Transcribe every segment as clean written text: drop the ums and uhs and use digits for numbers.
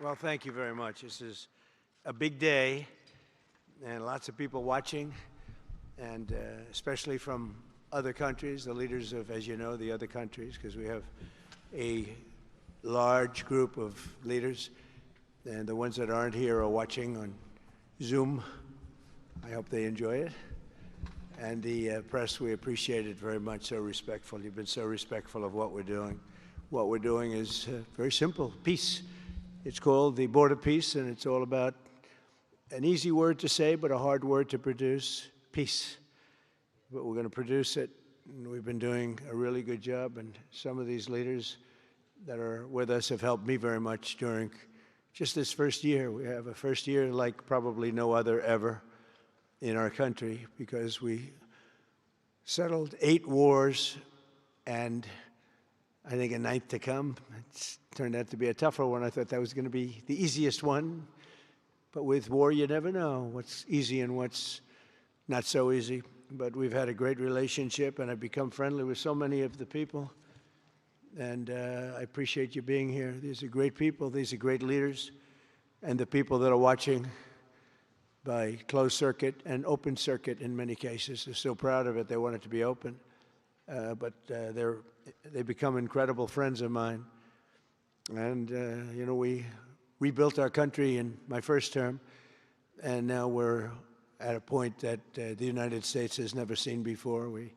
Well, thank you very much. This is a big day, and lots of people watching, and especially from other countries, the leaders of, as you know, the other countries, because we have a large group of leaders, and the ones that aren't here are watching on Zoom. I hope they enjoy it. And the press, we appreciate it very much, so respectful. You've been so respectful of what we're doing. What we're doing is very simple, peace. It's called the Board of Peace, and it's all about an easy word to say, but a hard word to produce, peace. But we're going to produce it, and we've been doing a really good job, and some of these leaders that are with us have helped me very much during just this first year. We have a first year like probably no other ever in our country, because we settled 8 wars and I think a 9th to come. It's turned out to be a tougher one. I thought that was going to be the easiest one. But with war, you never know what's easy and what's not so easy. But we've had a great relationship, and I've become friendly with so many of the people. And I appreciate you being here. These are great people. These are great leaders. And the people that are watching by closed circuit and open circuit in many cases. They're so proud of it. They want it to be open. But they become incredible friends of mine. And, you know, we rebuilt our country in my first term, and now we're at a point that the United States has never seen before. We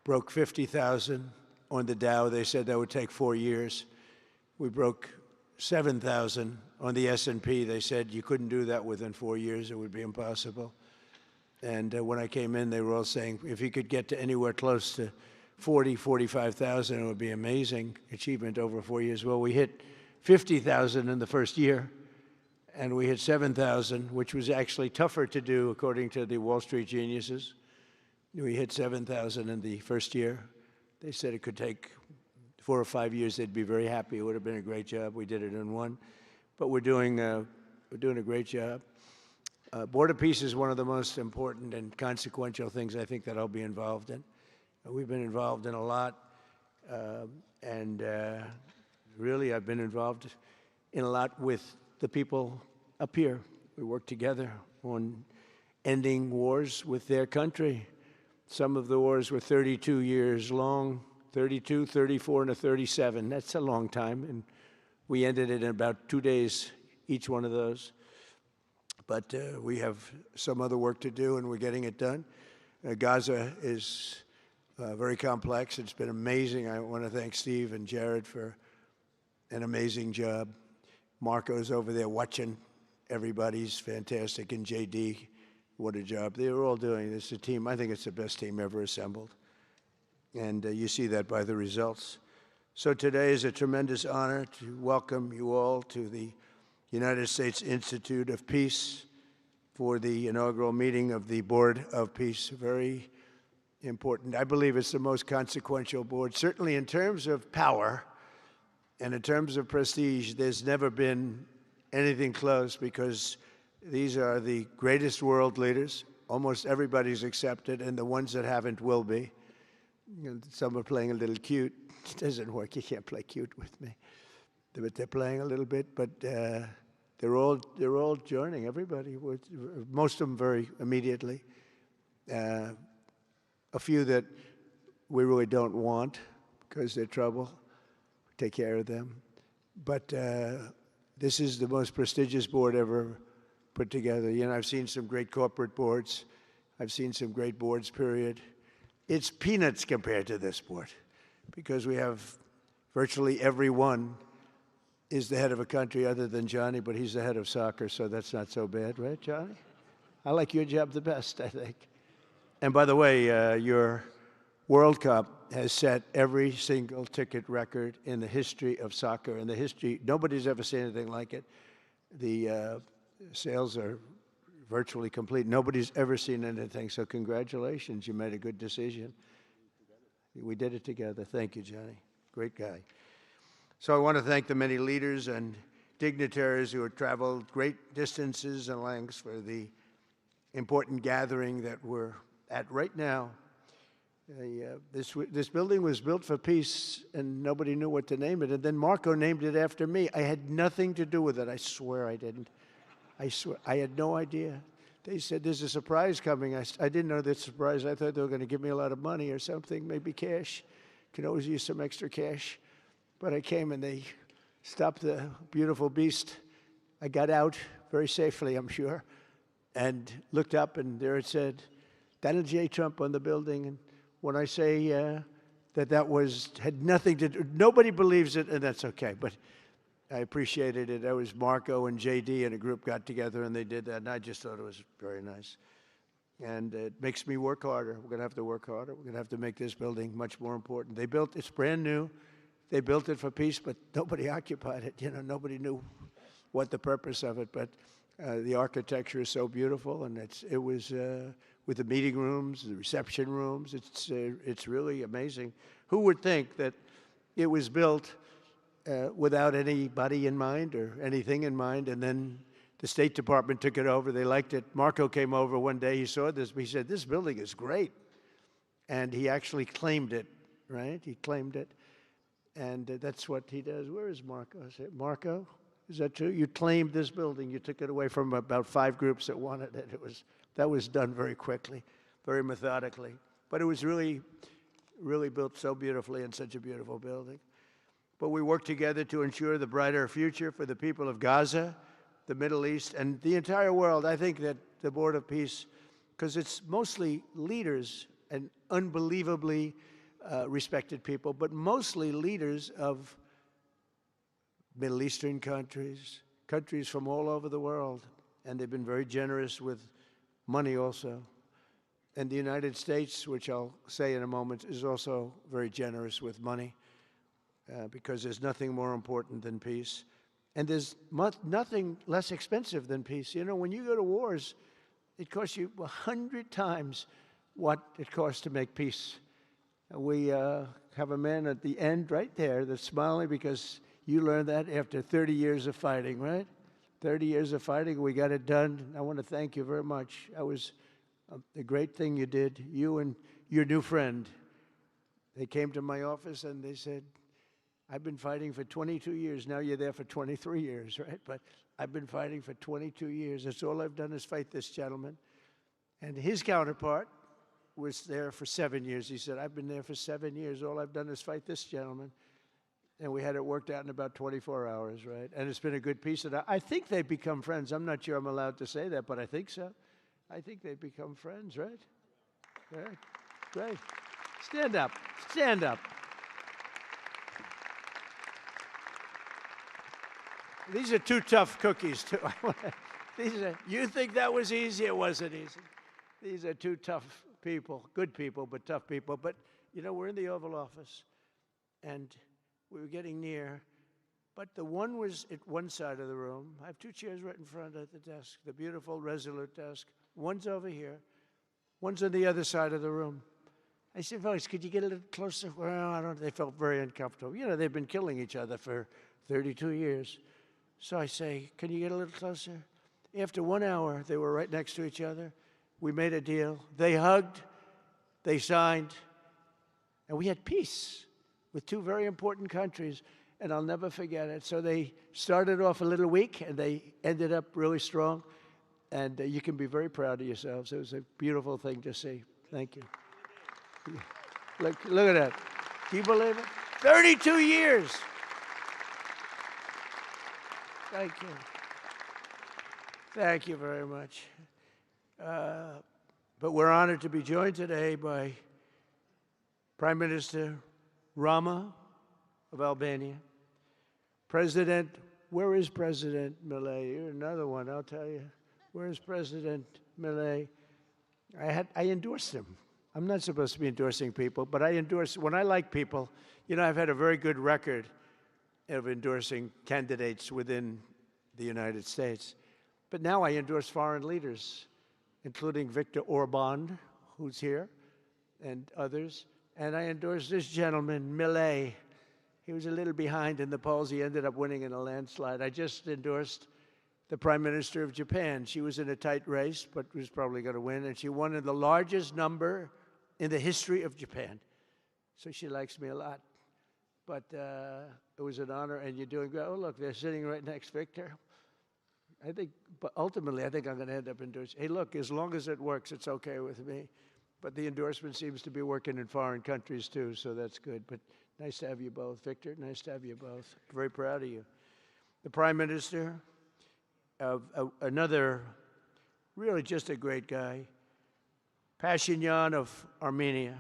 broke 50,000 on the Dow. They said that would take 4 years. We broke 7,000 on the S&P. They said you couldn't do that within 4 years. It would be impossible. And when I came in, they were all saying, if you could get to anywhere close to 40, 45,000, it would be amazing achievement over 4 years. Well, we hit 50,000 in the first year, and we hit 7,000, which was actually tougher to do, according to the Wall Street geniuses. We hit 7,000 in the first year. They said it could take 4 or 5 years. They'd be very happy. It would have been a great job. We did it in 1. But we're doing a great job. Board of Peace is one of the most important and consequential things I think that I'll be involved in. We've been involved in a lot, and really I've been involved in a lot with the people up here. We work together on ending wars with their country. Some of the wars were 32 years long, 32, 34, and a 37. That's a long time, and we ended it in about 2 days, each one of those. But we have some other work to do, and we're getting it done. Gaza is very complex. It's been amazing. I want to thank Steve and Jared for an amazing job. Marco's over there watching. Everybody's fantastic. And JD, what a job. They're all doing this. A team. I think it's the best team ever assembled. And you see that by the results. So today is a tremendous honor to welcome you all to the United States Institute of Peace for the inaugural meeting of the Board of Peace. Very important. I believe it's the most consequential board, certainly in terms of power and in terms of prestige. There's never been anything close, because these are the greatest world leaders. Almost everybody's accepted, and the ones that haven't will be. You know, some are playing a little cute. It doesn't work. You can't play cute with me. But they're playing a little bit, but they're all joining, everybody. Most of them very immediately. A few that we really don't want because they're trouble. Take care of them. But this is the most prestigious board ever put together. You know, I've seen some great corporate boards. I've seen some great boards, period. It's peanuts compared to this board, because we have virtually everyone is the head of a country other than Johnny, but he's the head of soccer, so that's not so bad, right, Johnny? I like your job the best, I think. And by the way, your World Cup has set every single ticket record in the history of soccer. In the history, nobody's ever seen anything like it. The sales are virtually complete. Nobody's ever seen anything, so congratulations. You made a good decision. We did it together. Thank you, Johnny. Great guy. So I want to thank the many leaders and dignitaries who have traveled great distances and lengths for the important gathering that we're at right now. This building was built for peace, and nobody knew what to name it. And then Marco named it after me. I had nothing to do with it. I swear I didn't. I swear. I had no idea. They said, there's a surprise coming. I didn't know that surprise. I thought they were going to give me a lot of money or something, maybe cash. Could always use some extra cash. But I came, and they stopped the beautiful beast. I got out very safely, I'm sure, and looked up, and there it said, Donald J. Trump on the building. And when I say that had nothing to do, nobody believes it, and that's okay. But I appreciated it. That was Marco and JD and a group got together, and they did that, and I just thought it was very nice. And it makes me work harder. We're going to have to work harder. We're going to have to make this building much more important. It's brand new. They built it for peace, but nobody occupied it. Nobody knew what the purpose of it. But the architecture is so beautiful, and it was with the meeting rooms, the reception rooms. It's really amazing. Who would think that it was built without anybody in mind or anything in mind, and then the State Department took it over. They liked it. Marco came over one day. He saw this. He said, this building is great. And he actually claimed it, right? He claimed it. And that's what he does. Where is Marco? I said, Marco, is that true? You claimed this building. You took it away from about 5 groups that wanted it. That was done very quickly, very methodically. But it was really, really built so beautifully in such a beautiful building. But we worked together to ensure the brighter future for the people of Gaza, the Middle East, and the entire world. I think that the Board of Peace, because it's mostly leaders and unbelievably respected people, but mostly leaders of Middle Eastern countries, countries from all over the world, and they've been very generous with money also. And the United States, which I'll say in a moment, is also very generous with money because there's nothing more important than peace. And there's nothing less expensive than peace. When you go to wars, it costs you 100 times what it costs to make peace. We have a man at the end right there that's smiling because you learned that after 30 years of fighting, right? 30 years of fighting, we got it done. I want to thank you very much. That was a great thing you did. You and your new friend, they came to my office and they said, I've been fighting for 22 years. Now you're there for 23 years, right? But I've been fighting for 22 years. That's all I've done is fight this gentleman. And his counterpart was there for 7 years. He said, I've been there for 7 years. All I've done is fight this gentleman. And we had it worked out in about 24 hours, right? And it's been a good peace. And I think they've become friends. I'm not sure I'm allowed to say that, but I think so. I think they've become friends, right? Right. Great. Stand up. Stand up. These are 2 tough cookies, too. You think that was easy? It wasn't easy. These are 2 tough people, good people, but tough people. But, we're in the Oval Office, and we were getting near. But the one was at one side of the room. I have 2 chairs right in front of the desk, the beautiful, resolute desk. One's over here. One's on the other side of the room. I said, folks, could you get a little closer? Well, I don't know. They felt very uncomfortable. They've been killing each other for 32 years. So I say, can you get a little closer? After 1 hour, they were right next to each other. We made a deal. They hugged, they signed, and we had peace with 2 very important countries, and I'll never forget it. So they started off a little weak, and they ended up really strong, and you can be very proud of yourselves. It was a beautiful thing to see. Thank you. Look at that. Can you believe it? 32 years. Thank you. Thank you very much. But we're honored to be joined today by Prime Minister Rama of Albania. Where is President Milei? You're another one, I'll tell you. Where is President Milei? I endorsed him. I'm not supposed to be endorsing people, but when I like people, I've had a very good record of endorsing candidates within the United States. But now I endorse foreign leaders, including Viktor Orban, who's here, and others. And I endorsed this gentleman, Milei. He was a little behind in the polls. He ended up winning in a landslide. I just endorsed the Prime Minister of Japan. She was in a tight race, but was probably going to win. And she won in the largest number in the history of Japan. So she likes me a lot. But it was an honor, and you're doing great. Oh, look, they're sitting right next, Victor. I think, but ultimately, I think I'm going to end up endorsing. Hey, look, as long as it works, it's okay with me. But the endorsement seems to be working in foreign countries, too, so that's good. But nice to have you both. Victor, nice to have you both. Very proud of you. The Prime Minister, another really just a great guy, Pashinyan of Armenia.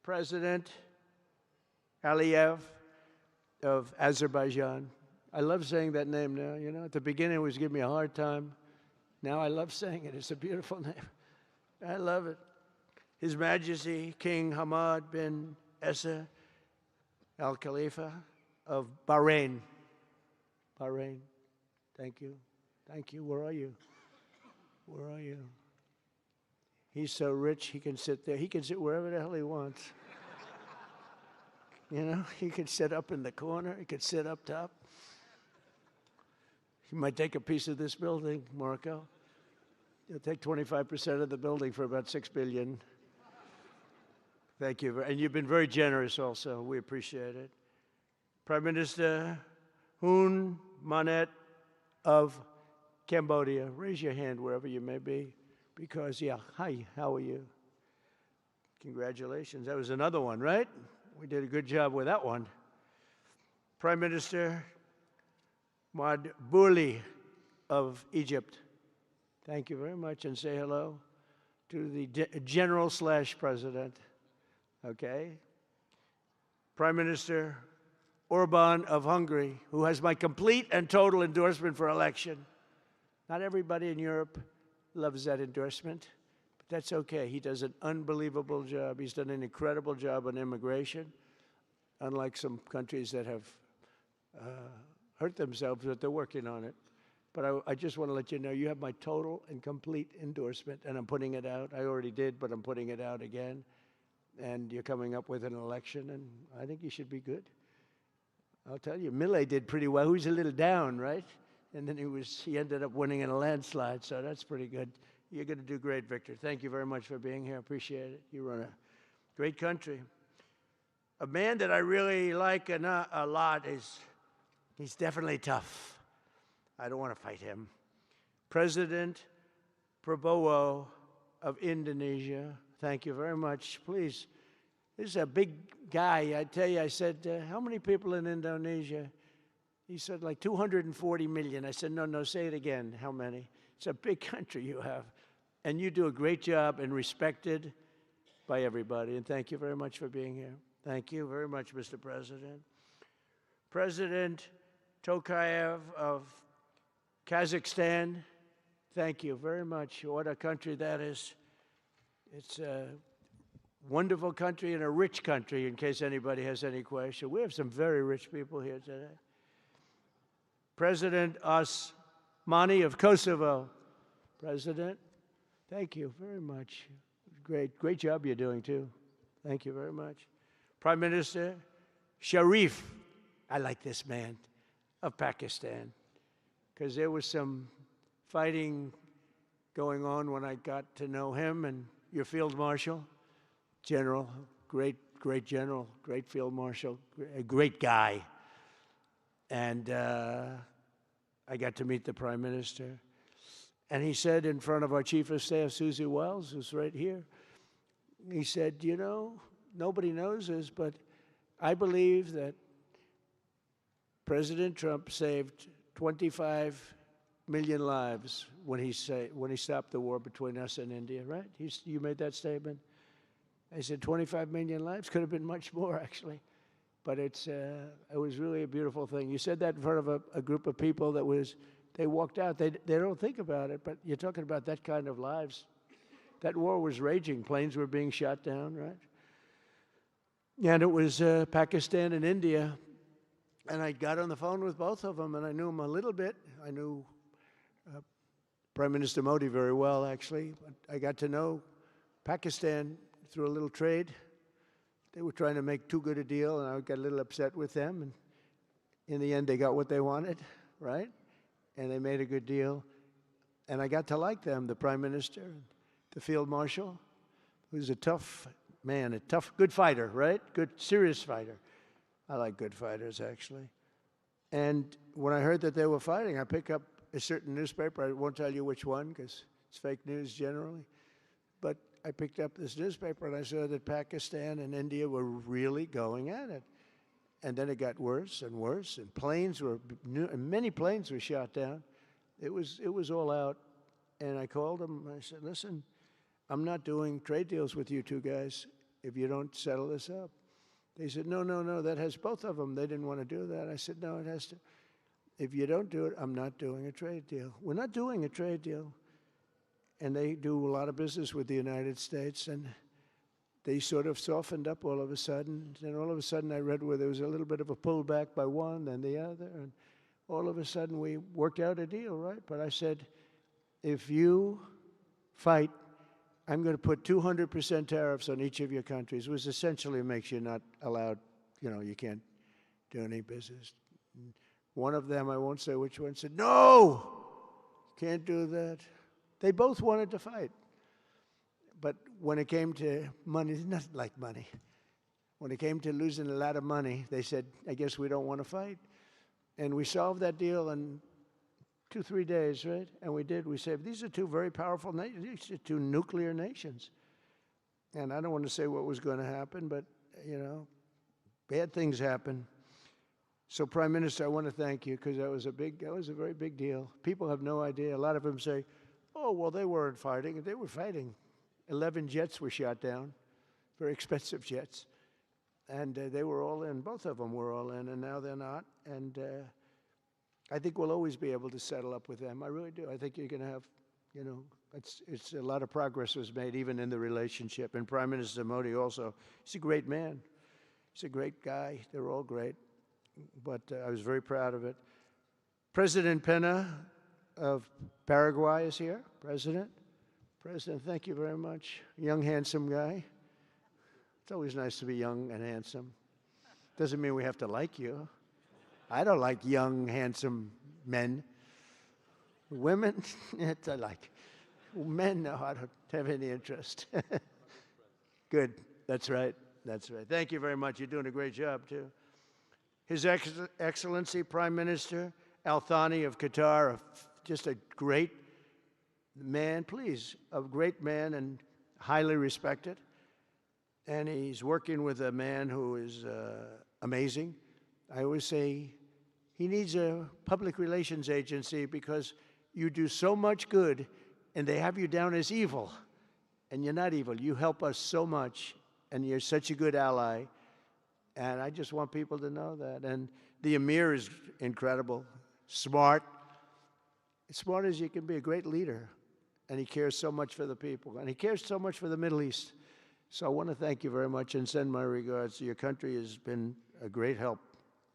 President Aliyev of Azerbaijan. I love saying that name now, you know. At the beginning, it was giving me a hard time. Now I love saying it. It's a beautiful name. I love it. His Majesty, King Hamad bin Isa Al Khalifa of Bahrain. Bahrain. Thank you. Thank you. Where are you? Where are you? He's so rich, he can sit there. He can sit wherever the hell he wants. You know, he could sit up in the corner. He could sit up top. He might take a piece of this building, Marco. He'll take 25% of the building for about $6 billion. Thank you. And you've been very generous also. We appreciate it. Prime Minister Hun Manet of Cambodia. Raise your hand wherever you may be. Because, yeah, hi, how are you? Congratulations. That was another one, right? We did a good job with that one. Prime Minister Madbouli of Egypt. Thank you very much, and say hello to the General/President. Okay. Prime Minister Orban of Hungary, who has my complete and total endorsement for election. Not everybody in Europe loves that endorsement, but that's okay. He does an unbelievable job. He's done an incredible job on immigration, unlike some countries that have hurt themselves, but they're working on it. But I just want to let you know, you have my total and complete endorsement, and I'm putting it out. I already did, but I'm putting it out again. And you're coming up with an election, and I think you should be good. I'll tell you, Millet did pretty well. He was a little down, right? And then he ended up winning in a landslide, so that's pretty good. You're going to do great, Victor. Thank you very much for being here. Appreciate it. You run a great country. A man that I really like a lot he's definitely tough. I don't want to fight him. President Prabowo of Indonesia. Thank you very much. Please, this is a big guy. I tell you, I said, how many people in Indonesia? He said, like 240 million. I said, no, say it again. How many? It's a big country you have. And you do a great job and respected by everybody. And thank you very much for being here. Thank you very much, Mr. President. President Tokayev of Kazakhstan, thank you very much. What a country that is. It's a wonderful country and a rich country, in case anybody has any question. We have some very rich people here today. President Osmani of Kosovo. President, thank you very much. Great job you're doing, too. Thank you very much. Prime Minister Sharif, I like this man, of Pakistan, because there was some fighting going on when I got to know him, and your Field Marshal, General, great general, great Field Marshal, a great guy. And I got to meet the Prime Minister. And he said in front of our Chief of Staff, Susie Wells, who's right here, he said, you know, nobody knows this, but I believe that President Trump saved 25 million lives when he stopped the war between us and India, right? You made that statement? I said 25 million lives? Could have been much more, actually. But it was really a beautiful thing. You said that in front of a group of people they walked out. They don't think about it, but you're talking about that kind of lives. That war was raging. Planes were being shot down, right? And it was Pakistan and India. And I got on the phone with both of them, and I knew them a little bit. I knew Prime Minister Modi very well, actually. I got to know Pakistan through a little trade. They were trying to make too good a deal, and I got a little upset with them. And in the end, they got what they wanted, right? And they made a good deal. And I got to like them, the Prime Minister, the Field Marshal, who's a tough man, a tough, good fighter, right? Good, serious fighter. I like good fighters, actually. And when I heard that they were fighting, I picked up a certain newspaper. I won't tell you which one because it's fake news generally. But I picked up this newspaper and I saw that Pakistan and India were really going at it. And then it got worse and worse, and many planes were shot down. It was all out. And I called them. I said, listen, I'm not doing trade deals with you two guys if you don't settle this up. They said, no, that has both of them. They didn't want to do that. I said, no, it has to. If you don't do it, I'm not doing a trade deal. We're not doing a trade deal. And they do a lot of business with the United States, and they sort of softened up all of a sudden. Then all of a sudden I read where there was a little bit of a pullback by one, then the other, and all of a sudden we worked out a deal, right? But I said, if you fight, I'm going to put 200% tariffs on each of your countries, which essentially makes you not allowed, you can't do any business. One of them, I won't say which one, said, no, can't do that. They both wanted to fight. But when it came to money, it's not like money. When it came to losing a lot of money, they said, I guess we don't want to fight. And we solved that deal in 2-3 days, right? And we did. We said, these are two very powerful nations. These are two nuclear nations. And I don't want to say what was going to happen, but, bad things happen. So, Prime Minister, I want to thank you because that was a very big deal. People have no idea. A lot of them say, oh, well, they weren't fighting. They were fighting. 11 jets were shot down, very expensive jets. And they were all in. Both of them were all in, and now they're not. And I think we'll always be able to settle up with them. I really do. I think you're going to have, it's a lot of progress was made even in the relationship. And Prime Minister Modi also, he's a great man. He's a great guy. They're all great. But I was very proud of it. President Pena of Paraguay is here. President, thank you very much. Young, handsome guy. It's always nice to be young and handsome. Doesn't mean we have to like you. I don't like young, handsome men. Women, I like. Men, no, I don't have any interest. Good. That's right. That's right. Thank you very much. You're doing a great job, too. His Excellency Prime Minister Al Thani of Qatar, just a great man, a great man and highly respected. And he's working with a man who is amazing. I always say he needs a public relations agency because you do so much good and they have you down as evil. And you're not evil. You help us so much and you're such a good ally. And I just want people to know that. And the Emir is incredible, smart as you can be, a great leader. And he cares so much for the people. And he cares so much for the Middle East. So I want to thank you very much and send my regards. Your country has been a great help.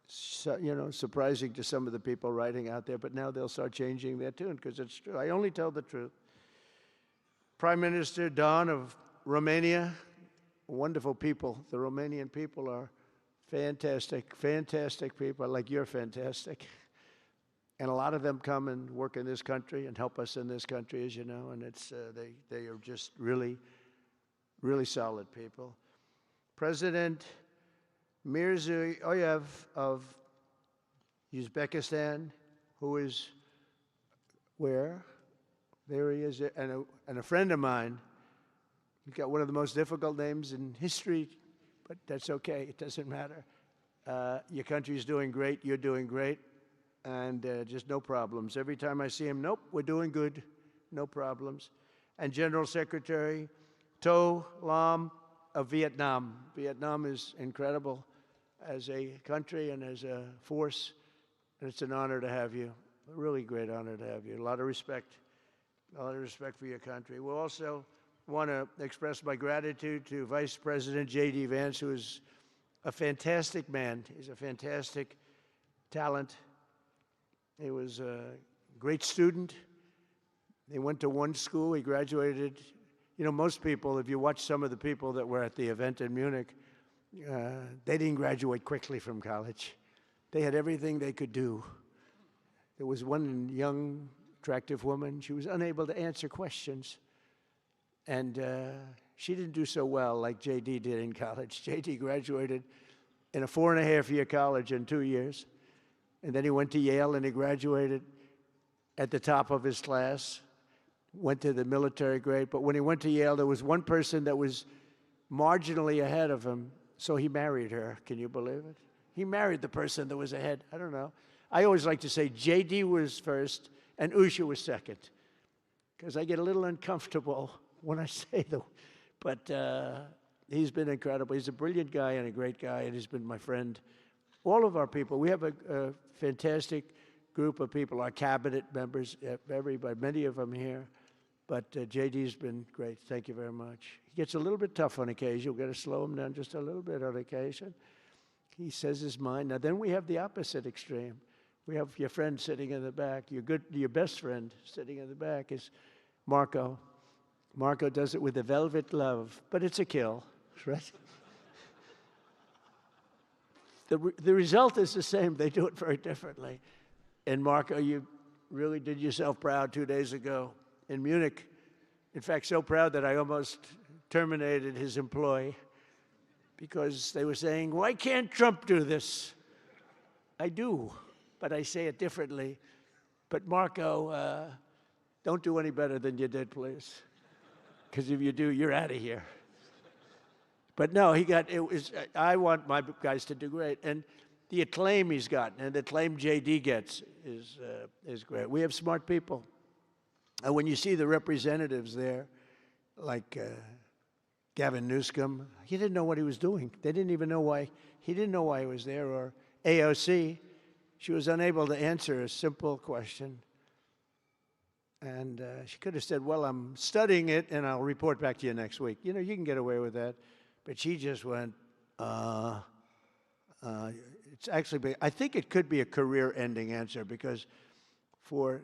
So, surprising to some of the people writing out there, but now they'll start changing their tune because it's true. I only tell the truth. Prime Minister Don of Romania, wonderful people. The Romanian people are fantastic, fantastic people, like you're fantastic. And a lot of them come and work in this country and help us in this country, as you know, and it's they are just really, really solid people. President Mirziyoyev of Uzbekistan, who is where? There he is, and a friend of mine. He's got one of the most difficult names in history, but that's okay. It doesn't matter. Your country's doing great. You're doing great. And just no problems. Every time I see him, nope, we're doing good. No problems. And General Secretary To Lam of Vietnam. Vietnam is incredible as a country and as a force. And it's an honor to have you. A really great honor to have you. A lot of respect. A lot of respect for your country. We'll also want to express my gratitude to Vice President J.D. Vance, who is a fantastic man. He's a fantastic talent. He was a great student. He went to one school. He graduated. Most people, if you watch some of the people that were at the event in Munich, they didn't graduate quickly from college. They had everything they could do. There was one young, attractive woman. She was unable to answer questions. And she didn't do so well like J.D. did in college. J.D. graduated in a 4.5-year college in 2 years. And then he went to Yale and he graduated at the top of his class, went to the military grade. But when he went to Yale, there was one person that was marginally ahead of him, so he married her. Can you believe it? He married the person that was ahead. I don't know. I always like to say J.D. was first and Usha was second, because I get a little uncomfortable when I say the, but he's been incredible. He's a brilliant guy and a great guy, and he's been my friend. All of our people, we have a fantastic group of people, our cabinet members, everybody, many of them here. But J.D.'s been great. Thank you very much. He gets a little bit tough on occasion. You've got to slow him down just a little bit on occasion. He says his mind. Now, then we have the opposite extreme. We have your friend sitting in the back. Your best friend sitting in the back is Marco. Marco does it with a velvet glove, but it's a kill, right? The result is the same. They do it very differently. And Marco, you really did yourself proud 2 days ago in Munich. In fact, so proud that I almost terminated his employ because they were saying, why can't Trump do this? I do, but I say it differently. But Marco, don't do any better than you did, please. Because if you do, you're out of here. But no, I want my guys to do great. And the acclaim he's gotten and the acclaim J.D. gets is great. We have smart people. And when you see the representatives there, like Gavin Newsom, he didn't know what he was doing. They didn't even know why. He didn't know why he was there. Or AOC, she was unable to answer a simple question. And she could have said, well, I'm studying it, and I'll report back to you next week. You know, you can get away with that. But she just went, it's actually, I think it could be a career-ending answer, because for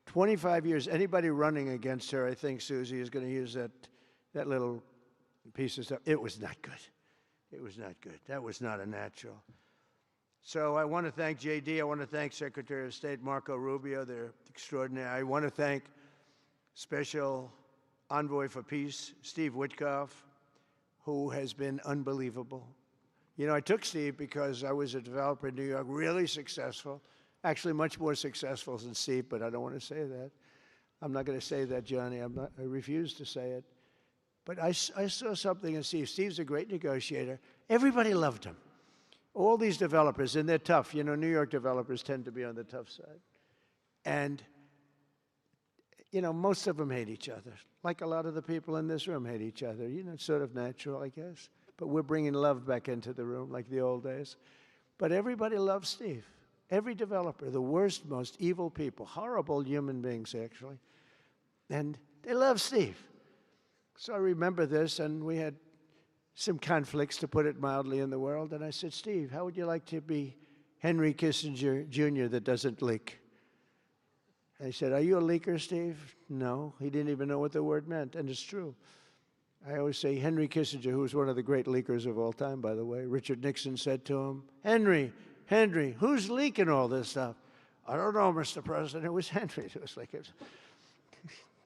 25 years, anybody running against her, I think Susie is going to use that little piece of stuff. It was not good. It was not good. That was not a natural. So I want to thank J.D. I want to thank Secretary of State Marco Rubio. They're extraordinary. I want to thank Special Envoy for Peace, Steve Witkoff, who has been unbelievable. You know, I took Steve because I was a developer in New York, really successful, actually much more successful than Steve, but I don't want to say that. I'm not going to say that, Johnny. I refuse to say it. But I saw something in Steve. Steve's a great negotiator. Everybody loved him. All these developers, and they're tough. You know, New York developers tend to be on the tough side. And, you know, most of them hate each other. Like a lot of the people in this room hate each other. You know, it's sort of natural, I guess. But we're bringing love back into the room like the old days. But everybody loves Steve. Every developer, the worst, most evil people, horrible human beings, actually. And they love Steve. So I remember this, and we had some conflicts, to put it mildly, in the world. And I said, Steve, how would you like to be Henry Kissinger Jr. that doesn't leak? And he said, are you a leaker, Steve? No. He didn't even know what the word meant, and it's true. I always say Henry Kissinger, who was one of the great leakers of all time, by the way, Richard Nixon said to him, Henry, who's leaking all this stuff? I don't know, Mr. President. It was Henry. It was like,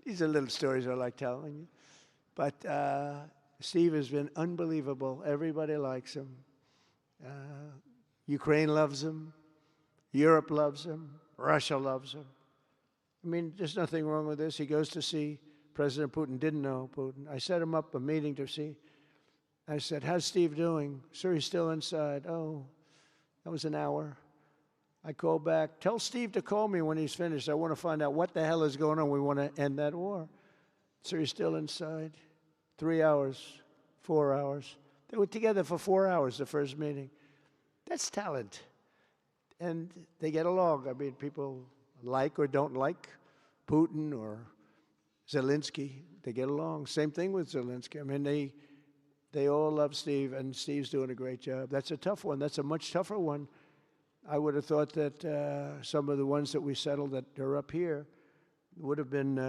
these are little stories I like telling you. But Steve has been unbelievable. Everybody likes him. Ukraine loves him. Europe loves him. Russia loves him. I mean, there's nothing wrong with this. He goes to see President Putin. Didn't know Putin. I set him up a meeting to see. I said, how's Steve doing? Sir, he's still inside. Oh, that was an hour. I called back. Tell Steve to call me when he's finished. I want to find out what the hell is going on. We want to end that war. Sir, he's still inside. 3 hours, 4 hours. They were together for 4 hours, the first meeting. That's talent. And they get along. I mean, people like or don't like Putin or Zelensky. They get along. Same thing with Zelensky. I mean, they all love Steve, and Steve's doing a great job. That's a tough one. That's a much tougher one. I would have thought that some of the ones that we settled that are up here would have been,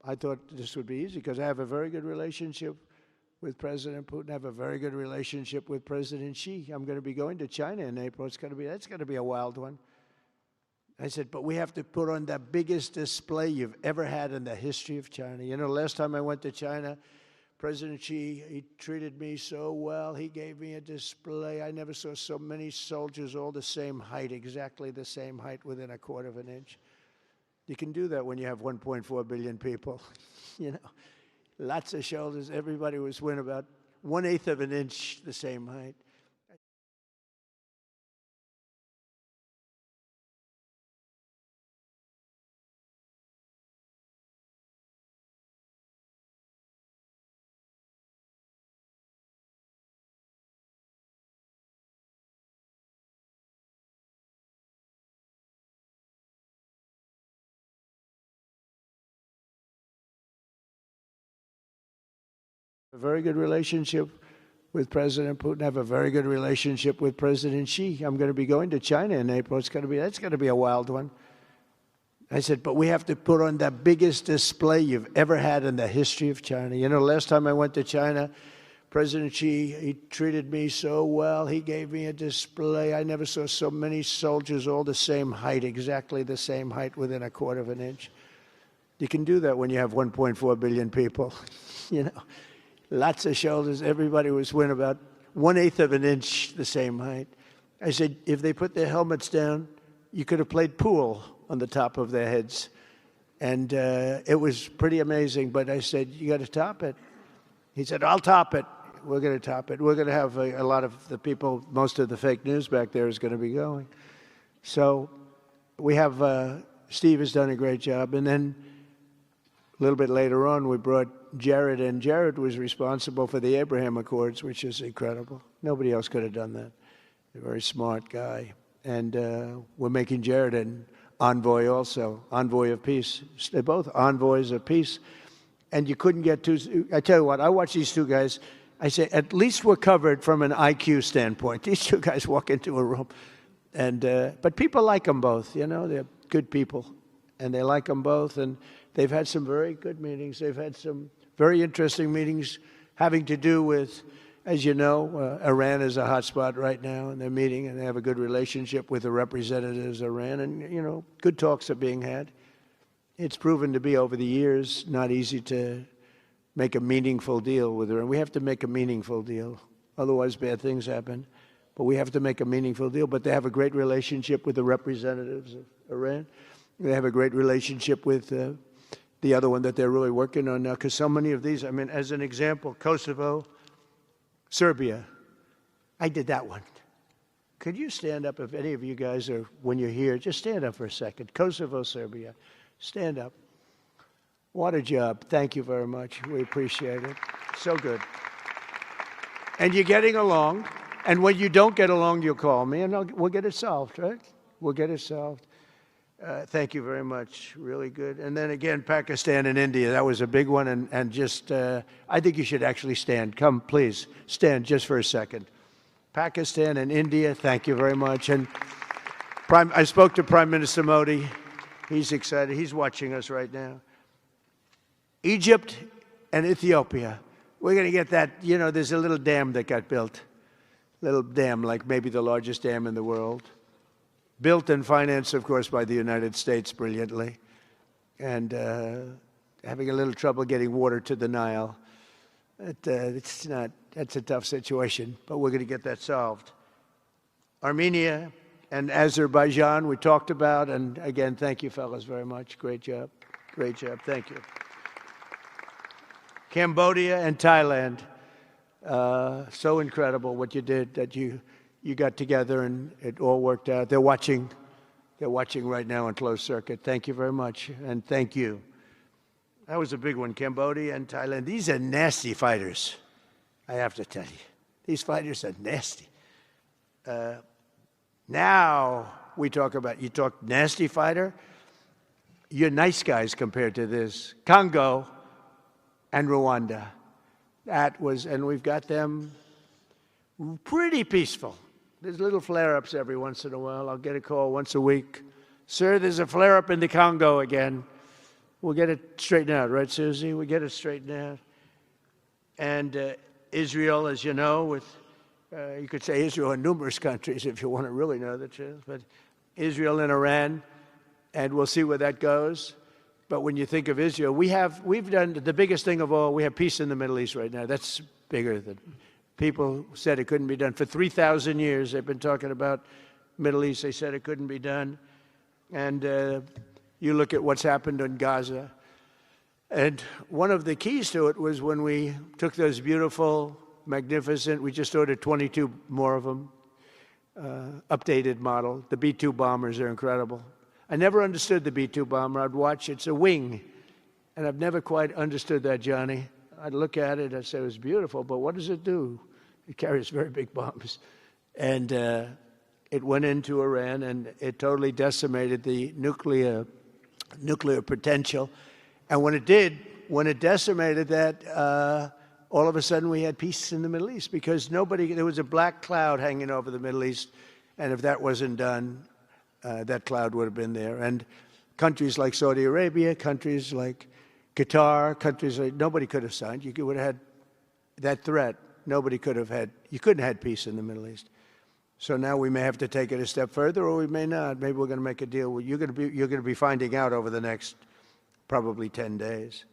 I thought this would be easy because I have a very good relationship with President Putin. I have a very good relationship with President Xi. I'm going to be going to China in April. That's going to be a wild one. I said, but we have to put on the biggest display you've ever had in the history of China. You know, last time I went to China, President Xi, he treated me so well. He gave me a display. I never saw so many soldiers all the same height, exactly the same height within a quarter of an inch. You can do that when you have 1.4 billion people. You know, lots of shoulders. Everybody was within about 1/8 of an inch the same height. A very good relationship with President Putin. I have a very good relationship with President Xi. I'm going to be going to China in April. That's going to be a wild one. I said, but we have to put on the biggest display you've ever had in the history of China. You know, last time I went to China, President Xi, he treated me so well. He gave me a display. I never saw so many soldiers all the same height, exactly the same height within a quarter of an inch. You can do that when you have 1.4 billion people. You know, lots of shoulders. Everybody was within about 1/8 of an inch the same height. I said, if they put their helmets down, you could have played pool on the top of their heads. And it was pretty amazing. But I said, you got to top it. He said, I'll top it. We're going to top it. We're going to have a lot of the people, most of the fake news back there is going to be going. So we have, Steve has done a great job. And then a little bit later on, we brought Jared in. Jared was responsible for the Abraham Accords, which is incredible. Nobody else could have done that. A very smart guy. And we're making Jared an envoy also, envoy of peace. They're both envoys of peace. And you couldn't get two. I tell you what, I watch these two guys. I say, at least we're covered from an IQ standpoint. These two guys walk into a room. And but people like them both, you know. They're good people. And they like them both. And they've had some very good meetings. They've had some very interesting meetings having to do with, as you know, Iran is a hot spot right now. And they're meeting and they have a good relationship with the representatives of Iran. And, you know, good talks are being had. It's proven to be, over the years, not easy to make a meaningful deal with Iran. We have to make a meaningful deal. Otherwise, bad things happen. But we have to make a meaningful deal. But they have a great relationship with the representatives of Iran. They have a great relationship with the other one that they're really working on now. Because so many of these, I mean, as an example, Kosovo, Serbia. I did that one. Could you stand up, if any of you guys are, when you're here, just stand up for a second. Kosovo, Serbia. Stand up. What a job. Thank you very much. We appreciate it. So good. And you're getting along. And when you don't get along, you'll call me, and we'll get it solved, right? We'll get it solved. Thank you very much. Really good. And then again, Pakistan and India. That was a big one. And just, I think you should actually stand. Come, please, stand just for a second. Pakistan and India, thank you very much. And I spoke to Prime Minister Modi. He's excited. He's watching us right now. Egypt and Ethiopia. We're going to get that. You know, there's a little dam that got built. Little dam, like maybe the largest dam in the world. Built and financed, of course, by the United States brilliantly. And having a little trouble getting water to the Nile. It's not, that's a tough situation, but we're going to get that solved. Armenia and Azerbaijan, we talked about. And again, thank you, fellas, very much. Great job. Great job. Thank you. Cambodia and Thailand. So incredible what you did, that you got together and it all worked out. They're watching right now on closed circuit. Thank you very much, and thank you. That was a big one, Cambodia and Thailand. These are nasty fighters, I have to tell you. These fighters are nasty. Now we talk about, you talk nasty fighter, you're nice guys compared to this. Congo and Rwanda. That was, and we've got them pretty peaceful. There's little flare-ups every once in a while. I'll get a call once a week. Sir, there's a flare-up in the Congo again. We'll get it straightened out, right, Susie? We'll get it straightened out. And Israel, as you know, with, you could say Israel in numerous countries if you want to really know the truth, but Israel and Iran, and we'll see where that goes. But when you think of Israel, we've done the biggest thing of all. We have peace in the Middle East right now. That's bigger than people said it couldn't be done. For 3,000 years, they've been talking about Middle East. They said it couldn't be done. And you look at what's happened in Gaza. And one of the keys to it was when we took those beautiful, magnificent, we just ordered 22 more of them, updated model. The B-2 bombers are incredible. I never understood the B-2 bomber. I'd watch, it's a wing. And I've never quite understood that, Johnny. I'd look at it, I'd say it was beautiful, but what does it do? It carries very big bombs. And it went into Iran, and it totally decimated the nuclear potential. And when it decimated that, all of a sudden we had peace in the Middle East because there was a black cloud hanging over the Middle East, and if that wasn't done, that cloud would have been there. And countries like Saudi Arabia, countries like Qatar, countries like, nobody could have signed. You would have had that threat. Nobody could have had, you couldn't have had peace in the Middle East. So now we may have to take it a step further, or we may not. Maybe we're going to make a deal. Well, you're going to be finding out over the next probably 10 days.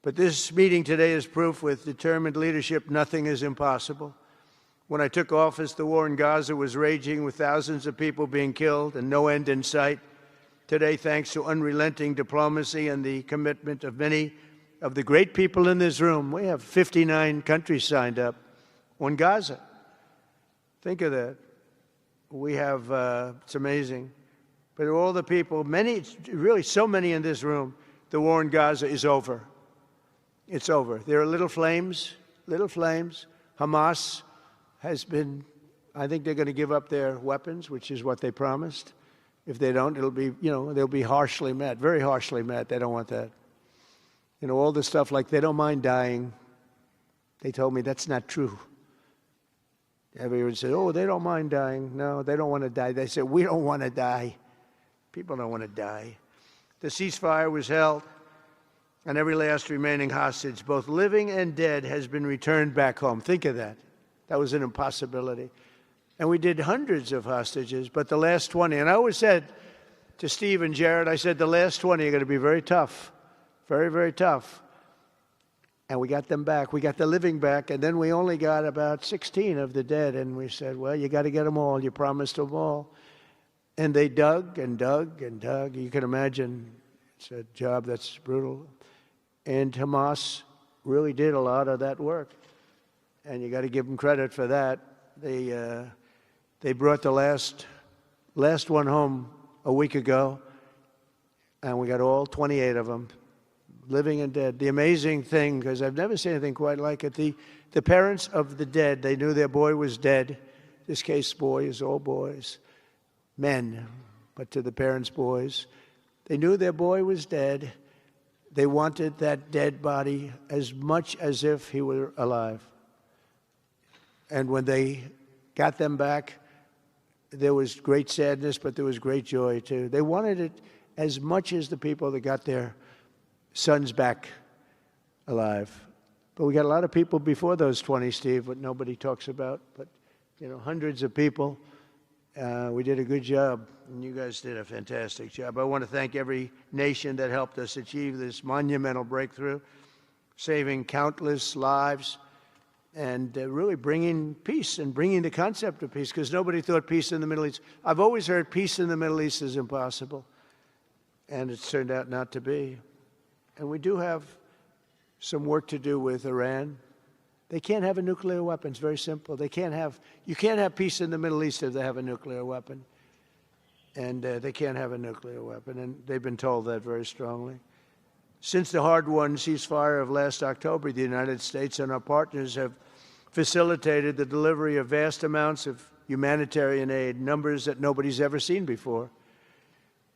But this meeting today is proof with determined leadership, nothing is impossible. When I took office, the war in Gaza was raging with thousands of people being killed and no end in sight. Today, thanks to unrelenting diplomacy and the commitment of many of the great people in this room, we have 59 countries signed up on Gaza. Think of that. We have, it's amazing. But all the people, many, really so many in this room, the war in Gaza is over. It's over. There are little flames. Hamas has been, I think they're going to give up their weapons, which is what they promised. If they don't, it'll be, they'll be harshly met, very harshly met. They don't want that. All the stuff like they don't mind dying. They told me that's not true. Everyone said, oh, they don't mind dying. No, they don't want to die. They said, we don't want to die. People don't want to die. The ceasefire was held, and every last remaining hostage, both living and dead, has been returned back home. Think of that. That was an impossibility. And we did hundreds of hostages, but the last 20, and I always said to Steve and Jared, I said, the last 20 are going to be very tough, very, very tough. And we got them back. We got the living back, and then we only got about 16 of the dead, and we said, well, you got to get them all. You promised them all. And they dug and dug and dug. You can imagine it's a job that's brutal. And Hamas really did a lot of that work. And you got to give them credit for that. They brought the last one home a week ago, and we got all 28 of them, living and dead. The amazing thing, because I've never seen anything quite like it, the parents of the dead, they knew their boy was dead. This case, boys, all boys, men, but to the parents' boys, they knew their boy was dead. They wanted that dead body as much as if he were alive. And when they got them back, there was great sadness, but there was great joy, too. They wanted it as much as the people that got their sons back alive. But we got a lot of people before those 20, Steve, what nobody talks about. But, hundreds of people. We did a good job, and you guys did a fantastic job. I want to thank every nation that helped us achieve this monumental breakthrough, saving countless lives, and really bringing peace and bringing the concept of peace, because nobody thought peace in the Middle East. I've always heard peace in the Middle East is impossible, and it's turned out not to be. And we do have some work to do with Iran. They can't have a nuclear weapon. It's very simple. You can't have peace in the Middle East if they have a nuclear weapon. And they can't have a nuclear weapon, and they've been told that very strongly. Since the hard-won ceasefire of last October, the United States and our partners have facilitated the delivery of vast amounts of humanitarian aid, numbers that nobody's ever seen before.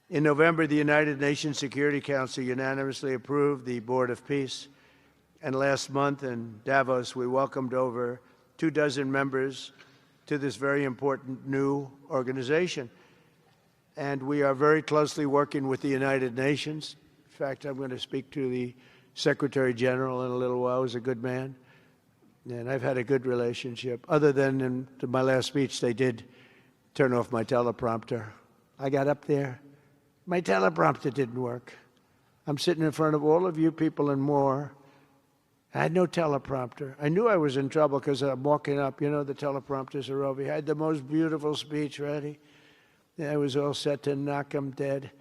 In November, the United Nations Security Council unanimously approved the Board of Peace. And last month in Davos, we welcomed over 24 members to this very important new organization. And we are very closely working with the United Nations. In fact, I'm going to speak to the Secretary General in a little while. He's a good man. And I've had a good relationship. Other than in my last speech, they did turn off my teleprompter. I got up there. My teleprompter didn't work. I'm sitting in front of all of you people and more. I had no teleprompter. I knew I was in trouble because I'm walking up. You know, the teleprompters are over here. I had the most beautiful speech ready. I was all set to knock them dead.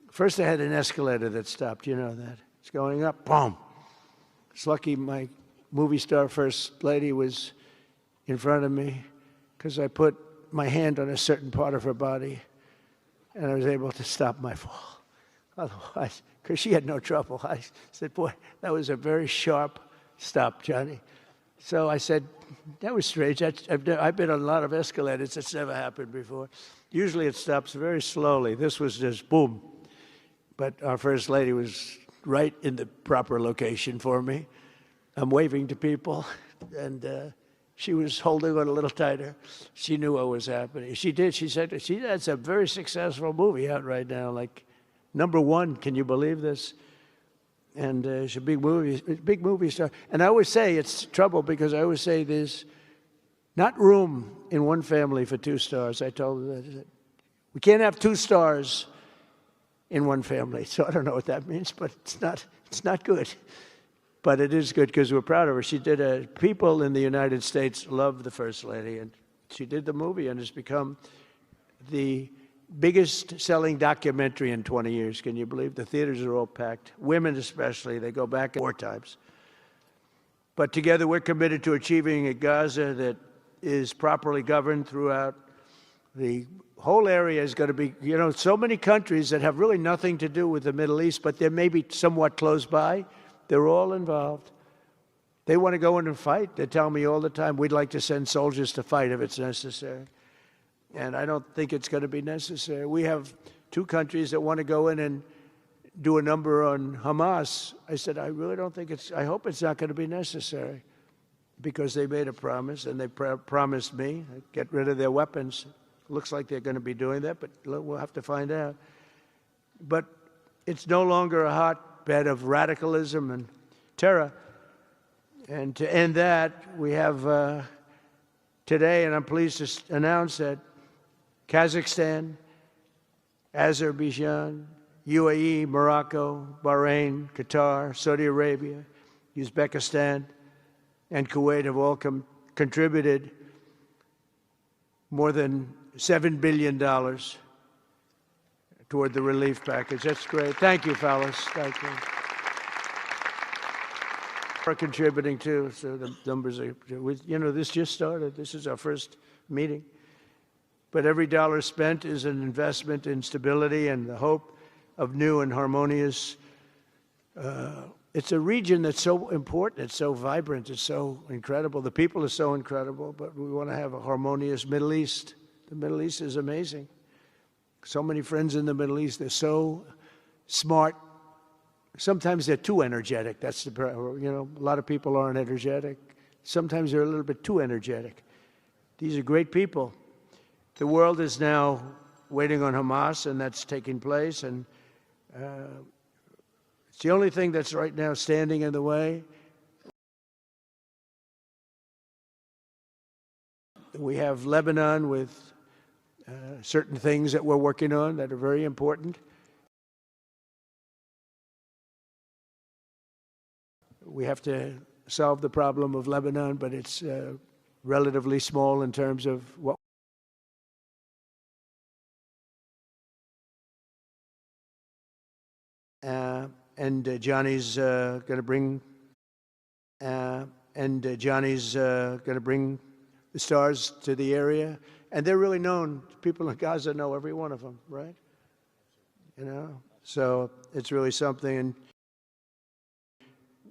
First, I had an escalator that stopped. You know that. It's going up. Boom. It's lucky my movie star first lady was in front of me because I put my hand on a certain part of her body and I was able to stop my fall. Otherwise, because she had no trouble, I said, boy, that was a very sharp stop, Johnny. So I said, that was strange. I've been on a lot of escalators. It's never happened before. Usually it stops very slowly. This was just boom. But our First Lady was right in the proper location for me. I'm waving to people, and she was holding on a little tighter. She knew what was happening. She did. She said, that's a very successful movie out right now, like #1. Can you believe this? And she's a big movie star. And I always say it's trouble because I always say there's not room in one family for 2 stars. I told her that. We can't have 2 stars in one family. So I don't know what that means, but it's not good. But it is good because we're proud of her. She did people in the United States love the First Lady, and she did the movie, and it's become the biggest selling documentary in 20 years. Can you believe? The theaters are all packed. Women especially, they go back 4 times. But together we're committed to achieving a Gaza that is properly governed throughout. The whole area is going to be, you know, so many countries that have really nothing to do with the Middle East, but they may be somewhat close by. They're all involved. They want to go in and fight. They tell me all the time, we'd like to send soldiers to fight if it's necessary. And I don't think it's going to be necessary. We have 2 countries that want to go in and do a number on Hamas. I said, I really don't think I hope it's not going to be necessary because they made a promise and they promised me get rid of their weapons. Looks like they're going to be doing that, but we'll have to find out. But it's no longer a hotbed of radicalism and terror. And to end that, we have today, and I'm pleased to announce that Kazakhstan, Azerbaijan, UAE, Morocco, Bahrain, Qatar, Saudi Arabia, Uzbekistan, and Kuwait have all contributed more than $7 billion toward the relief package. That's great. Thank you, fellas. Thank you. We're contributing too, so the numbers are, you know, this just started. This is our first meeting. But every dollar spent is an investment in stability and the hope of new and harmonious. It's a region that's so important, it's so vibrant, it's so incredible. The people are so incredible, but we want to have a harmonious Middle East. The Middle East is amazing. So many friends in the Middle East, they're so smart. Sometimes they're too energetic. That's the, you know, a lot of people aren't energetic. Sometimes they're a little bit too energetic. These are great people. The world is now waiting on Hamas, and that's taking place. And it's the only thing that's right now standing in the way. We have Lebanon with certain things that we're working on that are very important. We have to solve the problem of Lebanon, but it's relatively small in terms of what. And Johnny's going to bring. Johnny's going to bring the stars to the area, and they're really known. People in Gaza know every one of them, right? You know, so it's really something. And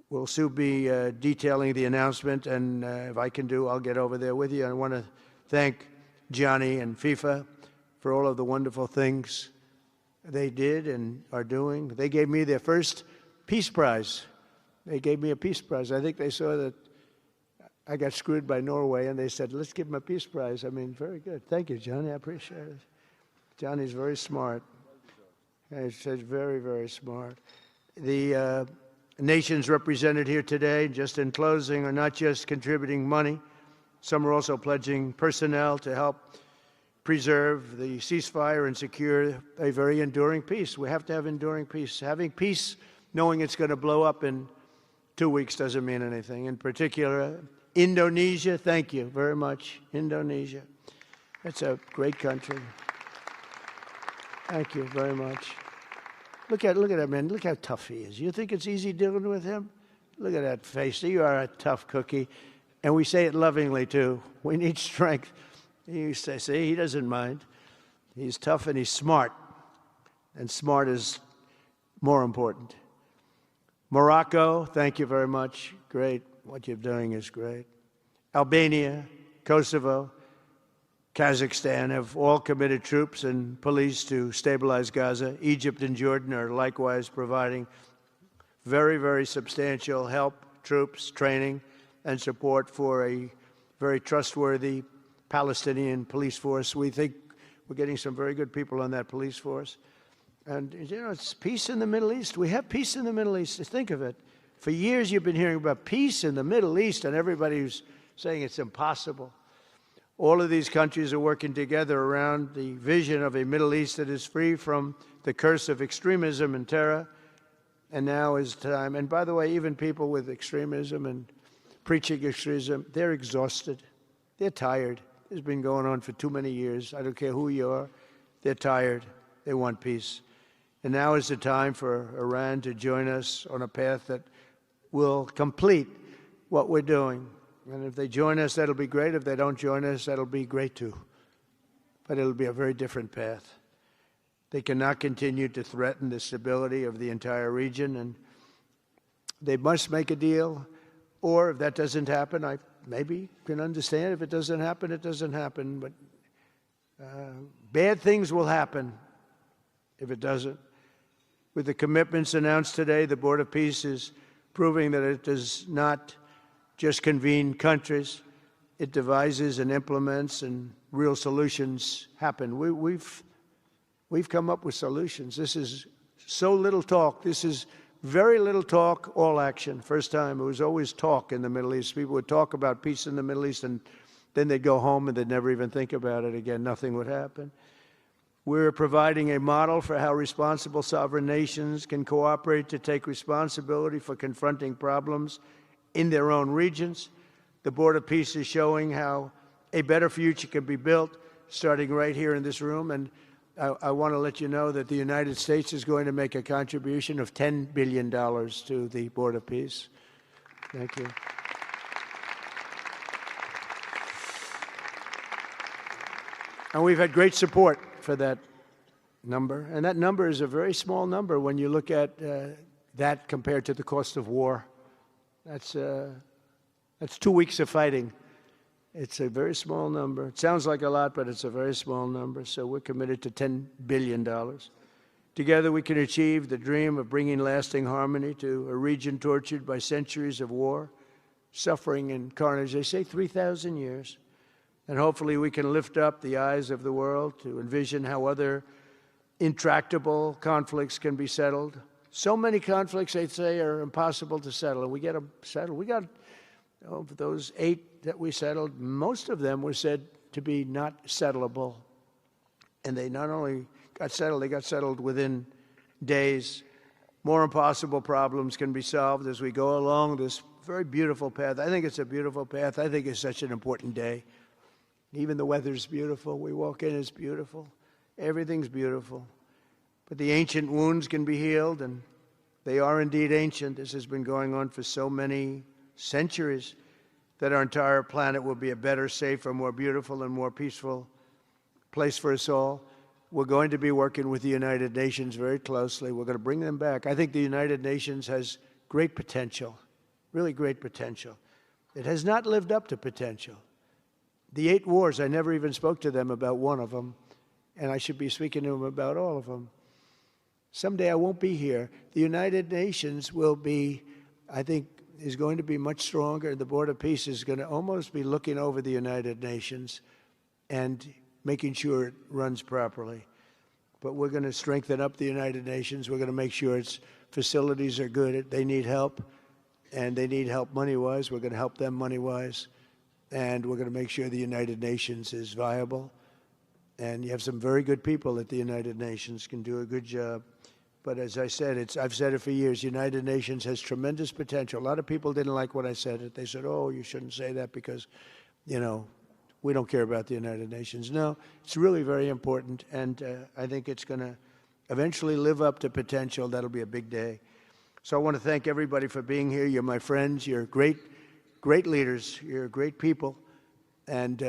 we'll soon be detailing the announcement, and if I can do, I'll get over there with you. I want to thank Johnny and FIFA for all of the wonderful things they did and are doing. They gave me their first Peace Prize. They gave me a Peace Prize. I think they saw that I got screwed by Norway, and they said, let's give him a Peace Prize. I mean, very good. Thank you, Johnny. I appreciate it. Johnny's very smart. He's very, very smart. The nations represented here today, just in closing, are not just contributing money. Some are also pledging personnel to help preserve the ceasefire and secure a very enduring peace. We have to have enduring peace. Having peace, knowing it's going to blow up in 2 weeks, doesn't mean anything. In particular, Indonesia, thank you very much, Indonesia. It's a great country. Thank you very much. Look at that man. Look how tough he is. You think it's easy dealing with him? Look at that face. You are a tough cookie. And we say it lovingly, too. We need strength. You say, see, he doesn't mind. He's tough and he's smart. And smart is more important. Morocco, thank you very much. Great. What you're doing is great. Albania, Kosovo, Kazakhstan have all committed troops and police to stabilize Gaza. Egypt and Jordan are likewise providing very, very substantial help, troops, training, and support for a very trustworthy Palestinian police force. We think we're getting some very good people on that police force. And, you know, it's peace in the Middle East. We have peace in the Middle East. Think of it. For years you've been hearing about peace in the Middle East, and everybody's saying it's impossible. All of these countries are working together around the vision of a Middle East that is free from the curse of extremism and terror. And now is time. And by the way, even people with extremism and preaching extremism, they're exhausted. They're tired. It's been going on for too many years. I don't care who you are. They're tired. They want peace. And now is the time for Iran to join us on a path that will complete what we're doing. And if they join us, that'll be great. If they don't join us, that'll be great too. But it'll be a very different path. They cannot continue to threaten the stability of the entire region, and they must make a deal. Or if that doesn't happen, I maybe can understand. If it doesn't happen, it doesn't happen. But bad things will happen if it doesn't. With the commitments announced today, the Board of Peace is proving that it does not just convene countries. It devises and implements, and real solutions happen. We've come up with solutions. This is so little talk. This is very little talk, all action. First time, it was always talk in the Middle East. People would talk about peace in the Middle East, and then they'd go home and they'd never even think about it again. Nothing would happen. We're providing a model for how responsible sovereign nations can cooperate to take responsibility for confronting problems in their own regions. The Board of Peace is showing how a better future can be built, starting right here in this room. And I want to let you know that the United States is going to make a contribution of $10 billion to the Board of Peace. Thank you. And we've had great support for that number. And that number is a very small number when you look at that compared to the cost of war. That's 2 weeks of fighting. It's a very small number. It sounds like a lot, but it's a very small number. So we're committed to $10 billion. Together we can achieve the dream of bringing lasting harmony to a region tortured by centuries of war, suffering, and carnage. They say 3,000 years. And hopefully we can lift up the eyes of the world to envision how other intractable conflicts can be settled. So many conflicts, they say, are impossible to settle, and we get them settled. We got, of those 8 that we settled, most of them were said to be not settleable. And they not only got settled, they got settled within days. More impossible problems can be solved as we go along this very beautiful path. I think it's a beautiful path. I think it's such an important day. Even the weather's beautiful. We walk in, it's beautiful. Everything's beautiful. But the ancient wounds can be healed, and they are indeed ancient. This has been going on for so many centuries that our entire planet will be a better, safer, more beautiful, and more peaceful place for us all. We're going to be working with the United Nations very closely. We're going to bring them back. I think the United Nations has great potential, really great potential. It has not lived up to potential. The 8 wars, I never even spoke to them about one of them, and I should be speaking to them about all of them. Someday I won't be here. The United Nations will be, I think, is going to be much stronger. The Board of Peace is going to almost be looking over the United Nations and making sure it runs properly. But we're going to strengthen up the United Nations. We're going to make sure its facilities are good. They need help, and they need help money-wise. We're going to help them money-wise. And we're going to make sure the United Nations is viable. And you have some very good people at the United Nations, can do a good job. But as I said, I've said it for years, United Nations has tremendous potential. A lot of people didn't like when I said it. They said, oh, you shouldn't say that because, you know, we don't care about the United Nations. No, it's really very important, and I think it's going to eventually live up to potential. That'll be a big day. So I want to thank everybody for being here. You're my friends. You're great leaders. You're great people. And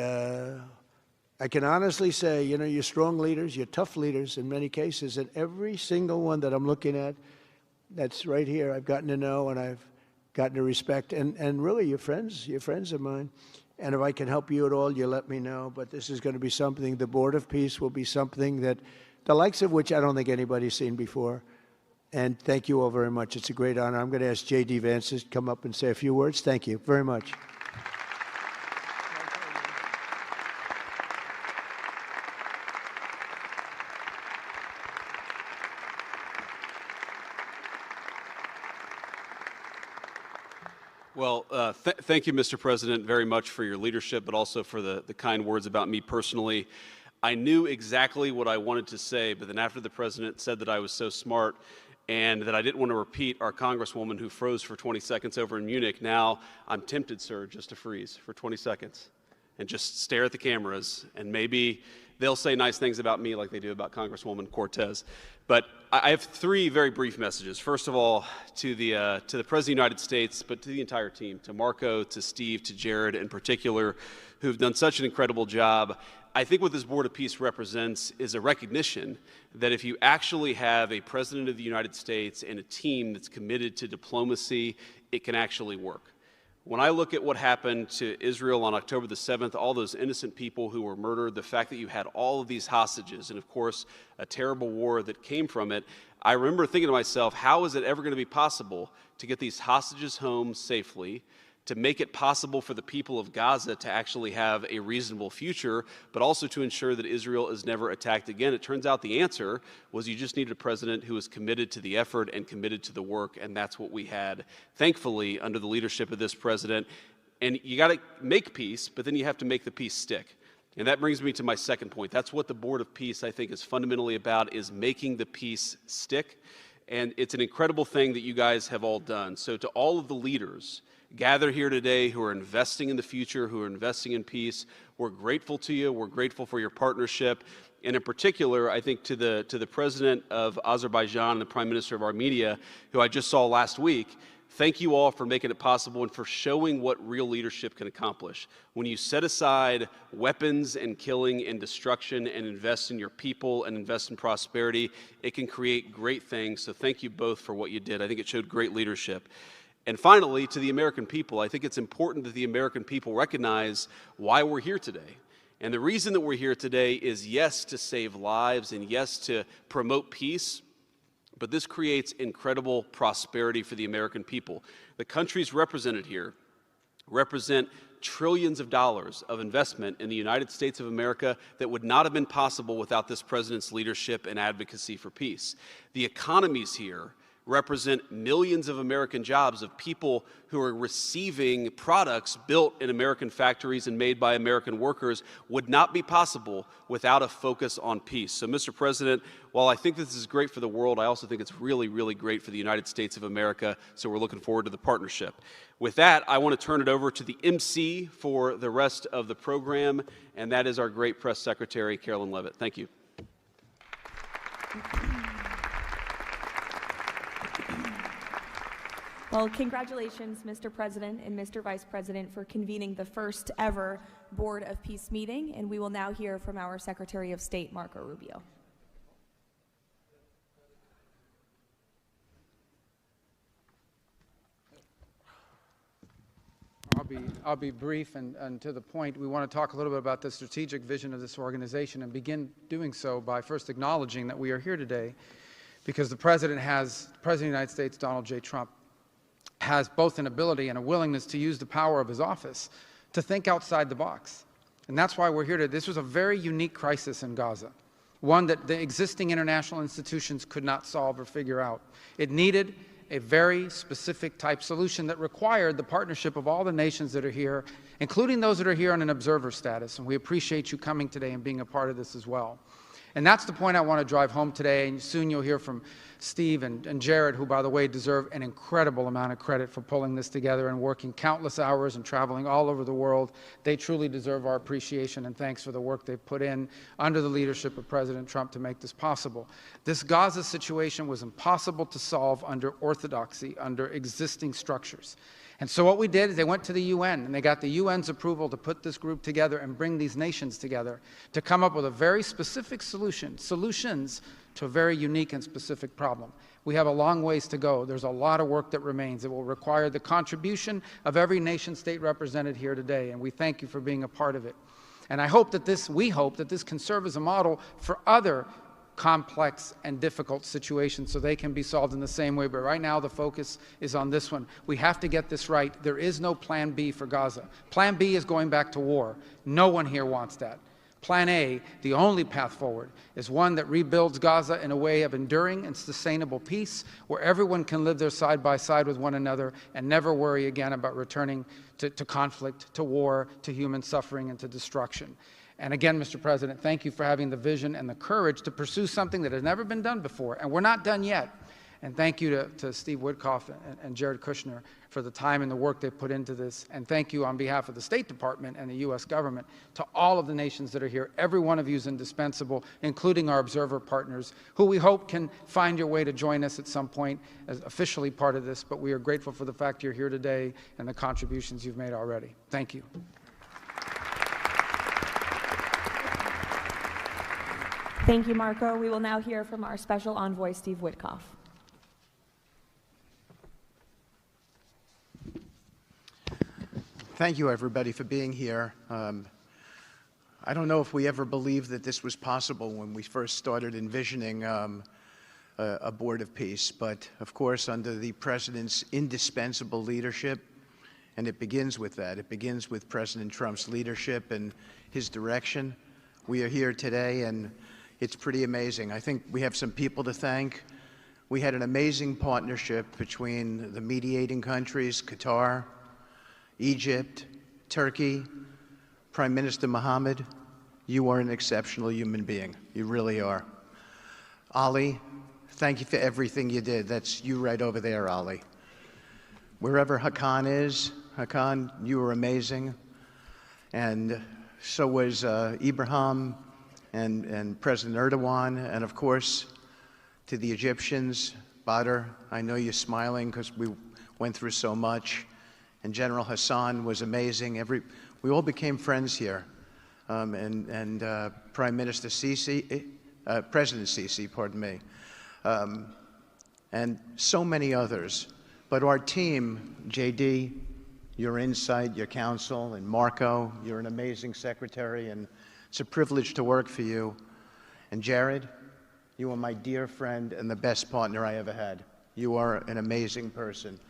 I can honestly say, you know, you're strong leaders. You're tough leaders in many cases. And every single one that I'm looking at that's right here, I've gotten to know and I've gotten to respect. And really, you're friends of mine. And if I can help you at all, you let me know. But this is going to be something, the Board of Peace will be something that, the likes of which I don't think anybody's seen before. And thank you all very much. It's a great honor. I'm going to ask J.D. Vance to come up and say a few words. Thank you very much. Well, thank you, Mr. President, very much for your leadership, but also for the kind words about me personally. I knew exactly what I wanted to say, but then after the President said that I was so smart and that I didn't want to repeat our Congresswoman who froze for 20 seconds over in Munich, now I'm tempted, sir, just to freeze for 20 seconds and just stare at the cameras, and maybe they'll say nice things about me like they do about Congresswoman Cortez. But I have three very brief messages. First of all, to the President of the United States, but to the entire team, to Marco, to Steve, to Jared in particular, who've done such an incredible job. I think what this Board of Peace represents is a recognition that if you actually have a President of the United States and a team that's committed to diplomacy, it can actually work. When I look at what happened to Israel on October the 7th, all those innocent people who were murdered, the fact that you had all of these hostages, and of course, a terrible war that came from it, I remember thinking to myself, how is it ever going to be possible to get these hostages home safely, to make it possible for the people of Gaza to actually have a reasonable future, but also to ensure that Israel is never attacked again? It turns out the answer was you just needed a president who was committed to the effort and committed to the work, and that's what we had, thankfully, under the leadership of this president. And you got to make peace, but then you have to make the peace stick. And that brings me to my second point. That's what the Board of Peace, I think, is fundamentally about, is making the peace stick. And it's an incredible thing that you guys have all done. So to all of the leaders gathered here today who are investing in the future, who are investing in peace, we're grateful to you. We're grateful for your partnership. And in particular, I think to the President of Azerbaijan and the Prime Minister of Armenia, who I just saw last week, thank you all for making it possible and for showing what real leadership can accomplish. When you set aside weapons and killing and destruction and invest in your people and invest in prosperity, it can create great things. So thank you both for what you did. I think it showed great leadership. And finally, to the American people, I think it's important that the American people recognize why we're here today. And the reason that we're here today is, yes, to save lives and yes, to promote peace, but this creates incredible prosperity for the American people. The countries represented here represent trillions of dollars of investment in the United States of America that would not have been possible without this president's leadership and advocacy for peace. The economies here represent millions of American jobs of people who are receiving products built in American factories and made by American workers would not be possible without a focus on peace. So, Mr. President, while I think this is great for the world, I also think it's really, really great for the United States of America, so we're looking forward to the partnership. With that, I want to turn it over to the MC for the rest of the program, and that is our great press secretary, Carolyn Levitt. Thank you. Well, congratulations, Mr. President and Mr. Vice President, for convening the first ever Board of Peace meeting, and we will now hear from our Secretary of State, Marco Rubio. I'll be brief and to the point. We want to talk a little bit about the strategic vision of this organization and begin doing so by first acknowledging that we are here today because the President of the United States, Donald J. Trump, has both an ability and a willingness to use the power of his office to think outside the box. And that's why we're here today. This was a very unique crisis in Gaza, one that the existing international institutions could not solve or figure out. It needed a very specific type solution that required the partnership of all the nations that are here, including those that are here on an observer status. And we appreciate you coming today and being a part of this as well. And that's the point I want to drive home today. And soon you'll hear from Steve and Jared, who, by the way, deserve an incredible amount of credit for pulling this together and working countless hours and traveling all over the world. They truly deserve our appreciation and thanks for the work they've put in under the leadership of President Trump to make this possible. This Gaza situation was impossible to solve under orthodoxy, under existing structures. And so what we did is they went to the UN, and they got the UN's approval to put this group together and bring these nations together to come up with a very specific solutions to a very unique and specific problem. We have a long ways to go. There's a lot of work that remains. It will require the contribution of every nation state represented here today, and we thank you for being a part of it. And we hope that this can serve as a model for other complex and difficult situations so they can be solved in the same way. But right now the focus is on this one. We have to get this right. There is no plan B for Gaza. Plan B is going back to war. No one here wants that. Plan A, the only path forward, is one that rebuilds Gaza in a way of enduring and sustainable peace, where everyone can live there side by side with one another and never worry again about returning to conflict, to war, to human suffering, and to destruction. And again, Mr. President, thank you for having the vision and the courage to pursue something that has never been done before, and we're not done yet. And thank you to Steve Witkoff and Jared Kushner for the time and the work they put into this. And thank you on behalf of the State Department and the U.S. government to all of the nations that are here. Every one of you is indispensable, including our observer partners, who we hope can find your way to join us at some point as officially part of this. But we are grateful for the fact you're here today and the contributions you've made already. Thank you. Thank you, Marco. We will now hear from our Special Envoy, Steve Witkoff. Thank you, everybody, for being here. I don't know if we ever believed that this was possible when we first started envisioning a board of peace, but of course, under the President's indispensable leadership, and it begins with that. It begins with President Trump's leadership and his direction. We are here today, and it's pretty amazing. I think we have some people to thank. We had an amazing partnership between the mediating countries, Qatar, Egypt, Turkey. Prime Minister Mohammed, you are an exceptional human being. You really are. Ali, thank you for everything you did. That's you right over there, Ali. Wherever Hakan is, Hakan, you were amazing. And so was Ibrahim and President Erdogan, and of course, to the Egyptians, Badr, I know you're smiling because we went through so much, and General Hassan was amazing. We all became friends here, and Prime Minister Sisi, President Sisi, pardon me, and so many others. But our team, JD, your insight, your counsel, and Marco, you're an amazing secretary, and it's a privilege to work for you. And Jared, you are my dear friend and the best partner I ever had. You are an amazing person.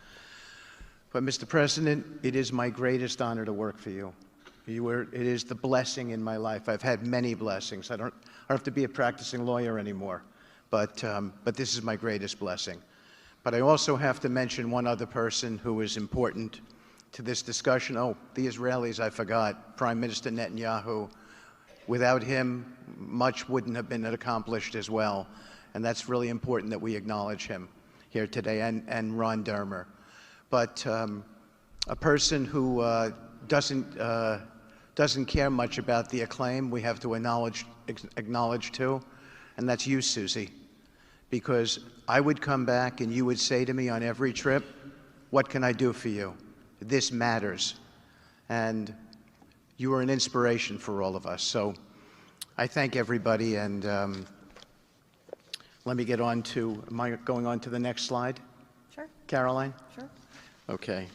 But Mr. President, it is my greatest honor to work for you. It is the blessing in my life. I've had many blessings. I don't have to be a practicing lawyer anymore, but this is my greatest blessing. But I also have to mention one other person who is important to this discussion. Oh, the Israelis, I forgot. Prime Minister Netanyahu. Without him, much wouldn't have been accomplished as well. And that's really important that we acknowledge him here today, and Ron Dermer. But a person who doesn't care much about the acclaim, we have to acknowledge too, and that's you, Susie. Because I would come back and you would say to me on every trip, what can I do for you? This matters. And you are an inspiration for all of us. So I thank everybody, and let me get on to, am I going on to the next slide? Sure. Caroline? Sure. Okay.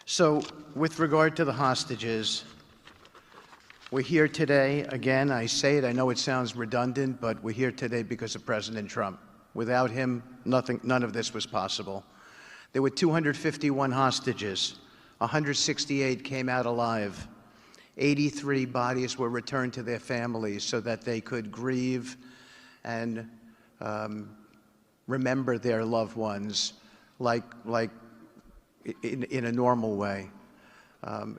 So with regard to the hostages, we're here today, again, I say it, I know it sounds redundant, but we're here today because of President Trump. Without him, none of this was possible. There were 251 hostages. 168 came out alive. 83 bodies were returned to their families so that they could grieve and remember their loved ones like in a normal way,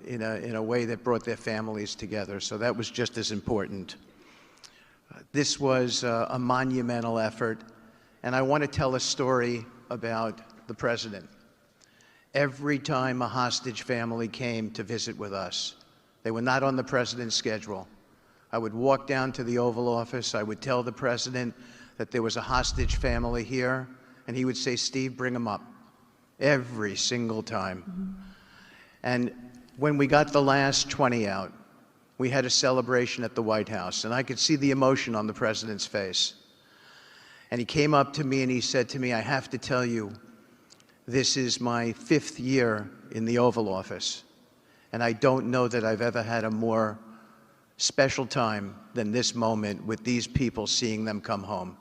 in a way that brought their families together. So that was just as important. This was a monumental effort, and I want to tell a story about the President. Every time a hostage family came to visit with us, they were not on the President's schedule. I would walk down to the Oval Office, I would tell the President that there was a hostage family here, and he would say, "Steve, bring them up," every single time. And when we got the last 20 out, we had a celebration at the White House, and I could see the emotion on the President's face. And he came up to me and he said to me, "I have to tell you, this is my 5th year in the Oval Office, and I don't know that I've ever had a more special time than this moment with these people, seeing them come home."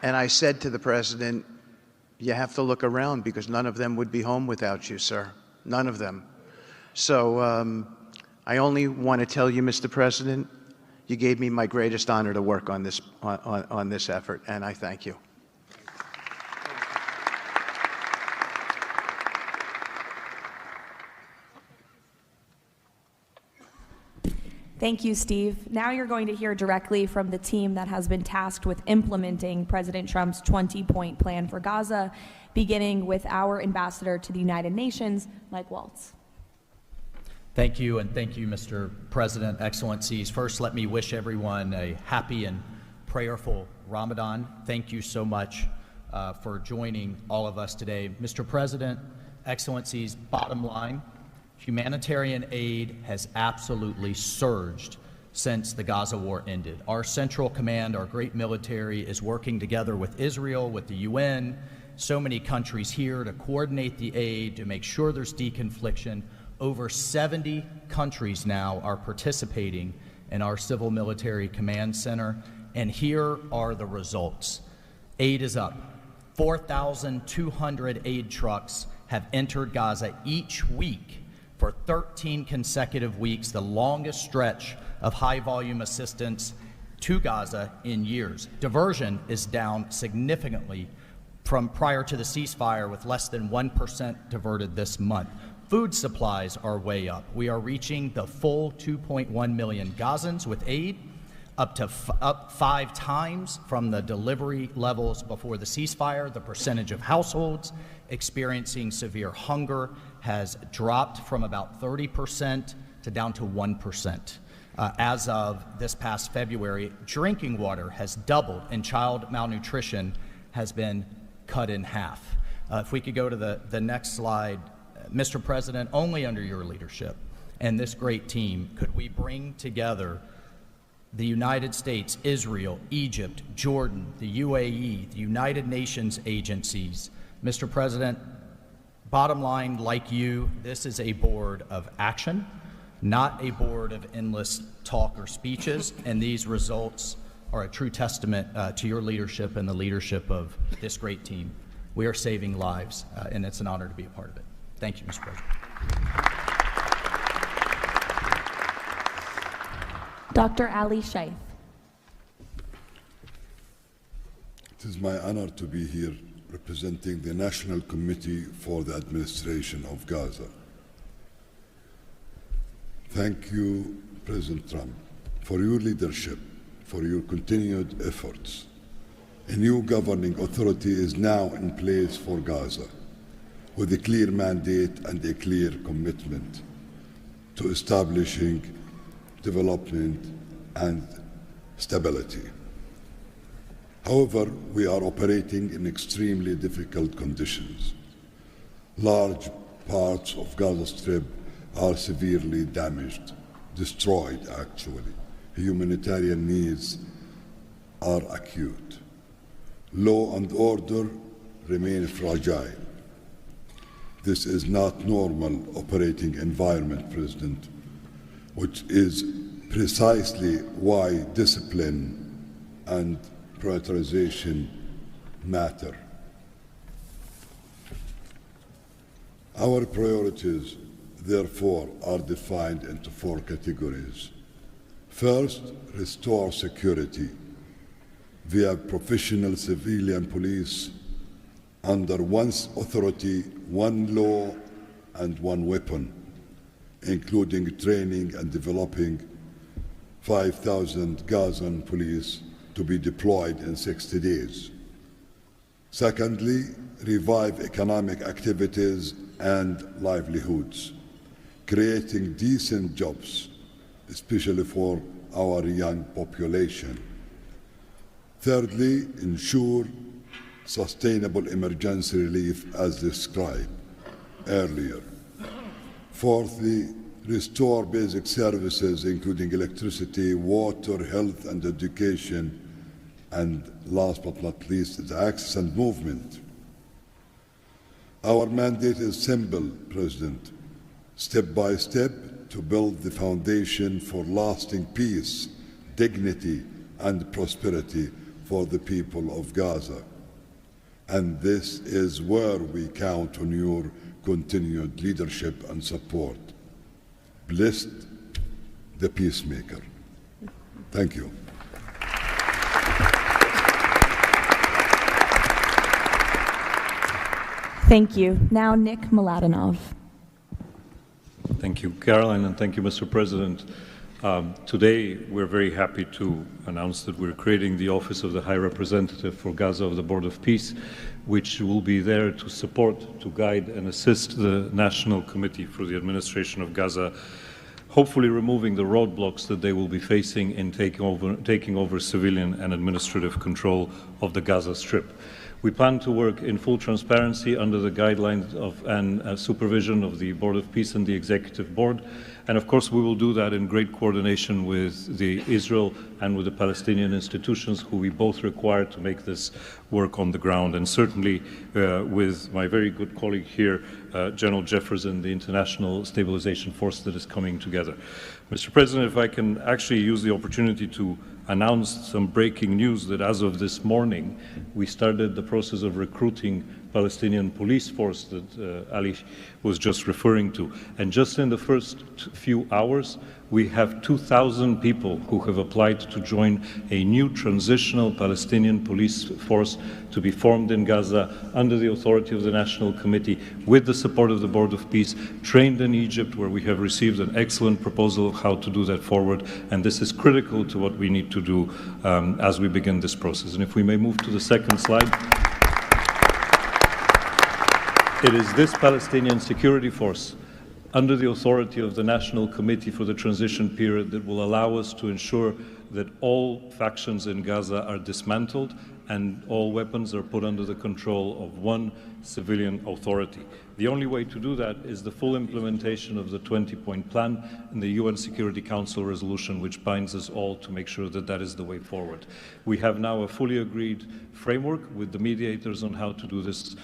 And I said to the President, "You have to look around because none of them would be home without you, sir. None of them." So I only want to tell you, Mr. President, you gave me my greatest honor to work on this effort, and I thank you. Thank you, Steve. Now you're going to hear directly from the team that has been tasked with implementing President Trump's 20-point plan for Gaza, beginning with our ambassador to the United Nations, Mike Waltz. Thank you, and thank you, Mr. President, Excellencies. First, let me wish everyone a happy and prayerful Ramadan. Thank you so much for joining all of us today. Mr. President, Excellencies, bottom line, humanitarian aid has absolutely surged since the Gaza war ended. Our Central Command, our great military, is working together with Israel, with the UN, so many countries here to coordinate the aid, to make sure there's deconfliction. Over 70 countries now are participating in our Civil Military Command Center, and here are the results. Aid is up. 4,200 aid trucks have entered Gaza each week for 13 consecutive weeks, the longest stretch of high-volume assistance to Gaza in years. Diversion is down significantly from prior to the ceasefire, with less than 1% diverted this month. Food supplies are way up. We are reaching the full 2.1 million Gazans with aid, up 5 times from the delivery levels before the ceasefire. The percentage of households experiencing severe hunger has dropped from about 30% to down to 1%. As of this past February, drinking water has doubled, and child malnutrition has been cut in half. If we could go to the next slide. Mr. President, only under your leadership and this great team could we bring together the United States, Israel, Egypt, Jordan, the UAE, the United Nations agencies. Mr. President, bottom line, like you, this is a board of action, not a board of endless talk or speeches, and these results are a true testament to your leadership and the leadership of this great team. We are saving lives, and it's an honor to be a part of it. Thank you, Mr. President. Dr. Ali Shaith. It is my honor to be here representing the National Committee for the Administration of Gaza. Thank you, President Trump, for your leadership, for your continued efforts. A new governing authority is now in place for Gaza, with a clear mandate and a clear commitment to establishing development and stability. However, we are operating in extremely difficult conditions. Large parts of Gaza Strip are severely damaged, destroyed actually. Humanitarian needs are acute. Law and order remain fragile. This is not normal operating environment, President, which is precisely why discipline and prioritization matter. Our priorities, therefore, are defined into 4 categories. First, restore security via professional civilian police under one authority, one law, and one weapon, including training and developing 5,000 Gazan police to be deployed in 60 days. Secondly, revive economic activities and livelihoods, creating decent jobs, especially for our young population. Thirdly, ensure sustainable emergency relief as described earlier. Fourthly, restore basic services including electricity, water, health and education, and last but not least, the access and movement. Our mandate is simple, President, step by step to build the foundation for lasting peace, dignity and prosperity for the people of Gaza. And this is where we count on your continued leadership and support. Blessed the peacemaker. Thank you. Thank you. Now, Nick Mladenov. Thank you, Caroline, and thank you, Mr. President. Today, we're very happy to announce that we're creating the Office of the High Representative for Gaza of the Board of Peace, which will be there to support, to guide, and assist the National Committee for the Administration of Gaza, hopefully removing the roadblocks that they will be facing in taking over civilian and administrative control of the Gaza Strip. We plan to work in full transparency under the guidelines of and supervision of the Board of Peace and the Executive Board. And of course, we will do that in great coordination with the Israel and with the Palestinian institutions, who we both require to make this work on the ground. And certainly with my very good colleague here, General Jefferson, the International Stabilization Force that is coming together. Mr. President, if I can actually use the opportunity to announce some breaking news that as of this morning, we started the process of recruiting Palestinian police force that Ali was just referring to. And just in the first few hours, we have 2,000 people who have applied to join a new transitional Palestinian police force to be formed in Gaza under the authority of the National Committee with the support of the Board of Peace, trained in Egypt, where we have received an excellent proposal of how to do that forward. And this is critical to what we need to do as we begin this process. And if we may move to the second slide. It is this Palestinian security force under the authority of the National Committee for the Transition Period that will allow us to ensure that all factions in Gaza are dismantled and all weapons are put under the control of one civilian authority. The only way to do that is the full implementation of the 20-point plan and the UN Security Council resolution, which binds us all to make sure that that is the way forward. We have now a fully agreed framework with the mediators on how to do this,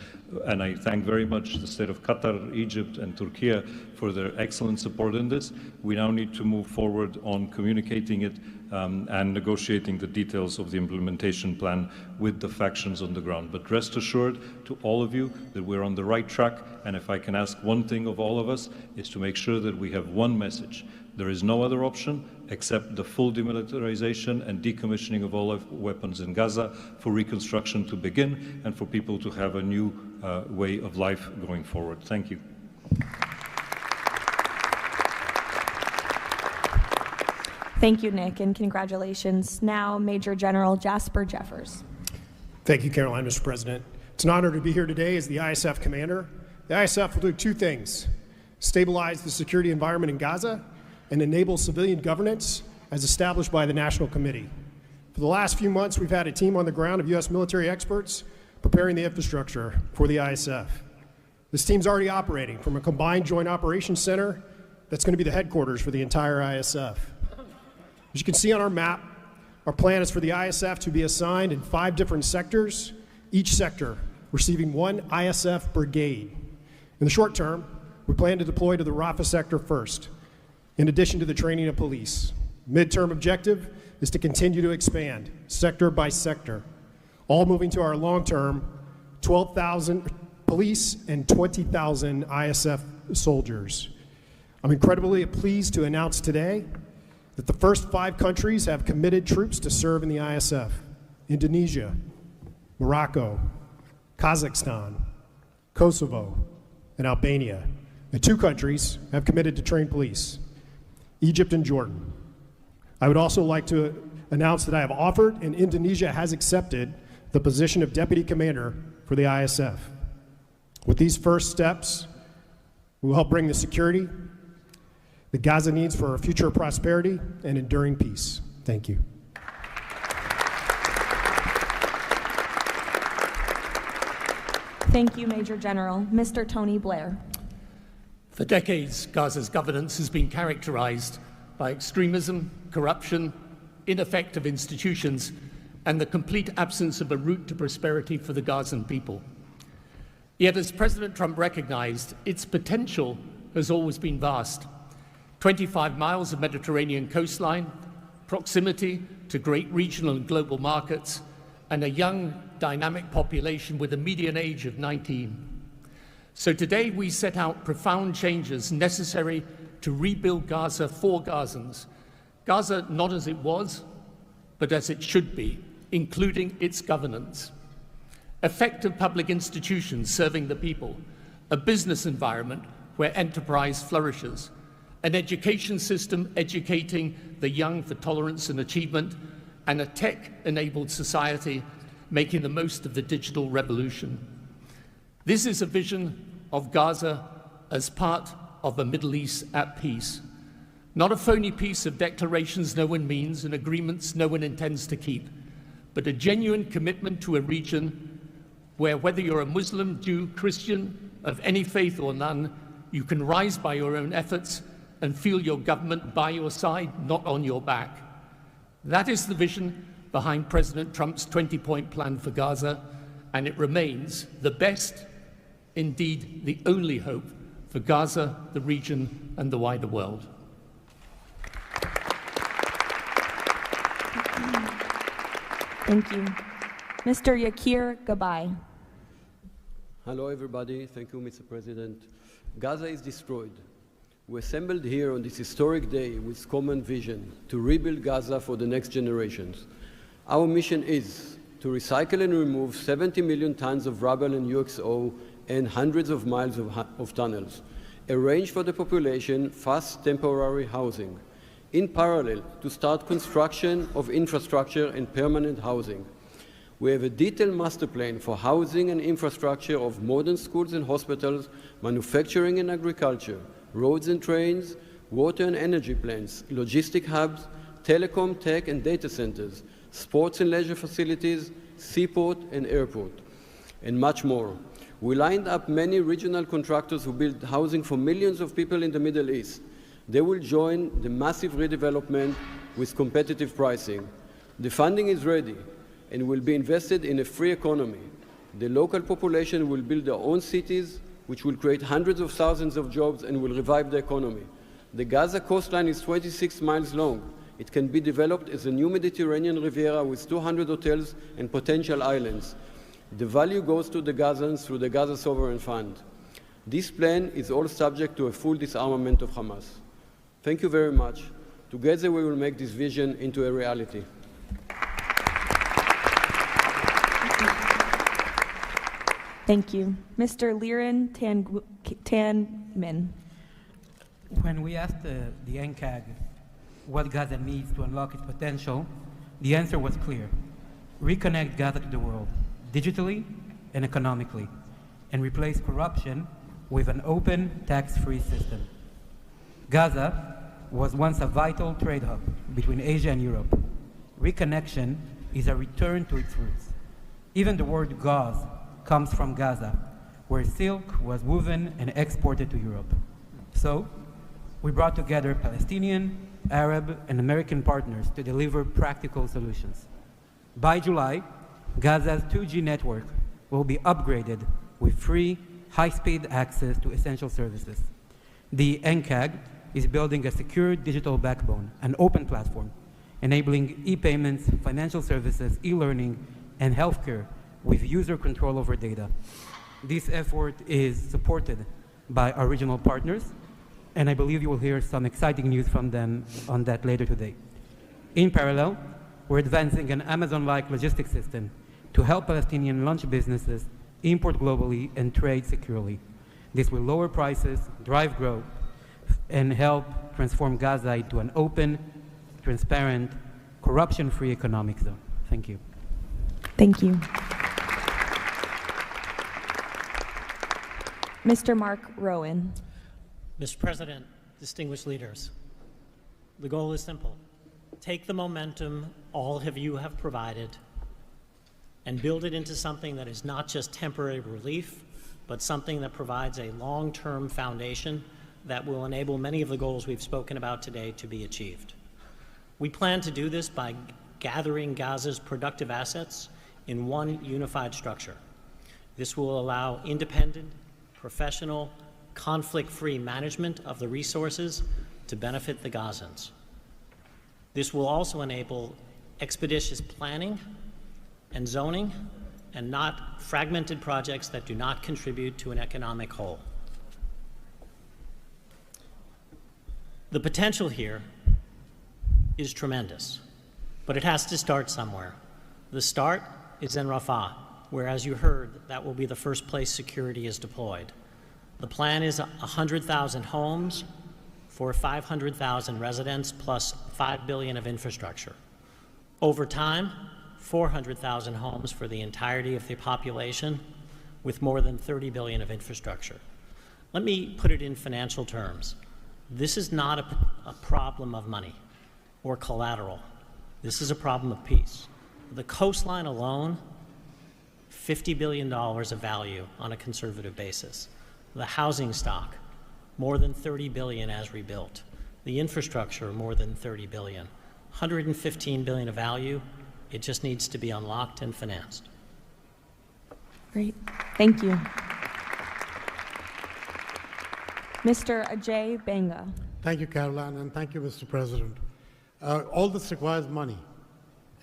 and I thank very much the state of Qatar, Egypt, and Turkey for their excellent support in this. We now need to move forward on communicating it and negotiating the details of the implementation plan with the factions on the ground. But rest assured to all of you that we're on the right track, and if I can ask one thing of all of us, is to make sure that we have one message. There is no other option except the full demilitarization and decommissioning of all weapons in Gaza for reconstruction to begin and for people to have a new way of life going forward. Thank you. Thank you, Nick, and congratulations. Now, Major General Jasper Jeffers. Thank you, Caroline, Mr. President. It's an honor to be here today as the ISF commander. The ISF will do two things: stabilize the security environment in Gaza and enable civilian governance as established by the National Committee. For the last few months, we've had a team on the ground of U.S. military experts preparing the infrastructure for the ISF. This team's already operating from a combined joint operations center that's going to be the headquarters for the entire ISF. As you can see on our map, our plan is for the ISF to be assigned in 5 different sectors, each sector receiving 1 ISF brigade. In the short term, we plan to deploy to the Rafah sector first, in addition to the training of police. Midterm objective is to continue to expand sector by sector, all moving to our long-term 12,000 police and 20,000 ISF soldiers. I'm incredibly pleased to announce today that the first 5 countries have committed troops to serve in the ISF: Indonesia, Morocco, Kazakhstan, Kosovo, and Albania. And 2 countries have committed to train police: Egypt and Jordan. I would also like to announce that I have offered and Indonesia has accepted the position of Deputy Commander for the ISF. With these first steps, we will help bring the security that Gaza needs for a future of prosperity and enduring peace. Thank you. Thank you, Major General. Mr. Tony Blair. For decades, Gaza's governance has been characterized by extremism, corruption, ineffective institutions, and the complete absence of a route to prosperity for the Gazan people. Yet, as President Trump recognized, its potential has always been vast. 25 miles of Mediterranean coastline, proximity to great regional and global markets, and a young, dynamic population with a median age of 19. So today we set out profound changes necessary to rebuild Gaza for Gazans. Gaza not as it was, but as it should be, including its governance. Effective public institutions serving the people, a business environment where enterprise flourishes, an education system educating the young for tolerance and achievement, and a tech-enabled society making the most of the digital revolution. This is a vision of Gaza as part of a Middle East at peace, not a phony piece of declarations no one means and agreements no one intends to keep, but a genuine commitment to a region where, whether you're a Muslim, Jew, Christian, of any faith or none, you can rise by your own efforts and feel your government by your side, not on your back. That is the vision behind President Trump's 20-point plan for Gaza, and it remains the best, indeed the only hope for Gaza, the region, and the wider world. Thank you. Mr. Yakir Gabay. Hello, everybody. Thank you, Mr. President. Gaza is destroyed. We assembled here on this historic day with common vision to rebuild Gaza for the next generations. Our mission is to recycle and remove 70 million tons of rubble and UXO and hundreds of miles of tunnels, arrange for the population fast temporary housing, in parallel to start construction of infrastructure and permanent housing. We have a detailed master plan for housing and infrastructure of modern schools and hospitals, manufacturing and agriculture, roads and trains, water and energy plants, logistic hubs, telecom, tech and data centers, sports and leisure facilities, seaport and airport, and much more. We lined up many regional contractors who build housing for millions of people in the Middle East. They will join the massive redevelopment with competitive pricing. The funding is ready and will be invested in a free economy. The local population will build their own cities, which will create hundreds of thousands of jobs and will revive the economy. The Gaza coastline is 26 miles long. It can be developed as a new Mediterranean Riviera with 200 hotels and potential islands. The value goes to the Gazans through the Gaza Sovereign Fund. This plan is all subject to a full disarmament of Hamas. Thank you very much. Together we will make this vision into a reality. Thank you. Mr. Liren Tanmin. When we asked the NCAG what Gaza needs to unlock its potential, the answer was clear. Reconnect Gaza to the world, digitally and economically, and replace corruption with an open, tax-free system. Gaza was once a vital trade hub between Asia and Europe. Reconnection is a return to its roots. Even the word gauze comes from Gaza, where silk was woven and exported to Europe. So, we brought together Palestinian, Arab, and American partners to deliver practical solutions. By July, Gaza's 2G network will be upgraded with free, high-speed access to essential services. The NCAG is building a secure digital backbone, an open platform, enabling e-payments, financial services, e-learning, and healthcare with user control over data. This effort is supported by our regional partners, and I believe you will hear some exciting news from them on that later today. In parallel, we're advancing an Amazon-like logistics system to help Palestinian launch businesses import globally and trade securely. This will lower prices, drive growth, and help transform Gaza into an open, transparent, corruption-free economic zone. Thank you. Thank you. Mr. Mark Rowan. Mr. President, distinguished leaders, the goal is simple. Take the momentum all of you have provided and build it into something that is not just temporary relief, but something that provides a long-term foundation that will enable many of the goals we've spoken about today to be achieved. We plan to do this by gathering Gaza's productive assets in one unified structure. This will allow independent, professional, conflict-free management of the resources to benefit the Gazans. This will also enable expeditious planning and zoning and not fragmented projects that do not contribute to an economic whole. The potential here is tremendous, but it has to start somewhere. The start is in Rafah, where, as you heard, that will be the first place security is deployed. The plan is 100,000 homes for 500,000 residents plus $5 billion of infrastructure. Over time, 400,000 homes for the entirety of the population with more than $30 billion of infrastructure. Let me put it in financial terms. This is not a problem of money or collateral. This is a problem of peace. The coastline alone, $50 billion of value on a conservative basis. The housing stock, more than $30 billion as rebuilt. The infrastructure, more than $30 billion. $115 billion of value. It just needs to be unlocked and financed. Great. Thank you. Mr. Ajay Banga. Thank you, Caroline, and thank you, Mr. President. All this requires money.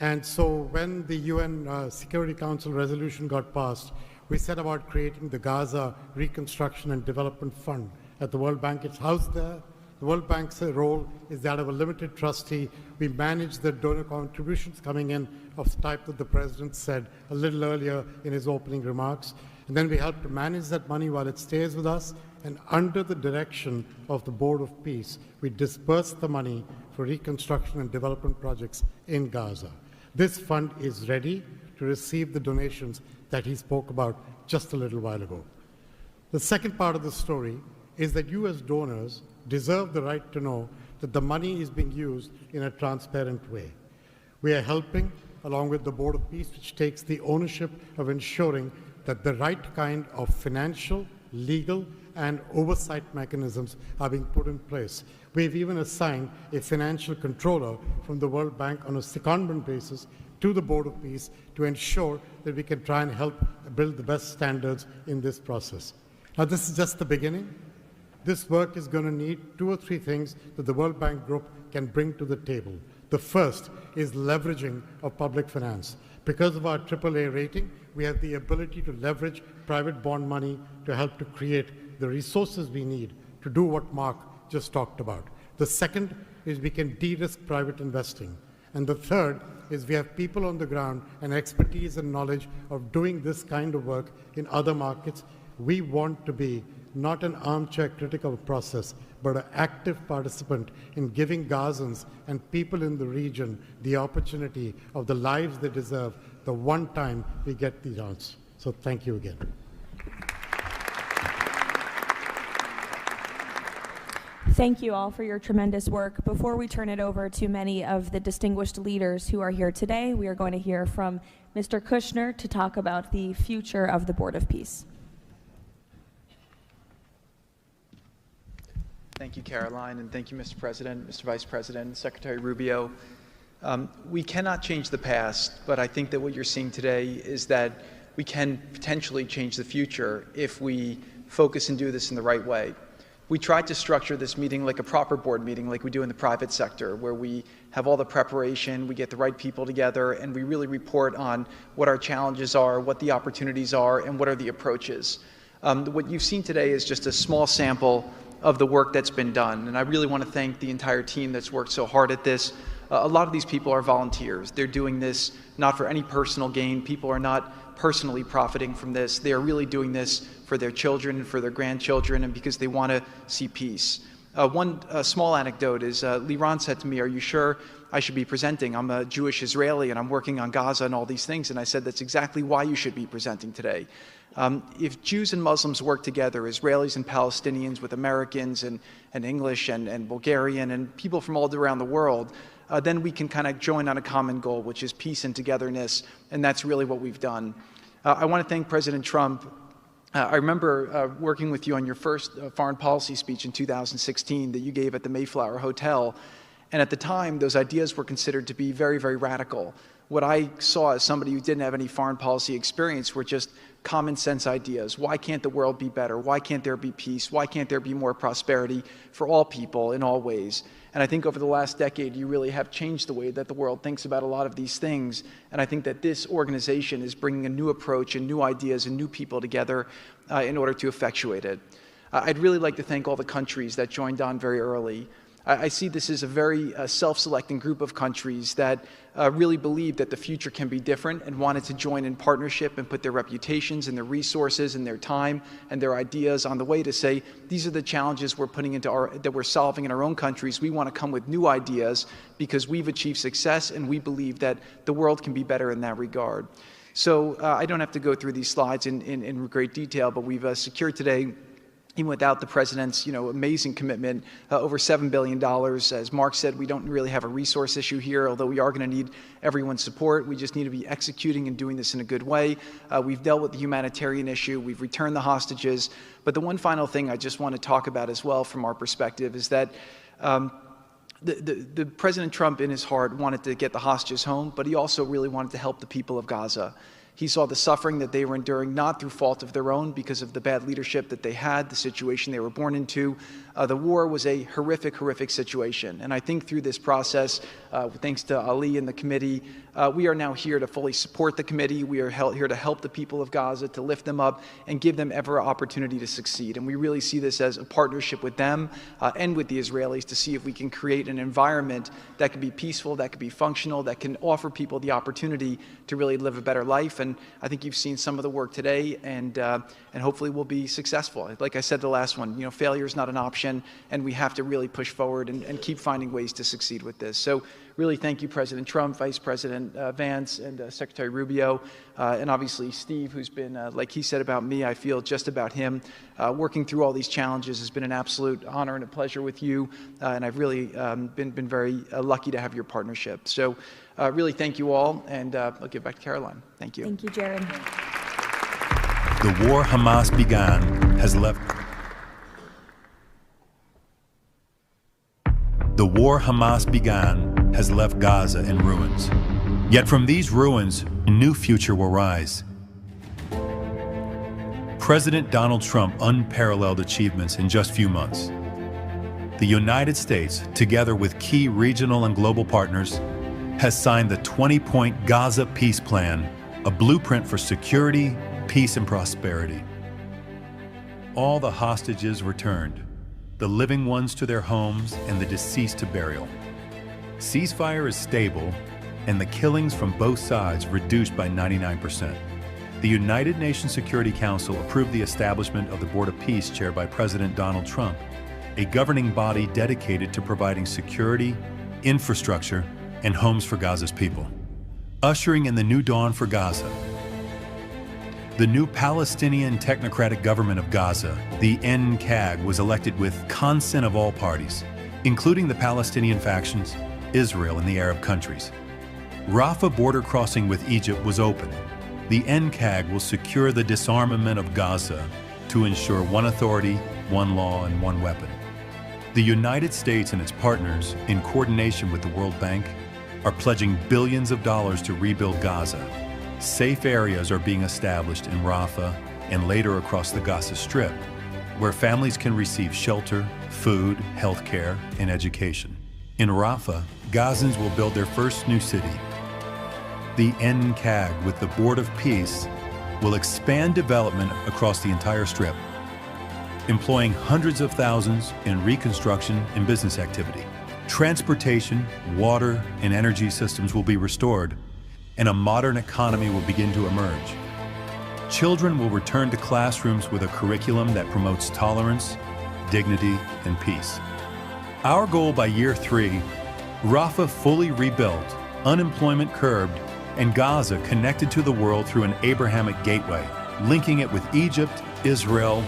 And so when the UN Security Council resolution got passed, we set about creating the Gaza Reconstruction and Development Fund at the World Bank. It's housed there. The World Bank's role is that of a limited trustee. We manage the donor contributions coming in of the type that the President said a little earlier in his opening remarks. And then we help to manage that money while it stays with us. And under the direction of the Board of Peace, we disperse the money for reconstruction and development projects in Gaza. This fund is ready to receive the donations that he spoke about just a little while ago. The second part of the story is that you as donors deserve the right to know that the money is being used in a transparent way. We are helping, along with the Board of Peace, which takes the ownership of ensuring that the right kind of financial, legal, and oversight mechanisms are being put in place. We've even assigned a financial controller from the World Bank on a secondment basis to the Board of Peace to ensure that we can try and help build the best standards in this process. Now, this is just the beginning. This work is going to need 2 or 3 things that the World Bank Group can bring to the table. The first is leveraging of public finance. Because of our AAA rating, we have the ability to leverage private bond money to help to create the resources we need to do what Mark just talked about. The second is we can de-risk private investing. And the third is we have people on the ground and expertise and knowledge of doing this kind of work in other markets. We want to be not an armchair critic of a process, but an active participant in giving Gazans and people in the region the opportunity of the lives they deserve the one time we get the chance. So thank you again. Thank you all for your tremendous work. Before we turn it over to many of the distinguished leaders who are here today, we are going to hear from Mr. Kushner to talk about the future of the Board of Peace. Thank you, Caroline, and thank you, Mr. President, Mr. Vice President, Secretary Rubio. We cannot change the past, but I think that what you're seeing today is that we can potentially change the future if we focus and do this in the right way. We tried to structure this meeting like a proper board meeting, like we do in the private sector, where we have all the preparation, we get the right people together, and we really report on what our challenges are, what the opportunities are, and what are the approaches. What you've seen today is just a small sample of the work that's been done. And I really want to thank the entire team that's worked so hard at this. A lot of these people are volunteers. They're doing this not for any personal gain. People are not personally profiting from this. They are really doing this for their children and for their grandchildren and because they want to see peace. One small anecdote is Liran said to me, "Are you sure I should be presenting? I'm a Jewish Israeli and I'm working on Gaza and all these things." And I said, "That's exactly why you should be presenting today." If Jews and Muslims work together, Israelis and Palestinians with Americans and English and Bulgarian and people from all around the world, then we can kind of join on a common goal, which is peace and togetherness, and that's really what we've done. I want to thank President Trump. I remember working with you on your first foreign policy speech in 2016 that you gave at the Mayflower Hotel, and at the time, those ideas were considered to be very, very radical. What I saw as somebody who didn't have any foreign policy experience were just common sense ideas. Why can't the world be better? Why can't there be peace? Why can't there be more prosperity for all people in all ways? And I think over the last decade, you really have changed the way that the world thinks about a lot of these things. And I think that this organization is bringing a new approach and new ideas and new people together in order to effectuate it. I'd really like to thank all the countries that joined on very early. I see this as a very self-selecting group of countries that really believe that the future can be different and wanted to join in partnership and put their reputations and their resources and their time and their ideas on the way to say, these are the challenges we're putting into that we're solving in our own countries. We want to come with new ideas because we've achieved success and we believe that the world can be better in that regard. So I don't have to go through these slides in great detail, but we've secured today, even without the president's, amazing commitment, over $7 billion. As Mark said, we don't really have a resource issue here, although we are going to need everyone's support. We just need to be executing and doing this in a good way. We've dealt with the humanitarian issue. We've returned the hostages. But the one final thing I just want to talk about as well from our perspective is that the President Trump in his heart wanted to get the hostages home, but he also really wanted to help the people of Gaza. He saw the suffering that they were enduring, not through fault of their own, because of the bad leadership that they had, the situation they were born into. The war was a horrific, horrific situation. And I think through this process, thanks to Ali and the committee, we are now here to fully support the committee. We are here to help the people of Gaza, to lift them up and give them every opportunity to succeed. And we really see this as a partnership with them and with the Israelis to see if we can create an environment that can be peaceful, that can be functional, that can offer people the opportunity to really live a better life. And I think you've seen some of the work today, and hopefully we'll be successful. Like I said the last one, failure is not an option, and we have to really push forward and keep finding ways to succeed with this. So really thank you, President Trump, Vice President Vance, and Secretary Rubio, and obviously Steve, who's been, like he said about me, I feel just about him. Working through all these challenges has been an absolute honor and a pleasure with you, and I've really been very lucky to have your partnership. So really thank you all, and I'll give back to Caroline. Thank you. Thank you, Jared. The war Hamas began has left... The war Hamas began has left Gaza in ruins. Yet from these ruins, a new future will rise. President Donald Trump unparalleled achievements in just a few months. The United States, together with key regional and global partners, has signed the 20-point Gaza Peace Plan, a blueprint for security, peace, and prosperity. All the hostages returned, the living ones to their homes and the deceased to burial. Ceasefire is stable and the killings from both sides reduced by 99%. The United Nations Security Council approved the establishment of the Board of Peace chaired by President Donald Trump, a governing body dedicated to providing security, infrastructure, and homes for Gaza's people, ushering in the new dawn for Gaza. The new Palestinian Technocratic Government of Gaza, the NCAG, was elected with consent of all parties, including the Palestinian factions, Israel, and the Arab countries. Rafah border crossing with Egypt was open. The NCAG will secure the disarmament of Gaza to ensure one authority, one law, and one weapon. The United States and its partners, in coordination with the World Bank, are pledging billions of dollars to rebuild Gaza. Safe areas are being established in Rafah and later across the Gaza Strip, where families can receive shelter, food, health care, and education. In Rafah, Gazans will build their first new city. The NCAG, with the Board of Peace, will expand development across the entire Strip. employing hundreds of thousands in reconstruction and business activity. Transportation, water, and energy systems will be restored, and a modern economy will begin to emerge. Children will return to classrooms with a curriculum that promotes tolerance, dignity, and peace. Our goal by year 3, Rafah fully rebuilt, unemployment curbed, and Gaza connected to the world through an Abrahamic gateway, linking it with Egypt, Israel,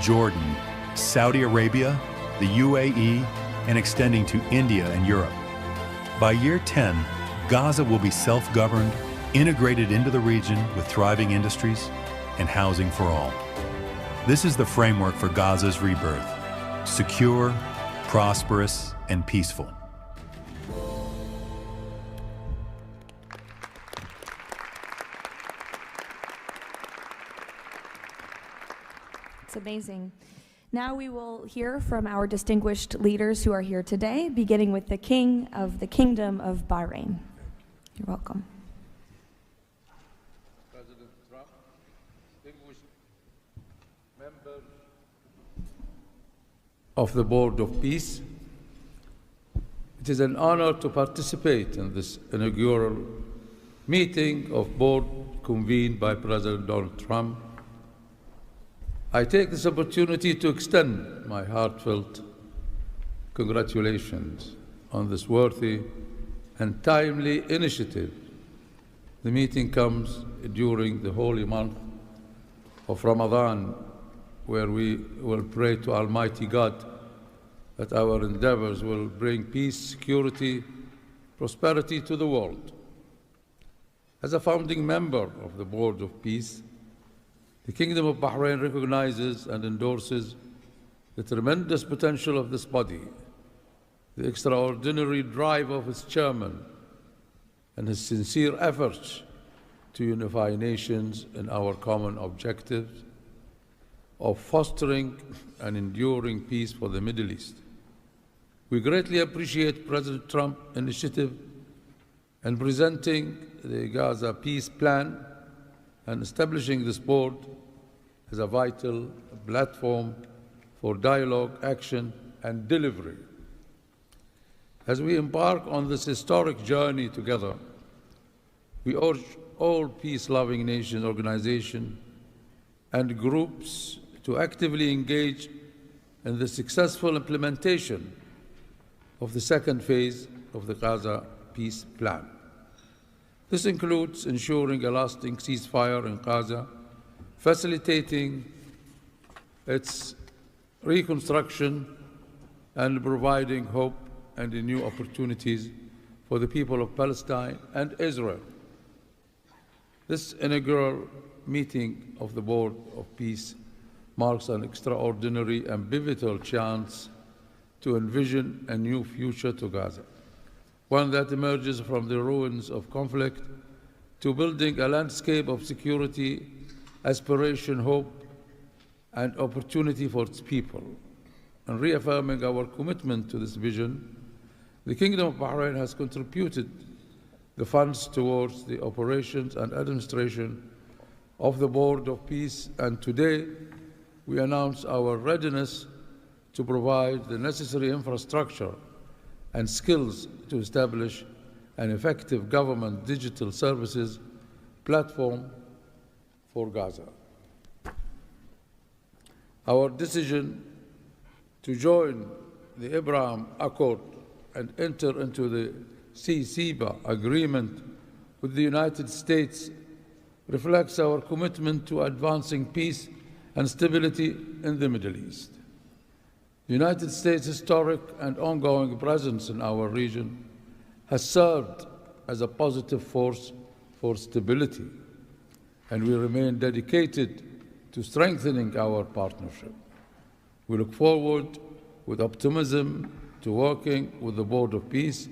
Jordan, Saudi Arabia, the UAE, and extending to India and Europe. By year 10, Gaza will be self-governed, integrated into the region with thriving industries and housing for all. This is the framework for Gaza's rebirth: secure, prosperous, and peaceful. It's amazing. Now we will hear from our distinguished leaders who are here today, beginning with the King of the Kingdom of Bahrain. You're welcome. President Trump, distinguished members of the Board of Peace, it is an honor to participate in this inaugural meeting of board convened by President Donald Trump. I take this opportunity to extend my heartfelt congratulations on this worthy and timely initiative. The meeting comes during the holy month of Ramadan, where we will pray to Almighty God that our endeavors will bring peace, security, prosperity to the world. As a founding member of the Board of Peace, the Kingdom of Bahrain recognizes and endorses the tremendous potential of this body, the extraordinary drive of its chairman, and his sincere efforts to unify nations in our common objectives of fostering and enduring peace for the Middle East. We greatly appreciate President Trump's initiative in presenting the Gaza Peace Plan and establishing this board as a vital platform for dialogue, action, and delivery. As we embark on this historic journey together, we urge all peace-loving nations, organizations, and groups to actively engage in the successful implementation of the second phase of the Gaza Peace Plan. This includes ensuring a lasting ceasefire in Gaza, facilitating its reconstruction, and providing hope and new opportunities for the people of Palestine and Israel. This inaugural meeting of the Board of Peace marks an extraordinary and pivotal chance to envision a new future to Gaza, one that emerges from the ruins of conflict to building a landscape of security, aspiration, hope, and opportunity for its people. And reaffirming our commitment to this vision, the Kingdom of Bahrain has contributed the funds towards the operations and administration of the Board of Peace, and today we announce our readiness to provide the necessary infrastructure and skills to establish an effective government digital services platform for Gaza. Our decision to join the Abraham Accord and enter into the CCBA agreement with the United States reflects our commitment to advancing peace and stability in the Middle East. The United States' historic and ongoing presence in our region has served as a positive force for stability, and we remain dedicated to strengthening our partnership. We look forward with optimism to working with the Board of Peace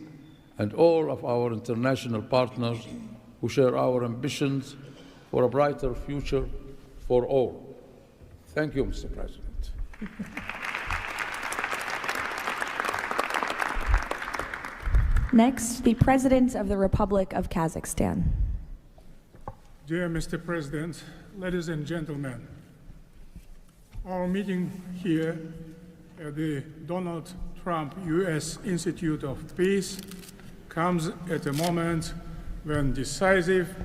and all of our international partners who share our ambitions for a brighter future for all. Thank you, Mr. President. Next, the President of the Republic of Kazakhstan. Dear Mr. President, ladies and gentlemen, Our meeting here at the Donald Trump U.S. Institute of Peace comes at a moment when decisive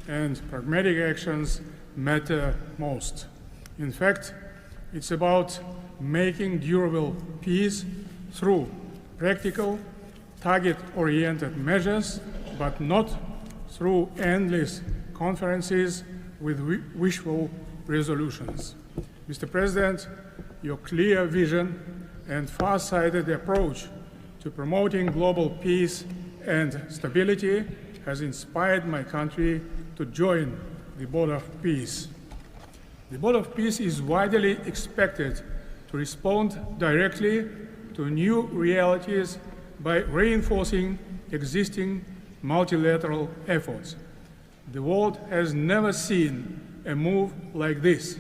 and pragmatic actions matter most. In fact, it's about making durable peace through practical, target-oriented measures, but not through endless conferences with wishful resolutions. Mr. President, your clear vision and far-sighted approach to promoting global peace and stability has inspired my country to join the Board of Peace. The Board of Peace is widely expected to respond directly to new realities by reinforcing existing multilateral efforts. The world has never seen a move like this.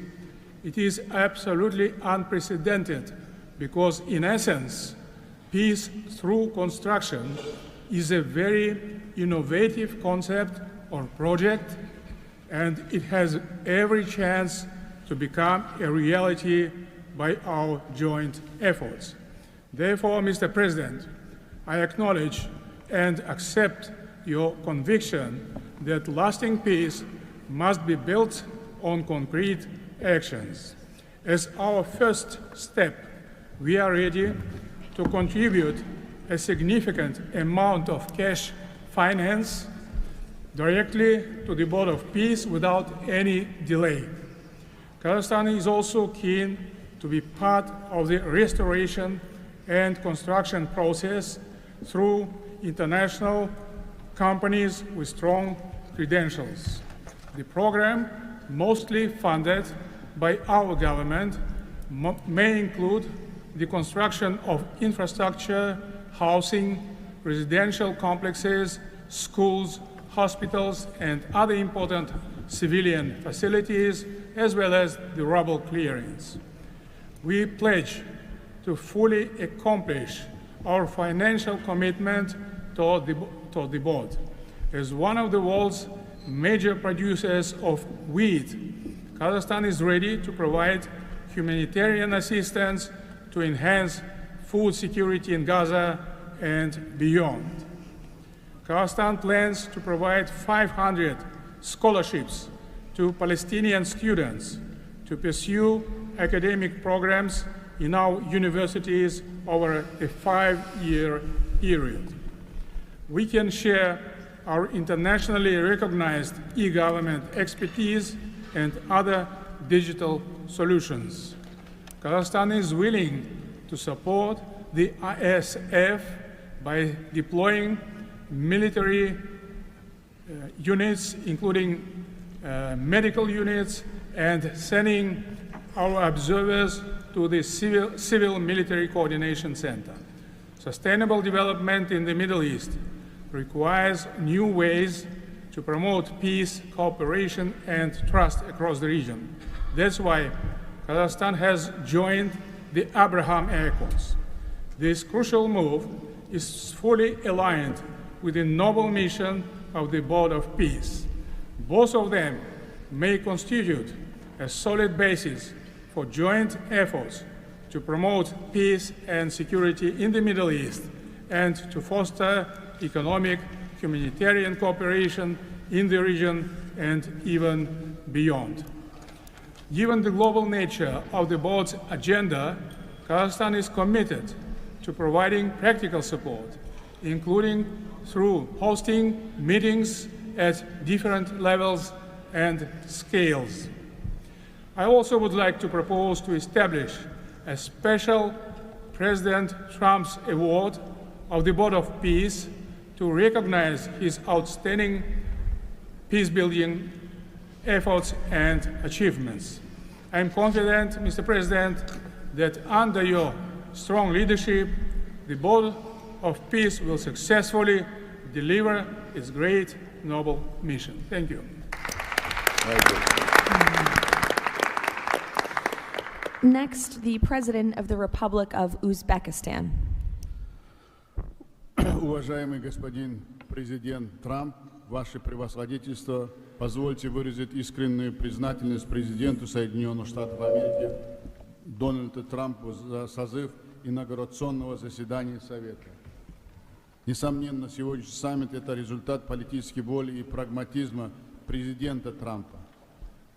It is absolutely unprecedented because, in essence, peace through construction is a very innovative concept or project, and it has every chance to become a reality by our joint efforts. Therefore, Mr. President, I acknowledge and accept your conviction that lasting peace must be built on concrete actions. As our first step, we are ready to contribute a significant amount of cash finance directly to the Board of Peace without any delay. Kazakhstan is also keen to be part of the restoration and construction process through international companies with strong credentials. The program, mostly funded by our government, may include the construction of infrastructure, housing, residential complexes, schools, hospitals, and other important civilian facilities, as well as the rubble clearance. We pledge to fully accomplish our financial commitment toward the board. As one of the world's major producers of wheat, Kazakhstan is ready to provide humanitarian assistance to enhance food security in Gaza and beyond. Kazakhstan plans to provide 500 scholarships to Palestinian students to pursue academic programs in our universities over a 5-year period. We can share our internationally recognized e-government expertise and other digital solutions. Kazakhstan is willing to support the ISF by deploying military units, including medical units, and sending our observers to the Civil-Military Coordination Center. Sustainable development in the Middle East requires new ways to promote peace, cooperation, and trust across the region. That's why Kazakhstan has joined the Abraham Accords. This crucial move is fully aligned with the noble mission of the Board of Peace. Both of them may constitute a solid basis for joint efforts to promote peace and security in the Middle East and to foster economic, humanitarian cooperation in the region and even beyond. Given the global nature of the board's agenda, Kazakhstan is committed to providing practical support, including through hosting meetings at different levels and scales. I also would like to propose to establish a special President Trump's Award of the Board of Peace to recognize his outstanding peace-building efforts and achievements. I am confident, Mr. President, that under your strong leadership, the Board of Peace will successfully deliver its great noble mission. Thank you. Next, the President of the Republic of Uzbekistan. Уважаемый господин президент Трамп, ваше превосходительство, позвольте выразить искреннюю признательность президенту Соединенных Штатов Америки Дональда Трампа за созыв инаугурационного заседания Совета. Несомненно, сегодняшний саммит – это результат политической воли и прагматизма президента Трампа.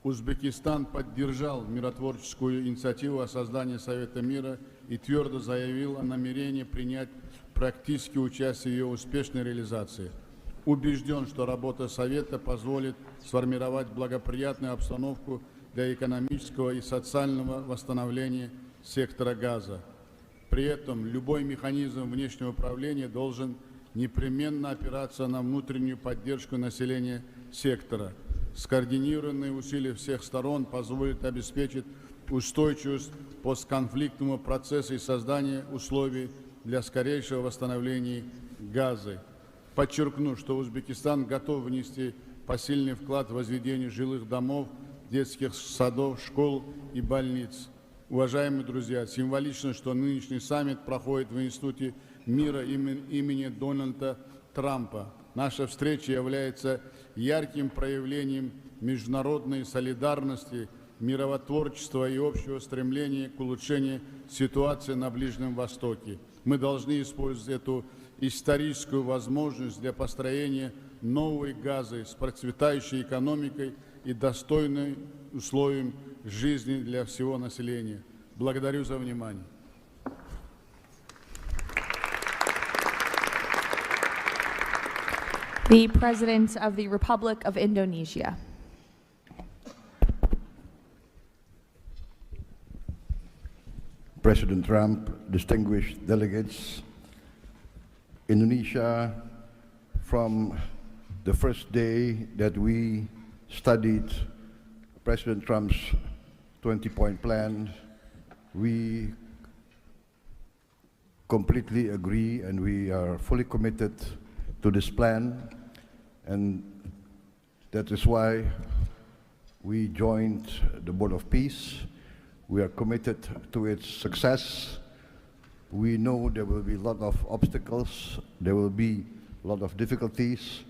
Узбекистан поддержал миротворческую инициативу о создании Совета мира и твердо заявил о намерении принять практическое участие в ее успешной реализации. Убежден, что работа Совета позволит сформировать благоприятную обстановку для экономического и социального восстановления сектора Газа. При этом любой механизм внешнего управления должен непременно опираться на внутреннюю поддержку населения сектора. Скоординированные усилия всех сторон позволят обеспечить устойчивость постконфликтного процесса и создание условий для скорейшего восстановления Газы. Подчеркну, что Узбекистан готов внести посильный вклад в возведение жилых домов, детских садов, школ и больниц. Уважаемые друзья, символично, что нынешний саммит проходит в Институте мира имени Дональда Трампа. Наша встреча является ярким проявлением международной солидарности, миротворчества и общего стремления к улучшению ситуации на Ближнем Востоке. Мы должны использовать эту историческую возможность для построения новой Газы с процветающей экономикой и достойным условием жизни для всего населения. Благодарю за внимание. The President of the Republic of Indonesia. President Trump, distinguished delegates, Indonesia, from the first day that we studied President Trump's 20-point plan, we completely agree and we are fully committed to this plan, and that is why we joined the Board of Peace. We are committed to its success. We know there will be a lot of obstacles, there will be a lot of difficulties,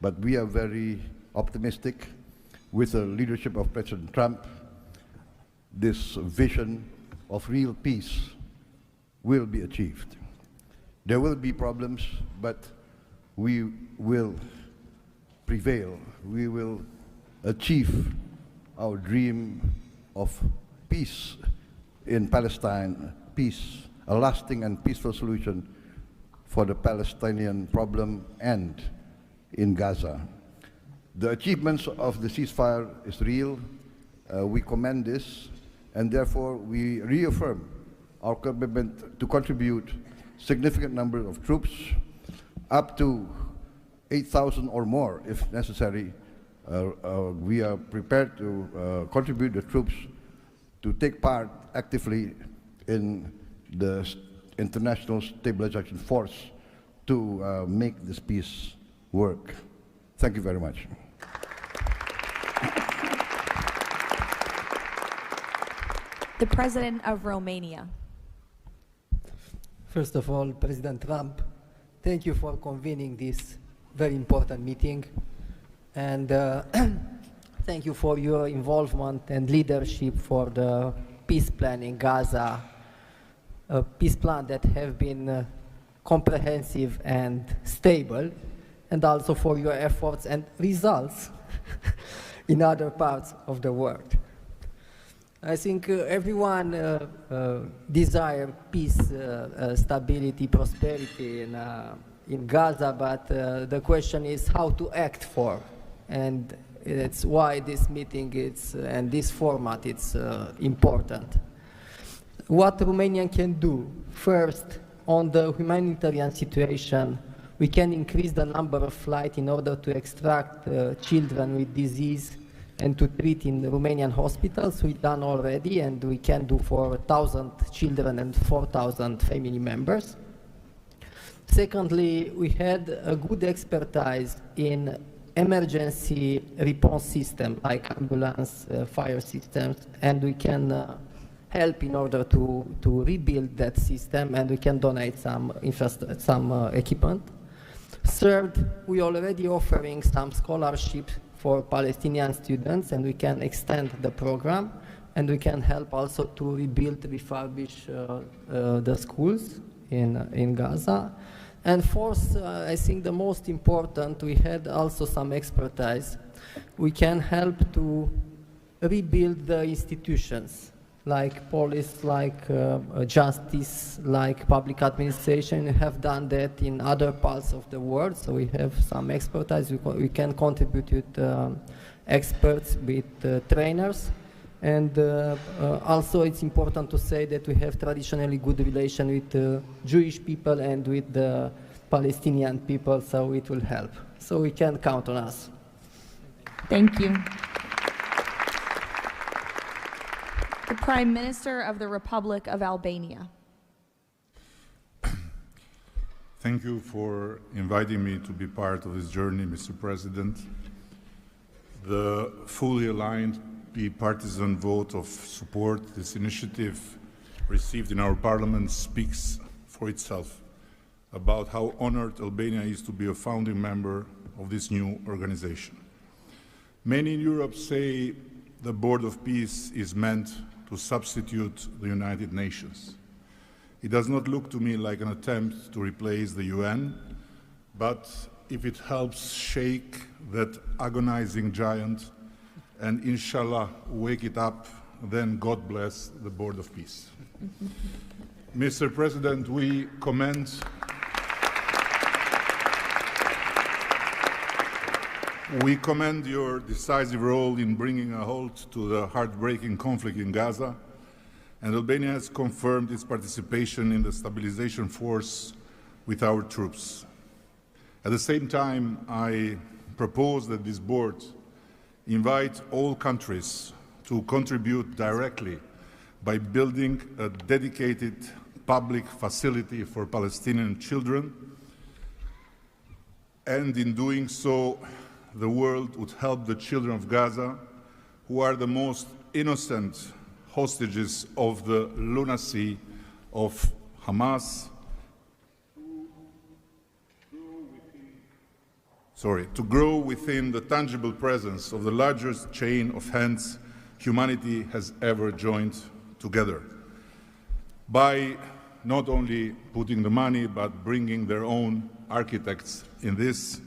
but we are very optimistic with the leadership of President Trump. This vision of real peace will be achieved. There will be problems, but we will prevail. We will achieve our dream of peace in Palestine, peace, a lasting and peaceful solution for the Palestinian problem and in Gaza. The achievements of the ceasefire is real. We commend this, and therefore we reaffirm our commitment to contribute significant number of troops, up to 8,000 or more if necessary. We are prepared to contribute the troops to take part actively in the international stabilization force to make this peace work. Thank you very much. The President of Romania. First of all, President Trump, thank you for convening this very important meeting, and thank you for your involvement and leadership for the peace plan in Gaza, a peace plan that have been comprehensive and stable, and also for your efforts and results in other parts of the world. I think everyone desires peace, stability, prosperity in Gaza, but the question is how to act for, and that's why this meeting and this format is important. What Romania can do, first, on the humanitarian situation, we can increase the number of flights in order to extract children with disease and to treat in Romanian hospitals. We've done already, and we can do for 1,000 children and 4,000 family members. Secondly, we had a good expertise in emergency response system like ambulance, fire systems, and we can help in order to rebuild that system, and we can donate some equipment. Third, we are already offering some scholarships for Palestinian students, and we can extend the program. and we can help also to rebuild, refurbish the schools in Gaza. And fourth, I think the most important, we had also some expertise. We can help to rebuild the institutions, like police, like justice, like public administration. We have done that in other parts of the world, so we have some expertise. We can contribute with experts, with trainers. And also it's important to say that we have traditionally good relation with the Jewish people and with the Palestinian people, so it will help. So we can count on us. Thank you. The Prime Minister of the Republic of Albania. Thank you for inviting me to be part of this journey, Mr. President. The fully aligned bipartisan vote of support this initiative received in our parliament speaks for itself about how honored Albania is to be a founding member of this new organization. Many in Europe say the Board of Peace is meant to substitute the United Nations. It does not look to me like an attempt to replace the UN, but if it helps shake that agonizing giant and inshallah wake it up, then God bless the Board of Peace. Mr. President, we commend your decisive role in bringing a halt to the heartbreaking conflict in Gaza, and Albania has confirmed its participation in the stabilization force with our troops. At the same time, I propose that this board invite all countries to contribute directly by building a dedicated public facility for Palestinian children, and in doing so, the world would help the children of Gaza, who are the most innocent hostages of the lunacy of Hamas, to grow within the tangible presence of the largest chain of hands humanity has ever joined together, by not only putting the money, but bringing their own architects in this,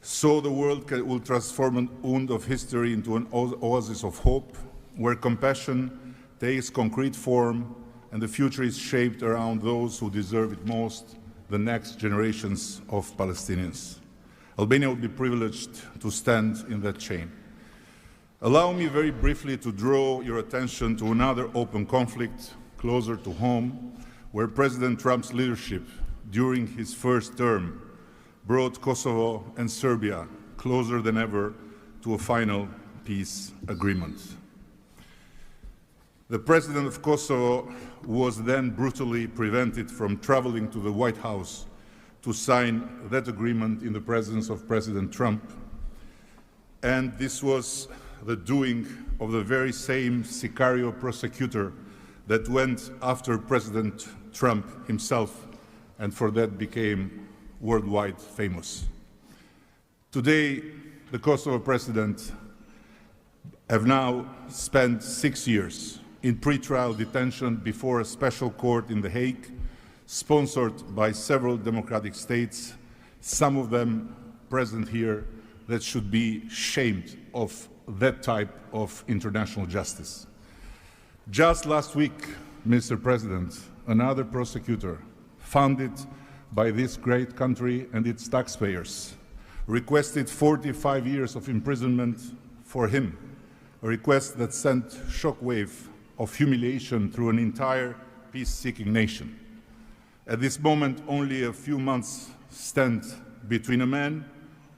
so the world will transform an wound of history into an oasis of hope, where compassion takes concrete form and the future is shaped around those who deserve it most, the next generations of Palestinians. Albania will be privileged to stand in that chain. Allow me very briefly to draw your attention to another open conflict closer to home, where President Trump's leadership during his first term brought Kosovo and Serbia closer than ever to a final peace agreement. The president of Kosovo was then brutally prevented from traveling to the White House to sign that agreement in the presence of President Trump. And this was the doing of the very same Sicario prosecutor that went after President Trump himself, and for that became worldwide famous. Today, the Kosovo president have now spent 6 years in pretrial detention before a special court in The Hague, sponsored by several democratic states, some of them present here, that should be shamed of that type of international justice. Just last week, Mr. President, another prosecutor, funded by this great country and its taxpayers, requested 45 years of imprisonment for him, a request that sent shockwave of humiliation through an entire peace-seeking nation. At this moment, only a few months stand between a man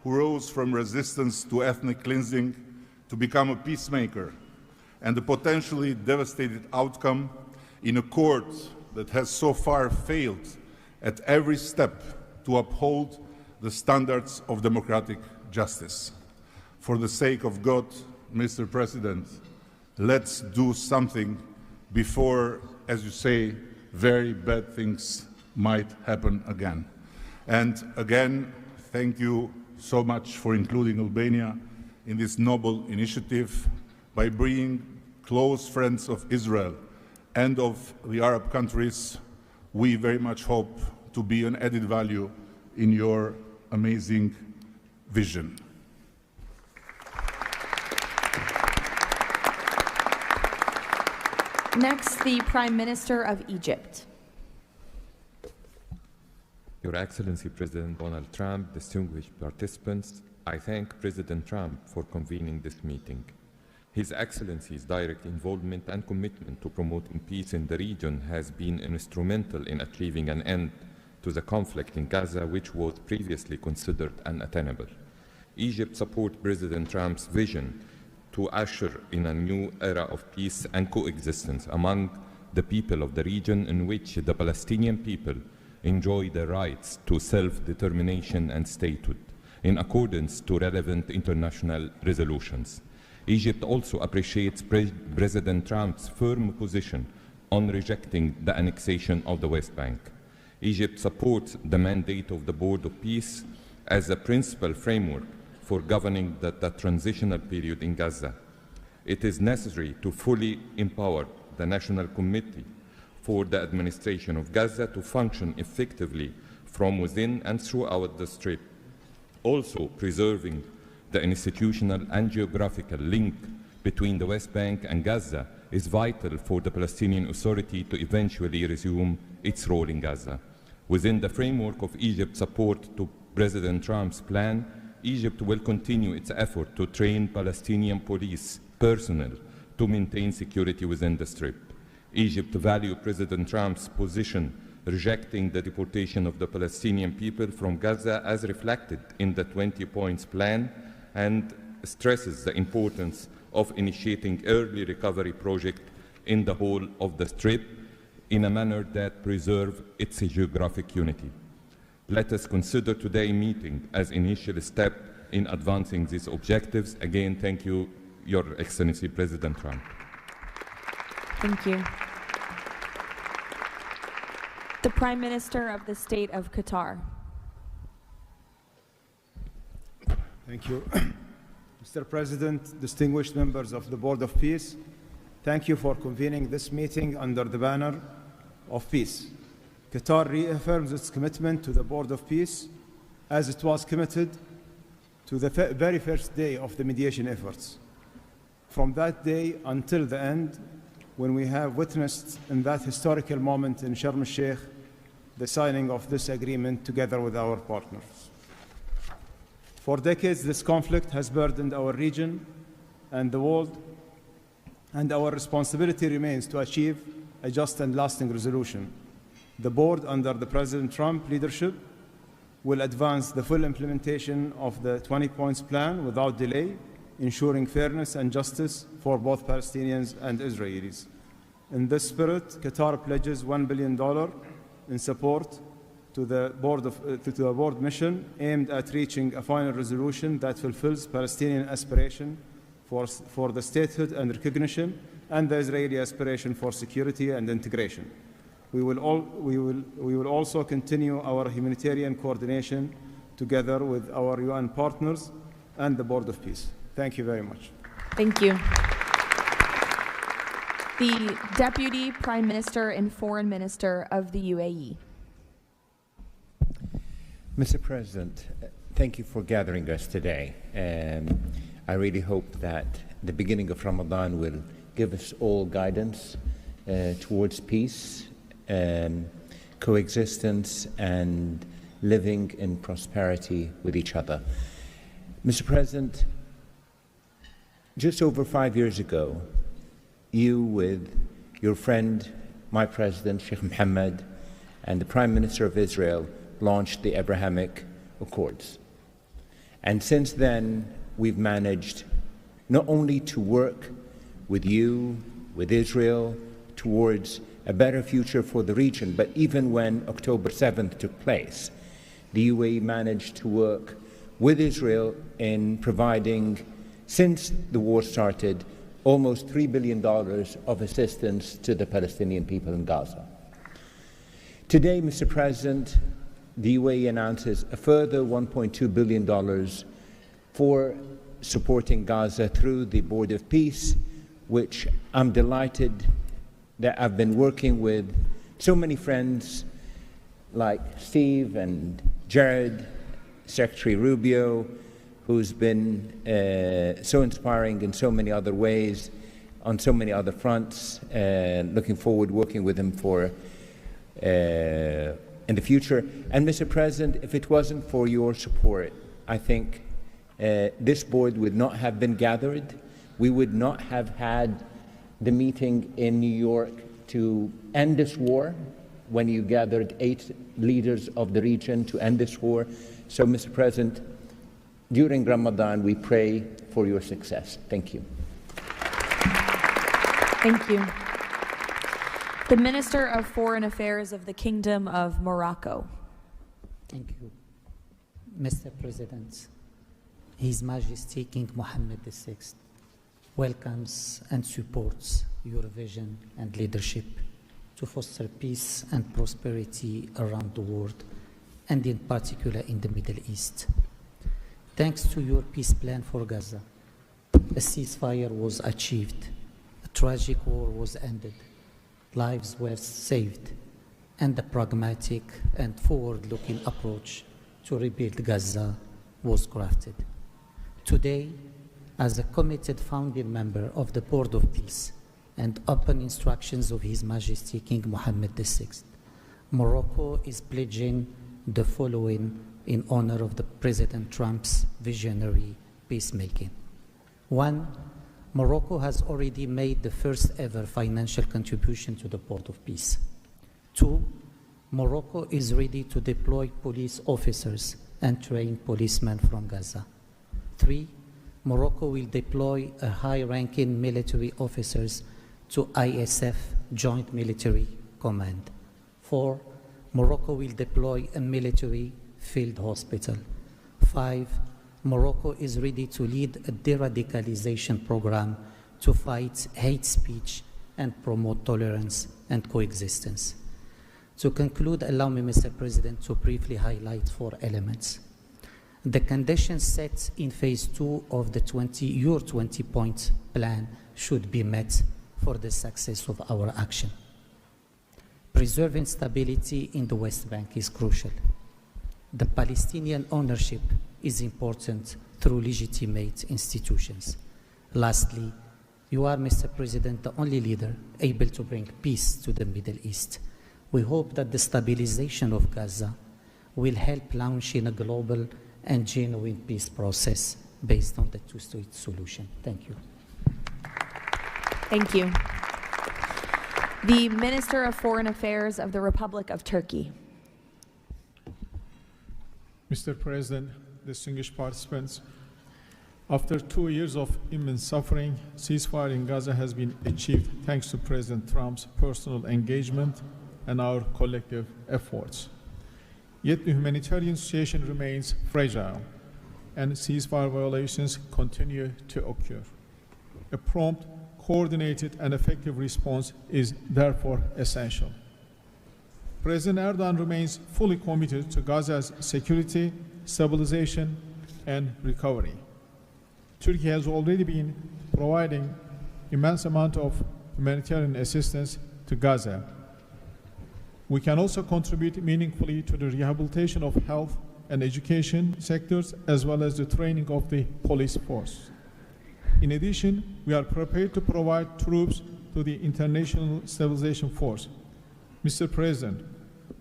who rose from resistance to ethnic cleansing to become a peacemaker and the potentially devastating outcome in a court that has so far failed at every step to uphold the standards of democratic justice. For the sake of God, Mr. President, let's do something before, as you say, very bad things might happen again. And again, thank you so much for including Albania in this noble initiative by bringing close friends of Israel and of the Arab countries, we very much hope to be an added value in your amazing vision. Next, the Prime Minister of Egypt. Your Excellency President Donald Trump, distinguished participants, I thank President Trump for convening this meeting. His Excellency's direct involvement and commitment to promoting peace in the region has been instrumental in achieving an end to the conflict in Gaza, which was previously considered unattainable. Egypt supports President Trump's vision to usher in a new era of peace and coexistence among the people of the region, in which the Palestinian people enjoy their rights to self-determination and statehood, in accordance to relevant international resolutions. Egypt also appreciates President Trump's firm position on rejecting the annexation of the West Bank. Egypt supports the mandate of the Board of Peace as a principal framework for governing the transitional period in Gaza. It is necessary to fully empower the National Committee for the Administration of Gaza to function effectively from within and throughout the Strip. Also, preserving the institutional and geographical link between the West Bank and Gaza is vital for the Palestinian Authority to eventually resume its role in Gaza. Within the framework of Egypt's support to President Trump's plan, Egypt will continue its effort to train Palestinian police personnel to maintain security within the Strip. Egypt values President Trump's position rejecting the deportation of the Palestinian people from Gaza as reflected in the 20-point plan, and stresses the importance of initiating early recovery projects in the whole of the Strip in a manner that preserves its geographic unity. Let us consider today's meeting as an initial step in advancing these objectives. Again, thank you, Your Excellency President Trump. Thank you. The Prime Minister of the State of Qatar. Thank you. Mr. President, distinguished members of the Board of Peace, thank you for convening this meeting under the banner of peace. Qatar reaffirms its commitment to the Board of Peace as it was committed to the very first day of the mediation efforts. From that day until the end, when we have witnessed in that historical moment in Sharm el-Sheikh the signing of this agreement together with our partners. For decades, this conflict has burdened our region and the world, and our responsibility remains to achieve a just and lasting resolution. The board, under the President Trump leadership, will advance the full implementation of the 20 points plan without delay, ensuring fairness and justice for both Palestinians and Israelis. In this spirit, Qatar pledges $1 billion in support to the board mission aimed at reaching a final resolution that fulfills Palestinian aspiration for the statehood and recognition, and the Israeli aspiration for security and integration. We will also continue our humanitarian coordination together with our UN partners and the Board of Peace. Thank you very much. Thank you. The Deputy Prime Minister and Foreign Minister of the UAE. Mr. President, thank you for gathering us today. I really hope that the beginning of Ramadan will give us all guidance towards peace, coexistence, and living in prosperity with each other. Mr. President, just over 5 years ago, you, with your friend, my president, Sheikh Mohammed, and the Prime Minister of Israel, launched the Abrahamic Accords. And since then, we've managed not only to work with you, with Israel, towards a better future for the region, but even when October 7th took place, the UAE managed to work with Israel in providing, since the war started, almost $3 billion of assistance to the Palestinian people in Gaza. Today, Mr. President, the UAE announces a further $1.2 billion for supporting Gaza through the Board of Peace, which I'm delighted that I've been working with so many friends like Steve and Jared, Secretary Rubio, who's been so inspiring in so many other ways, on so many other fronts. Looking forward working with him for in the future. And Mr. President, if it wasn't for your support, I think this board would not have been gathered. We would not have had the meeting in New York to end this war, when you gathered 8 leaders of the region to end this war. So, Mr. President, during Ramadan, we pray for your success. Thank you. Thank you. The Minister of Foreign Affairs of the Kingdom of Morocco. Thank you. Mr. President, His Majesty King Mohammed VI welcomes and supports your vision and leadership to foster peace and prosperity around the world, and in particular in the Middle East. Thanks to your peace plan for Gaza, a ceasefire was achieved, a tragic war was ended, lives were saved, and a pragmatic and forward-looking approach to rebuild Gaza was crafted. Today, as a committed founding member of the Board of Peace and upon instructions of His Majesty King Mohammed VI, Morocco is pledging the following in honor of the President Trump's visionary peacemaking. 1, Morocco has already made the first ever financial contribution to the Board of Peace. 2, Morocco is ready to deploy police officers and train policemen from Gaza. 3, Morocco will deploy a high-ranking military officers to ISF Joint Military Command. 4, Morocco will deploy a military field hospital. 5, Morocco is ready to lead a de-radicalization program to fight hate speech and promote tolerance and coexistence. To conclude, allow me, Mr. President, to briefly highlight 4 elements. The conditions set in phase 2 of the your 20-point plan should be met for the success of our action. Preserving stability in the West Bank is crucial. The Palestinian ownership is important through legitimate institutions. Lastly, you are, Mr. President, the only leader able to bring peace to the Middle East. We hope that the stabilization of Gaza will help launching a global and genuine peace process based on the 2-state solution. Thank you. Thank you. The Minister of Foreign Affairs of the Republic of Turkey. Mr. President, distinguished participants, after 2 years of immense suffering, ceasefire in Gaza has been achieved thanks to President Trump's personal engagement and our collective efforts. Yet the humanitarian situation remains fragile, and ceasefire violations continue to occur. A prompt, coordinated, and effective response is therefore essential. President Erdogan remains fully committed to Gaza's security, stabilization, and recovery. Turkey has already been providing immense amount of humanitarian assistance to Gaza. We can also contribute meaningfully to the rehabilitation of health and education sectors, as well as the training of the police force. In addition, we are prepared to provide troops to the International Stabilization Force. Mr. President,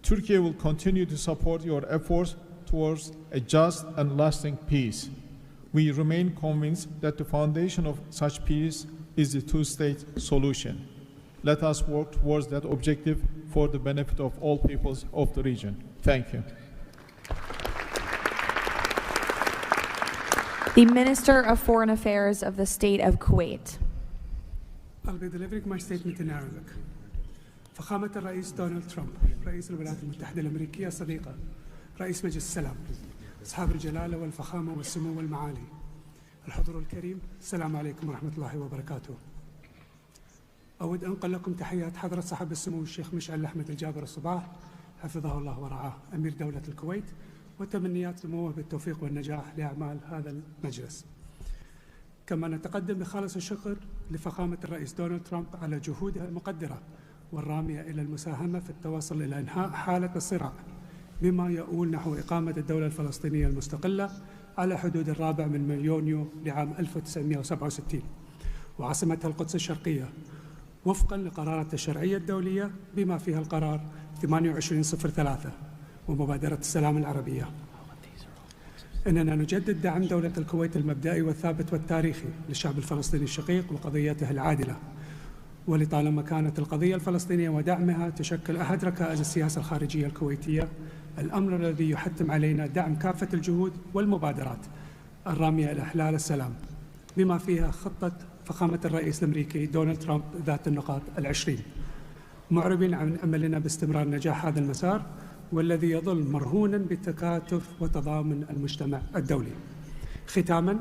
Turkey will continue to support your efforts towards a just and lasting peace. We remain convinced that the foundation of such peace is the 2-state solution. Let us work towards that objective for the benefit of all peoples of the region. Thank you. The Minister of Foreign Affairs of the State of Kuwait. I'll be delivering my statement in Arabic. فخامة الرئيس دونالد ترامب، رئيس الولايات المتحدة الأمريكية صديقة، رئيس مجلس السلام، أصحاب الجلالة والفخامة والسمو والمعالي، الحضور الكريم، السلام عليكم ورحمة الله وبركاته. أود أنقل لكم تحيات حضرة صاحب السمو الشيخ مشعل أحمد الجابر الصباح حفظه الله ورعاه أمير دولة الكويت، وتمنيات سموه بالتوفيق والنجاح لأعمال هذا المجلس. كما نتقدم بخالص الشكر لفخامة الرئيس دونالد ترامب على جهودها المقدرة والرامية إلى المساهمة في التوصل إلى إنهاء حالة الصراع بما يؤول نحو إقامة الدولة الفلسطينية المستقلة على حدود 4 من يونيو لعام 1967 وعاصمتها القدس الشرقية وفقا لقرارات الشرعية الدولية بما فيها القرار 2803 ومبادرة السلام العربية. إننا نجدد دعم دولة الكويت المبدئي والثابت والتاريخي للشعب الفلسطيني الشقيق وقضيته العادلة، ولطالما كانت القضية الفلسطينية ودعمها تشكل أحد ركائز السياسة الخارجية الكويتية، الأمر الذي يحتم علينا دعم كافة الجهود والمبادرات الرامية إلى إحلال السلام بما فيها خطة فخامة الرئيس الأمريكي دونالد ترامب ذات النقاط 20، معربين عن أملنا باستمرار نجاح هذا المسار والذي يظل مرهونا بتكاتف وتضامن المجتمع الدولي. ختاما،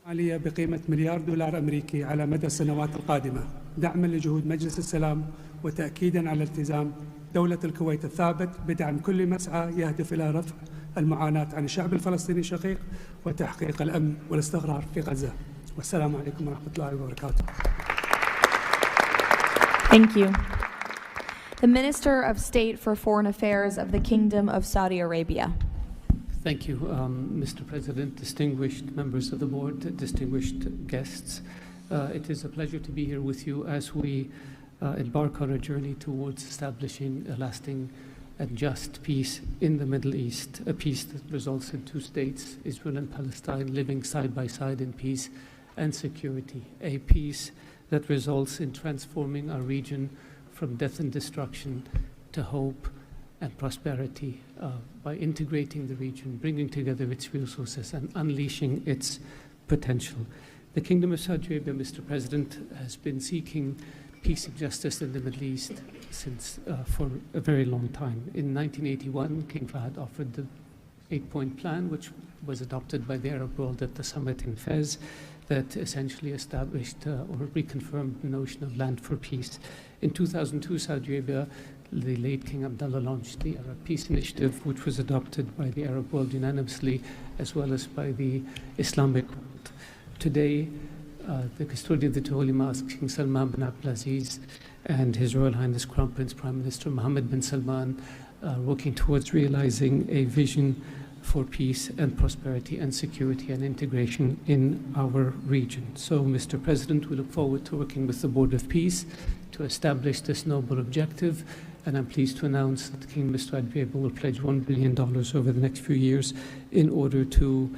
مالية بقيمة $1 مليار أمريكي على مدى السنوات القادمة دعما لجهود مجلس السلام وتأكيدا على التزام دولة الكويت الثابت بدعم كل مسعى يهدف إلى رفع المعاناة عن الشعب الفلسطيني الشقيق وتحقيق الأمن والاستقرار في غزة. والسلام عليكم ورحمة الله وبركاته. Thank you. The Minister of State for Foreign Affairs of the Kingdom of Saudi Arabia. Thank you, Mr. President, distinguished members of the board, distinguished guests. It is a pleasure to be here with you as we embark on a journey towards establishing a lasting and just peace in the Middle East, a peace that results in 2 states, Israel and Palestine, living side by side in peace and security, a peace that results in transforming our region from death and destruction to hope and prosperity by integrating the region, bringing together its resources and unleashing its potential. The Kingdom of Saudi Arabia, Mr. President, has been seeking peace and justice in the Middle East since for a very long time. In 1981, King Fahd offered the 8-point plan, which was adopted by the Arab world at the summit in Fez, that essentially established or reconfirmed the notion of land for peace. In 2002, Saudi Arabia, the late King Abdullah, launched the Arab Peace Initiative, which was adopted by the Arab world unanimously, as well as by the Islamic world. Today, the custodian of the two holy mosques, King Salman bin Abdulaziz, and His Royal Highness Crown Prince Prime Minister Mohammed bin Salman are working towards realizing a vision for peace and prosperity and security and integration in our region. So, Mr. President, we look forward to working with the Board of Peace to establish this noble objective, and I'm pleased to announce that the Kingdom of Saudi Arabia will pledge $1 billion over the next few years in order to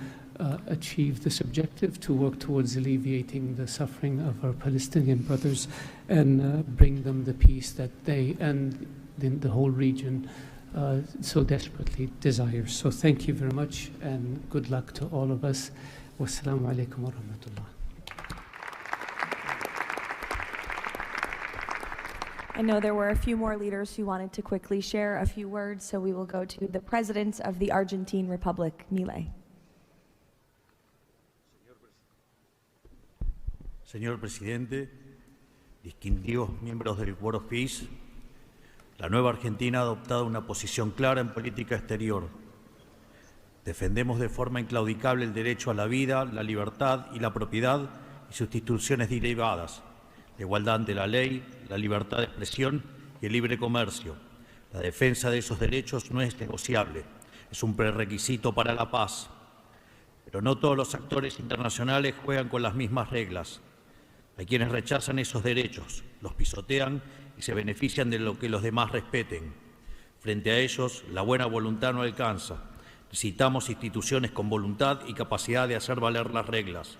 achieve this objective, to work towards alleviating the suffering of our Palestinian brothers and bring them the peace that they and the whole region so desperately desires. So thank you very much and good luck to all of us. Wassalamu alaikum wa rahmatullah. I know there were a few more leaders who wanted to quickly share a few words, so we will go to the President of the Argentine Republic, Milei. Señor Presidente, distinguidos miembros del Board of Peace, la nueva Argentina ha adoptado una posición clara en política exterior. Defendemos de forma inclaudicable el derecho a la vida, la libertad y la propiedad y sus instituciones derivadas, la igualdad ante la ley, la libertad de expresión y el libre comercio. La defensa de esos derechos no es negociable, es un prerequisito para la paz. Pero no todos los actores internacionales juegan con las mismas reglas. Hay quienes rechazan esos derechos, los pisotean y se benefician de lo que los demás respeten. Frente a ellos, la buena voluntad no alcanza. Necesitamos instituciones con voluntad y capacidad de hacer valer las reglas.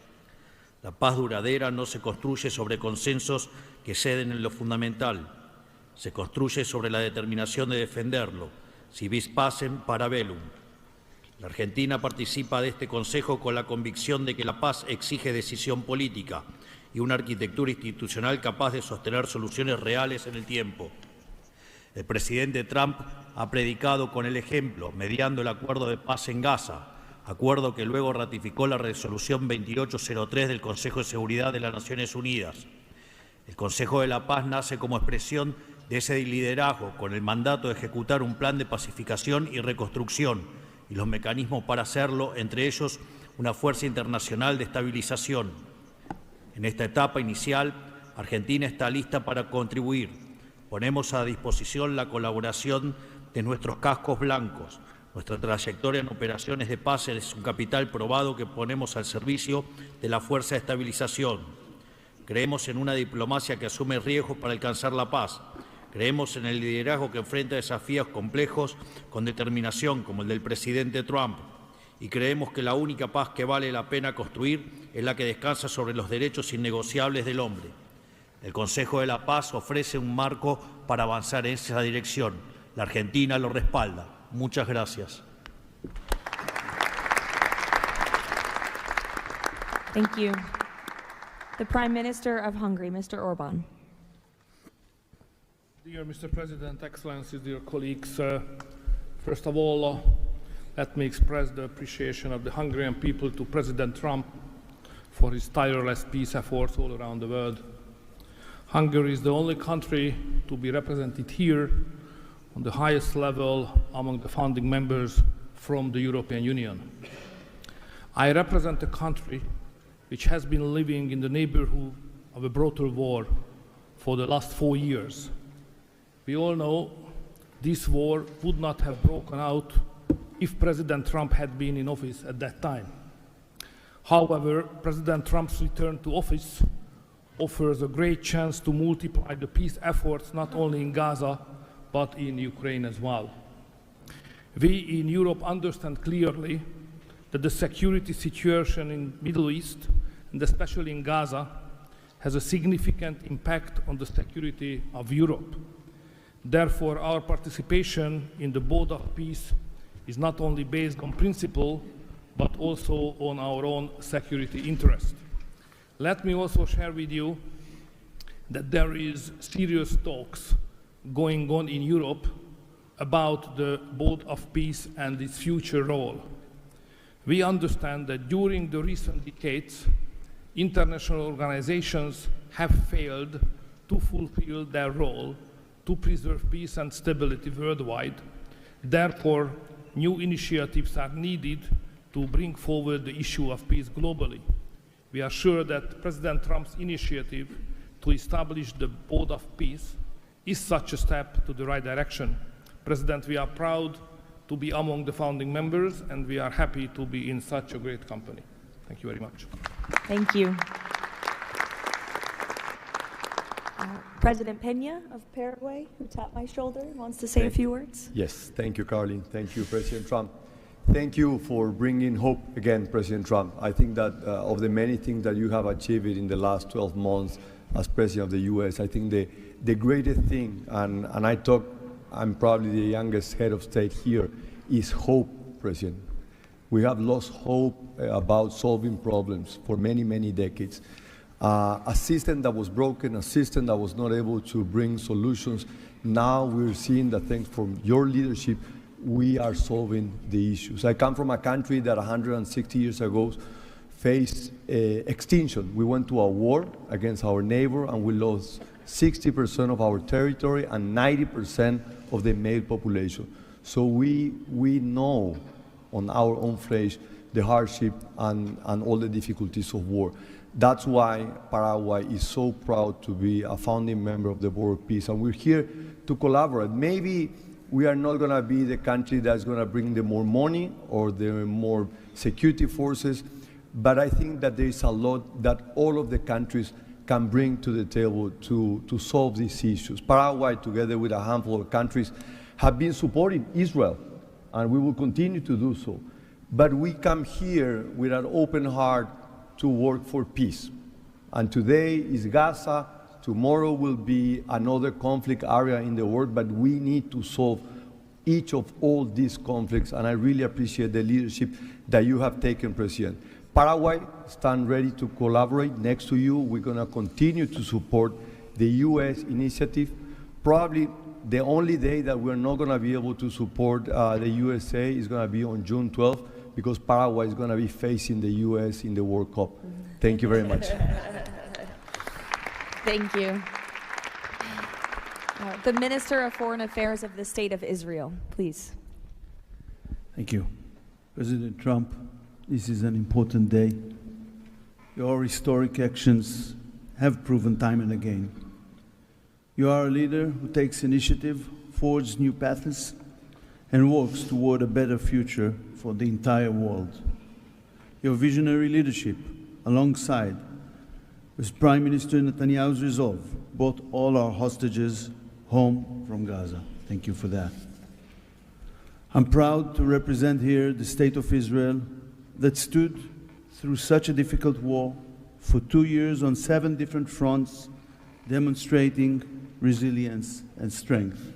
La paz duradera no se construye sobre consensos que ceden en lo fundamental. Se construye sobre la determinación de defenderlo, si vis pacem para bellum. La Argentina participa de este Consejo con la convicción de que la paz exige decisión política y una arquitectura institucional capaz de sostener soluciones reales en el tiempo. El presidente Trump ha predicado con el ejemplo, mediando el acuerdo de paz en Gaza, acuerdo que luego ratificó la resolución 2803 del Consejo de Seguridad de las Naciones Unidas. El Consejo de la Paz nace como expresión de ese liderazgo con el mandato de ejecutar un plan de pacificación y reconstrucción y los mecanismos para hacerlo, entre ellos una fuerza internacional de estabilización. En esta etapa inicial, Argentina está lista para contribuir. Ponemos a disposición la colaboración de nuestros cascos blancos. Nuestra trayectoria en operaciones de paz es un capital probado que ponemos al servicio de la fuerza de estabilización. Creemos en una diplomacia que asume riesgos para alcanzar la paz. Creemos en el liderazgo que enfrenta desafíos complejos con determinación, como el del presidente Trump. Y creemos que la única paz que vale la pena construir es la que descansa sobre los derechos innegociables del hombre. El Consejo de la Paz ofrece un marco para avanzar en esa dirección. La Argentina lo respalda. Muchas gracias. Thank you. The Prime Minister of Hungary, Mr. Orbán. Dear Mr. President, Excellencies, dear colleagues, first of all, let me express the appreciation of the Hungarian people to President Trump for his tireless peace efforts all around the world. Hungary is the only country to be represented here on the highest level among the founding members from the European Union. I represent a country which has been living in the neighborhood of a brutal war for the last 4 years. We all know this war would not have broken out if President Trump had been in office at that time. However, President Trump's return to office offers a great chance to multiply the peace efforts not only in Gaza, but in Ukraine as well. We in Europe understand clearly that the security situation in the Middle East, and especially in Gaza, has a significant impact on the security of Europe. Therefore, our participation in the boat of peace is not only based on principle, but also on our own security interest. Let me also share with you that there is serious talks going on in Europe about the boat of peace and its future role. We understand that during the recent decades, international organizations have failed to fulfill their role to preserve peace and stability worldwide. Therefore, new initiatives are needed to bring forward the issue of peace globally. We are sure that President Trump's initiative to establish the Board of Peace is such a step to the right direction. President, we are proud to be among the founding members, and we are happy to be in such a great company. Thank you very much. Thank you. President Peña of Paraguay, who tapped my shoulder, wants to say a few words. Yes, thank you, Caroline. Thank you, President Trump. Thank you for bringing hope again, President Trump. I think that of the many things that you have achieved in the last 12 months as President of the U.S., I think the greatest thing, and I'm probably the youngest head of state here, is hope, President. We have lost hope about solving problems for many, many decades. A system that was broken, a system that was not able to bring solutions. Now we're seeing that thanks from your leadership, we are solving the issues. I come from a country that 160 years ago faced extinction. We went to a war against our neighbor and we lost 60% of our territory and 90% of the male population. So we know on our own flesh the hardship and all the difficulties of war. That's why Paraguay is so proud to be a founding member of the Board of Peace, and we're here to collaborate. Maybe we are not going to be the country that's going to bring the more money or the more security forces, but I think that there is a lot that all of the countries can bring to the table to solve these issues. Paraguay, together with a handful of countries, have been supporting Israel, and we will continue to do so. But we come here with an open heart to work for peace. And today is Gaza, tomorrow will be another conflict area in the world, but we need to solve each of all these conflicts, and I really appreciate the leadership that you have taken, President. Paraguay stands ready to collaborate next to you. We're going to continue to support the U.S. initiative. Probably the only day that we're not going to be able to support the USA is going to be on June 12th, because Paraguay is going to be facing the U.S. in the World Cup. Thank you very much. Thank you. The Minister of Foreign Affairs of the State of Israel, please. Thank you. President Trump, this is an important day. Your historic actions have proven time and again. You are a leader who takes initiative, forges new paths, and works toward a better future for the entire world. Your visionary leadership, alongside with Prime Minister Netanyahu's resolve, brought all our hostages home from Gaza. Thank you for that. I'm proud to represent here the State of Israel that stood through such a difficult war for 2 years on 7 different fronts, demonstrating resilience and strength.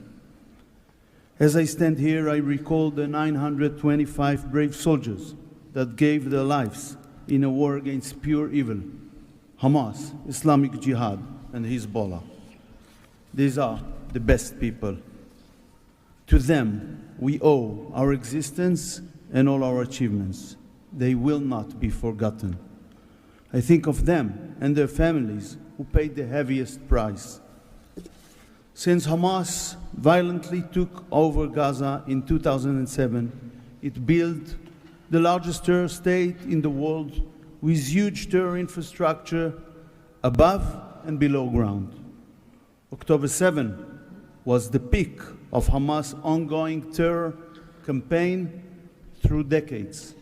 As I stand here, I recall the 925 brave soldiers that gave their lives in a war against pure evil, Hamas, Islamic Jihad, and Hezbollah. These are the best people. To them, we owe our existence and all our achievements. They will not be forgotten. I think of them and their families who paid the heaviest price. Since Hamas violently took over Gaza in 2007, it built the largest terror state in the world with huge terror infrastructure above and below ground. October 7 was the peak of Hamas' ongoing terror campaign through decades.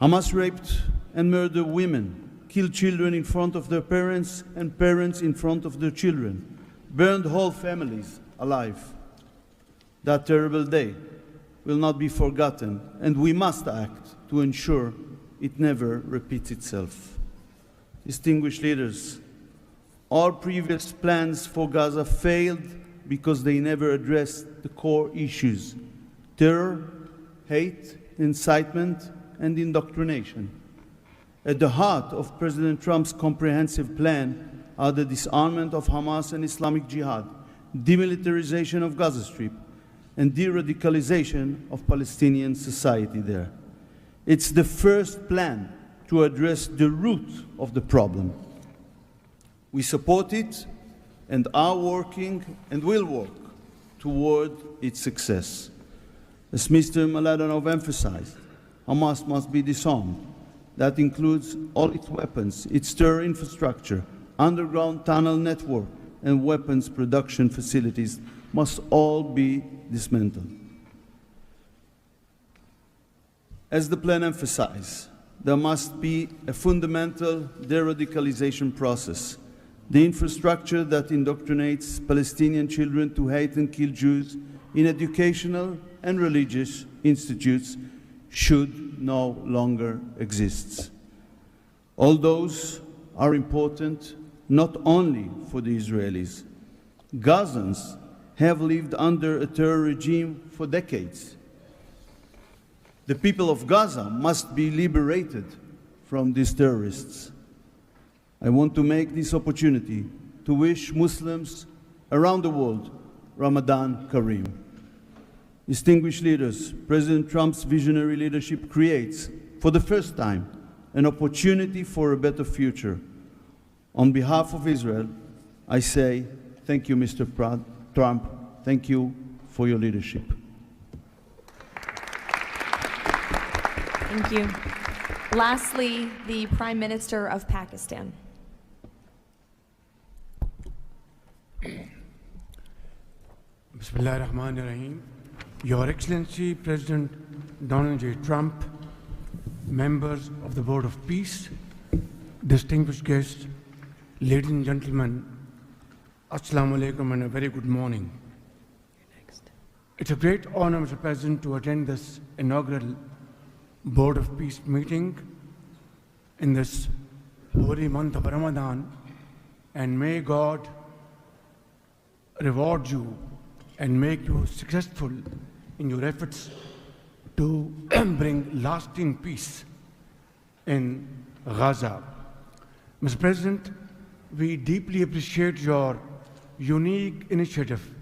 Hamas raped and murdered women, killed children in front of their parents and parents in front of their children, burned whole families alive. That terrible day will not be forgotten, and we must act to ensure it never repeats itself. Distinguished leaders, our previous plans for Gaza failed because they never addressed the core issues: terror, hate, incitement, and indoctrination. At the heart of President Trump's comprehensive plan are the disarmament of Hamas and Islamic Jihad, demilitarization of Gaza Strip, and de-radicalization of Palestinian society there. It's the first plan to address the root of the problem. We support it and are working and will work toward its success. As Mr. Maladanov emphasized, Hamas must be disarmed. That includes all its weapons, its terror infrastructure, underground tunnel network, and weapons production facilities must all be dismantled. As the plan emphasized, there must be a fundamental de-radicalization process. The infrastructure that indoctrinates Palestinian children to hate and kill Jews in educational and religious institutes should no longer exist. All those are important not only for the Israelis. Gazans have lived under a terror regime for decades. The people of Gaza must be liberated from these terrorists. I want to make this opportunity to wish Muslims around the world Ramadan Kareem. Distinguished leaders, President Trump's visionary leadership creates, for the first time, an opportunity for a better future. On behalf of Israel, I say thank you, Mr. Trump. Thank you for your leadership. Thank you. Lastly, the Prime Minister of Pakistan. Bismillah ar-Rahman ar-Rahim. Your Excellency, President Donald J. Trump, members of the Board of Peace, distinguished guests, ladies and gentlemen, Assalamu alaikum and a very good morning. It's a great honor, Mr. President, to attend this inaugural Board of Peace meeting in this holy month of Ramadan, and may God reward you and make you successful in your efforts to bring lasting peace in Gaza. Mr. President, we deeply appreciate your unique initiative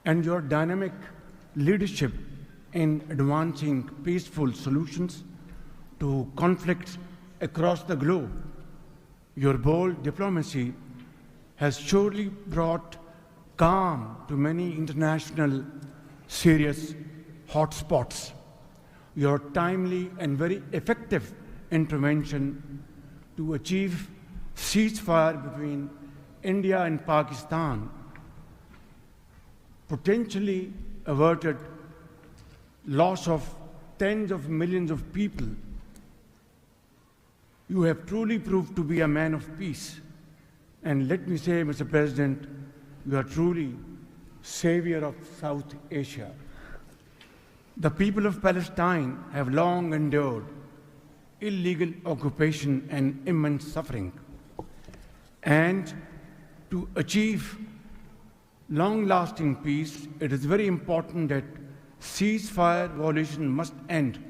and your dynamic leadership in advancing peaceful solutions to conflicts across the globe. Your bold diplomacy has surely brought calm to many international serious hotspots. your timely and very effective intervention to achieve ceasefire between India and Pakistan potentially averted loss of tens of millions of people. You have truly proved to be a man of peace. And let me say, Mr. President, you are truly savior of South Asia. The people of Palestine have long endured illegal occupation and immense suffering. And to achieve long-lasting peace, it is very important that ceasefire violation must end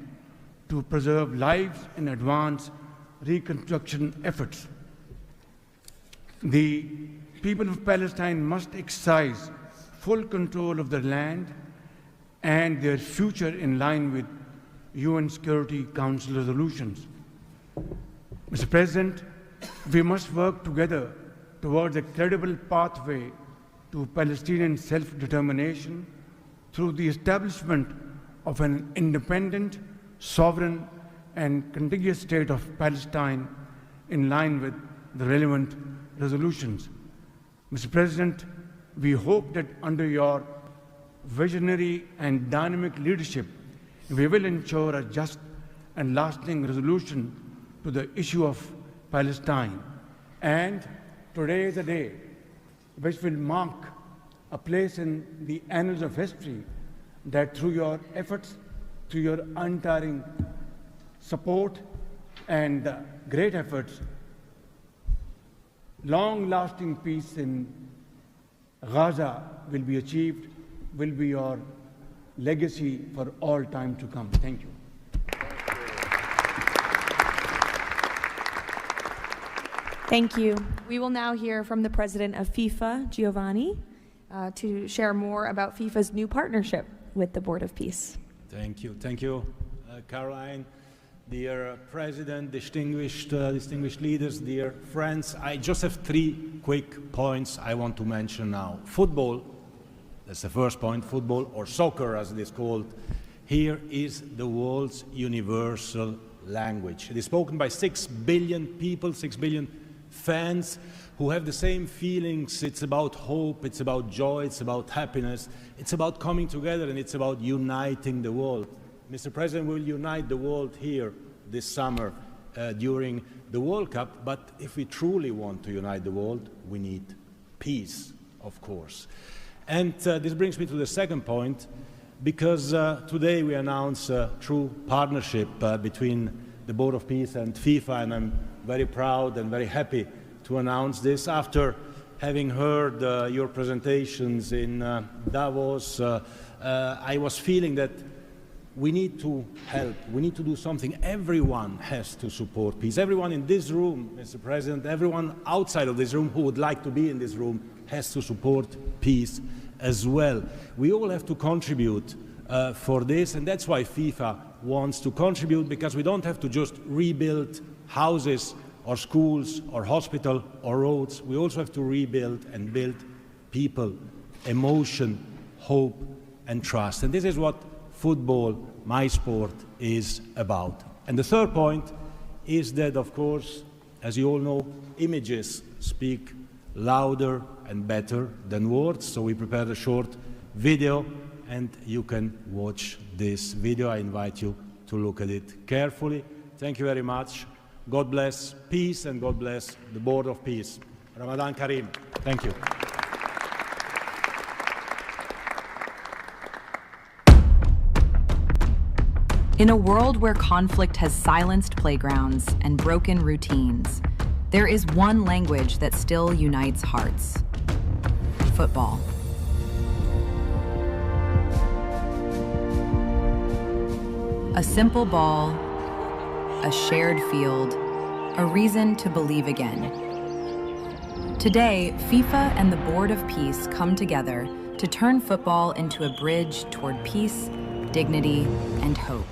to preserve lives and advance reconstruction efforts. The people of Palestine must exercise full control of their land and their future in line with UN Security Council resolutions. Mr. President, we must work together towards a credible pathway to Palestinian self-determination through the establishment of an independent, sovereign, and contiguous state of Palestine in line with the relevant resolutions. Mr. President, we hope that under your visionary and dynamic leadership, we will ensure a just and lasting resolution to the issue of Palestine. And today is a day which will mark a place in the annals of history that through your efforts, through your untiring support and great efforts, long-lasting peace in Gaza will be achieved, will be your legacy for all time to come. Thank you. Thank you. We will now hear from the president of FIFA, Giovanni, to share more about FIFA's new partnership with the Board of Peace. Thank you, Caroline. Dear President, distinguished leaders, dear friends, I just have 3 quick points I want to mention now. Football, that's the first point, football, or soccer as it is called, here is the world's universal language. It is spoken by 6 billion people, 6 billion fans who have the same feelings. It's about hope, it's about joy, it's about happiness, it's about coming together, and it's about uniting the world. Mr. President, we'll unite the world here this summer during the World Cup, but if we truly want to unite the world, we need peace, of course. And this brings me to the second point, because today we announce a true partnership between the Board of Peace and FIFA, and I'm very proud and very happy to announce this. After having heard your presentations in Davos, I was feeling that we need to help, we need to do something. Everyone has to support peace. Everyone in this room, Mr. President, everyone outside of this room who would like to be in this room has to support peace as well. We all have to contribute for this, and that's why FIFA wants to contribute, because we don't have to just rebuild houses or schools or hospital or roads. We also have to rebuild and build people, emotion, hope, and trust. And this is what football, my sport, is about. And the third point is that, of course, as you all know, images speak louder and better than words. So we prepared a short video, and you can watch this video. I invite you to look at it carefully. Thank you very much. God bless peace, and God bless the Board of Peace. Ramadan Kareem. Thank you. In a world where conflict has silenced playgrounds and broken routines, there is one language that still unites hearts: football. A simple ball, a shared field, a reason to believe again. Today, FIFA and the Board of Peace come together to turn football into a bridge toward peace, dignity, and hope.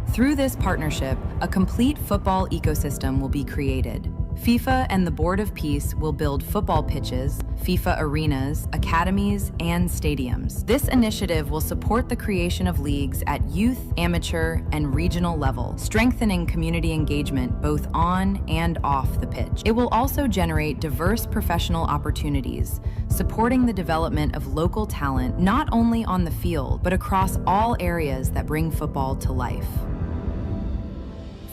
Through this partnership, a complete football ecosystem will be created, FIFA and the Board of Peace will build football pitches, FIFA arenas, academies, and stadiums. This initiative will support the creation of leagues at youth, amateur, and regional level, strengthening community engagement both on and off the pitch. It will also generate diverse professional opportunities, supporting the development of local talent not only on the field, but across all areas that bring football to life.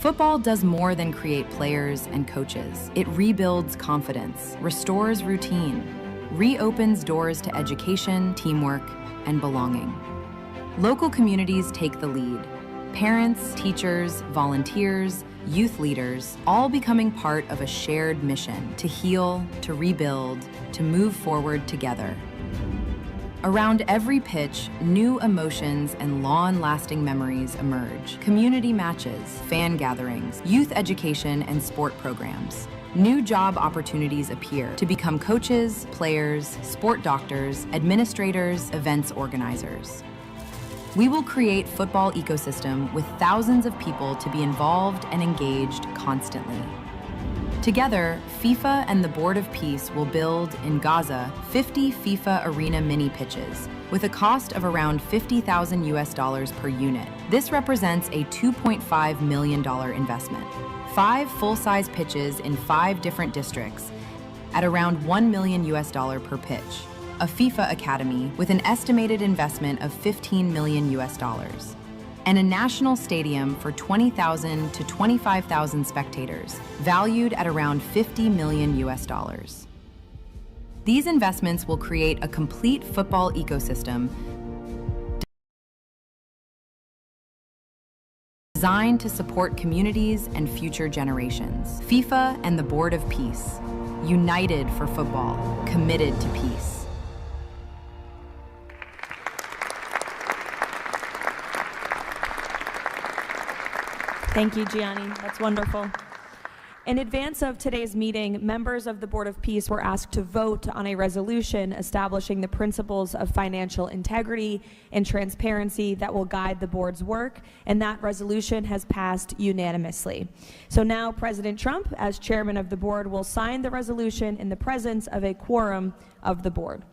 Football does more than create players and coaches. It rebuilds confidence, restores routine, reopens doors to education, teamwork, and belonging. Local communities take the lead. Parents, teachers, volunteers, youth leaders, all becoming part of a shared mission to heal, to rebuild, to move forward together. Around every pitch, new emotions and long-lasting memories emerge. Community matches, fan gatherings, youth education, and sport programs. New job opportunities appear to become coaches, players, sport doctors, administrators, events organizers. We will create football ecosystem with thousands of people to be involved and engaged constantly. Together, FIFA and the Board of Peace will build, in Gaza, 50 FIFA arena mini pitches, with a cost of around $50,000 per unit. This represents a $2.5 million investment. 5 full-size pitches in 5 different districts at around $1 million per pitch. A FIFA academy with an estimated investment of $15 million. And a national stadium for 20,000 to 25,000 spectators, valued at around $50 million. These investments will create a complete football ecosystem designed to support communities and future generations. FIFA and the Board of Peace, united for football, committed to peace. Thank you, Gianni. That's wonderful. In advance of today's meeting, members of the Board of Peace were asked to vote on a resolution establishing the principles of financial integrity and transparency that will guide the board's work, and that resolution has passed unanimously. So now President Trump, as chairman of the board, will sign the resolution in the presence of a quorum of the board.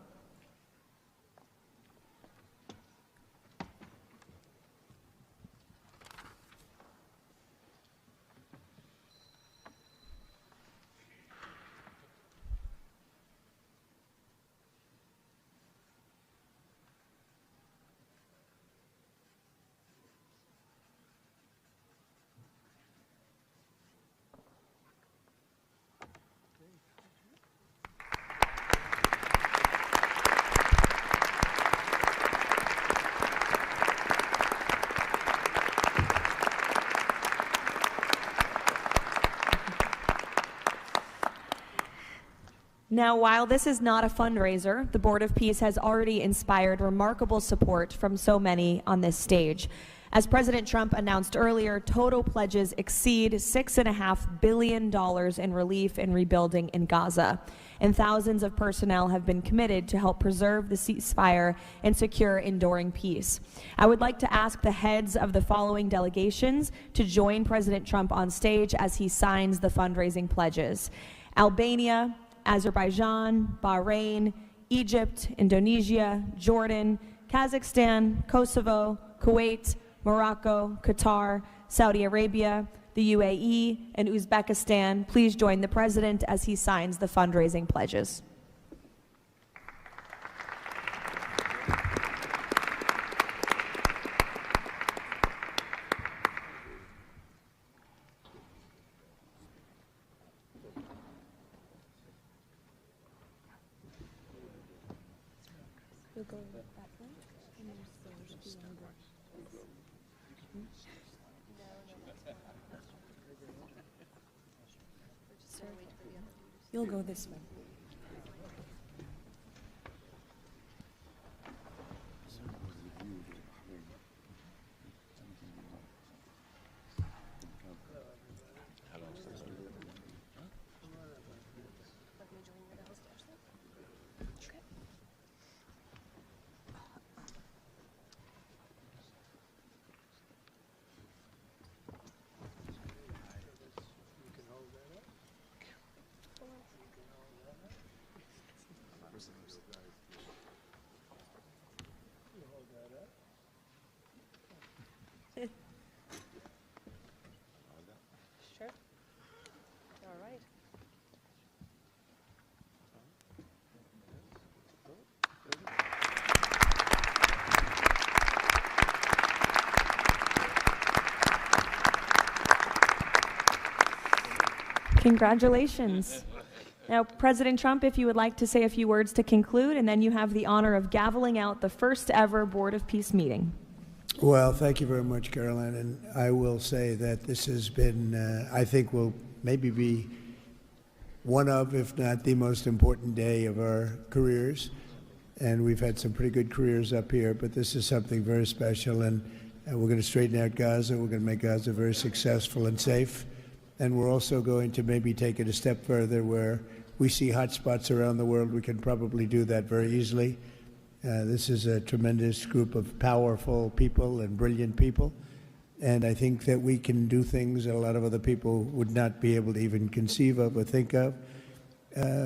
Now, while this is not a fundraiser, the Board of Peace has already inspired remarkable support from so many on this stage. As President Trump announced earlier, total pledges exceed $6.5 billion in relief and rebuilding in Gaza, and thousands of personnel have been committed to help preserve the ceasefire and secure enduring peace. I would like to ask the heads of the following delegations to join President Trump on stage as he signs the fundraising pledges: Albania, Azerbaijan, Bahrain, Egypt, Indonesia, Jordan, Kazakhstan, Kosovo, Kuwait, Morocco, Qatar, Saudi Arabia, the UAE, and Uzbekistan. Please join the President as he signs the fundraising pledges. You'll go this way. Congratulations. Now, President Trump, if you would like to say a few words to conclude, and then you have the honor of gaveling out the first ever Board of Peace meeting. Well, thank you very much, Caroline. And I will say that this has been, I think, will maybe be one of, if not the most important day of our careers. And we've had some pretty good careers up here, but this is something very special. And we're going to straighten out Gaza. We're going to make Gaza very successful and safe. And we're also going to maybe take it a step further where we see hot spots around the world. We can probably do that very easily. This is a tremendous group of powerful people and brilliant people. And I think that we can do things that a lot of other people would not be able to even conceive of or think of.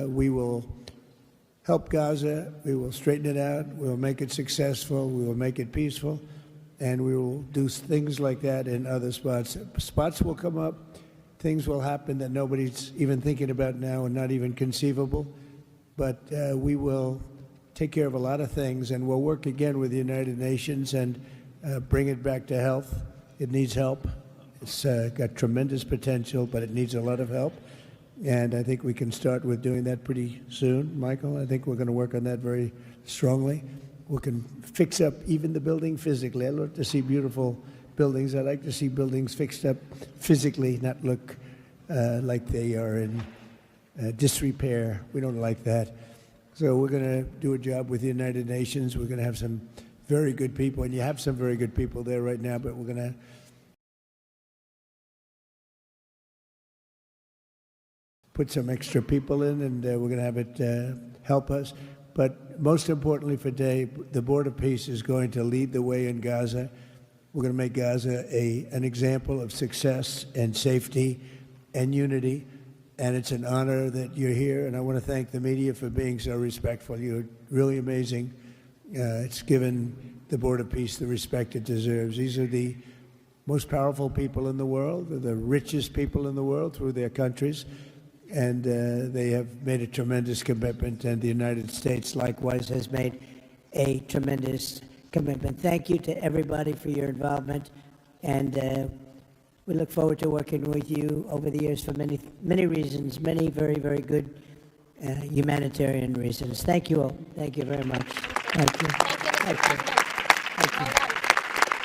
We will help Gaza. We will straighten it out. We'll make it successful. We will make it peaceful. And we will do things like that in other spots. Spots will come up. Things will happen that nobody's even thinking about now and not even conceivable. But we will take care of a lot of things, and we'll work again with the United Nations and bring it back to health. It needs help. It's got tremendous potential, but it needs a lot of help. And I think we can start with doing that pretty soon, Michael. I think we're going to work on that very strongly. We can fix up even the building physically. I love to see beautiful buildings. I like to see buildings fixed up physically, not look like they are in disrepair. We don't like that. So we're going to do a job with the United Nations. We're going to have some very good people, and you have some very good people there right now, but we're going to put some extra people in, and we're going to have it help us. But most importantly for today, the Board of Peace is going to lead the way in Gaza. We're going to make Gaza an example of success and safety and unity. And it's an honor that you're here. And I want to thank the media for being so respectful. You're really amazing. It's given the Board of Peace the respect it deserves. These are the most powerful people in the world. They're the richest people in the world through their countries. And they have made a tremendous commitment. And the United States likewise has made a tremendous commitment. Thank you to everybody for your involvement, and we look forward to working with you over the years for many, many reasons, many very, very good humanitarian reasons. Thank you all. Thank you very much. Thank you. Thank you. Thank you.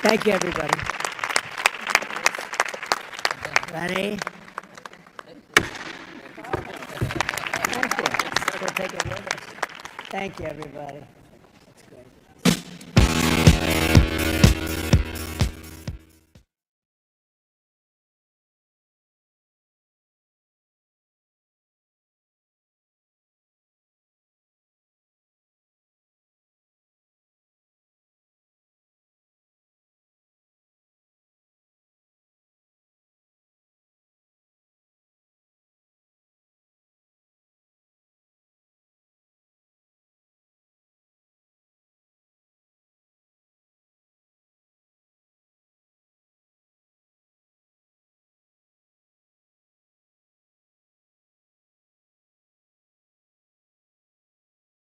Thank you, everybody. Ready? Thank you. We'll take it with us. Thank you, everybody.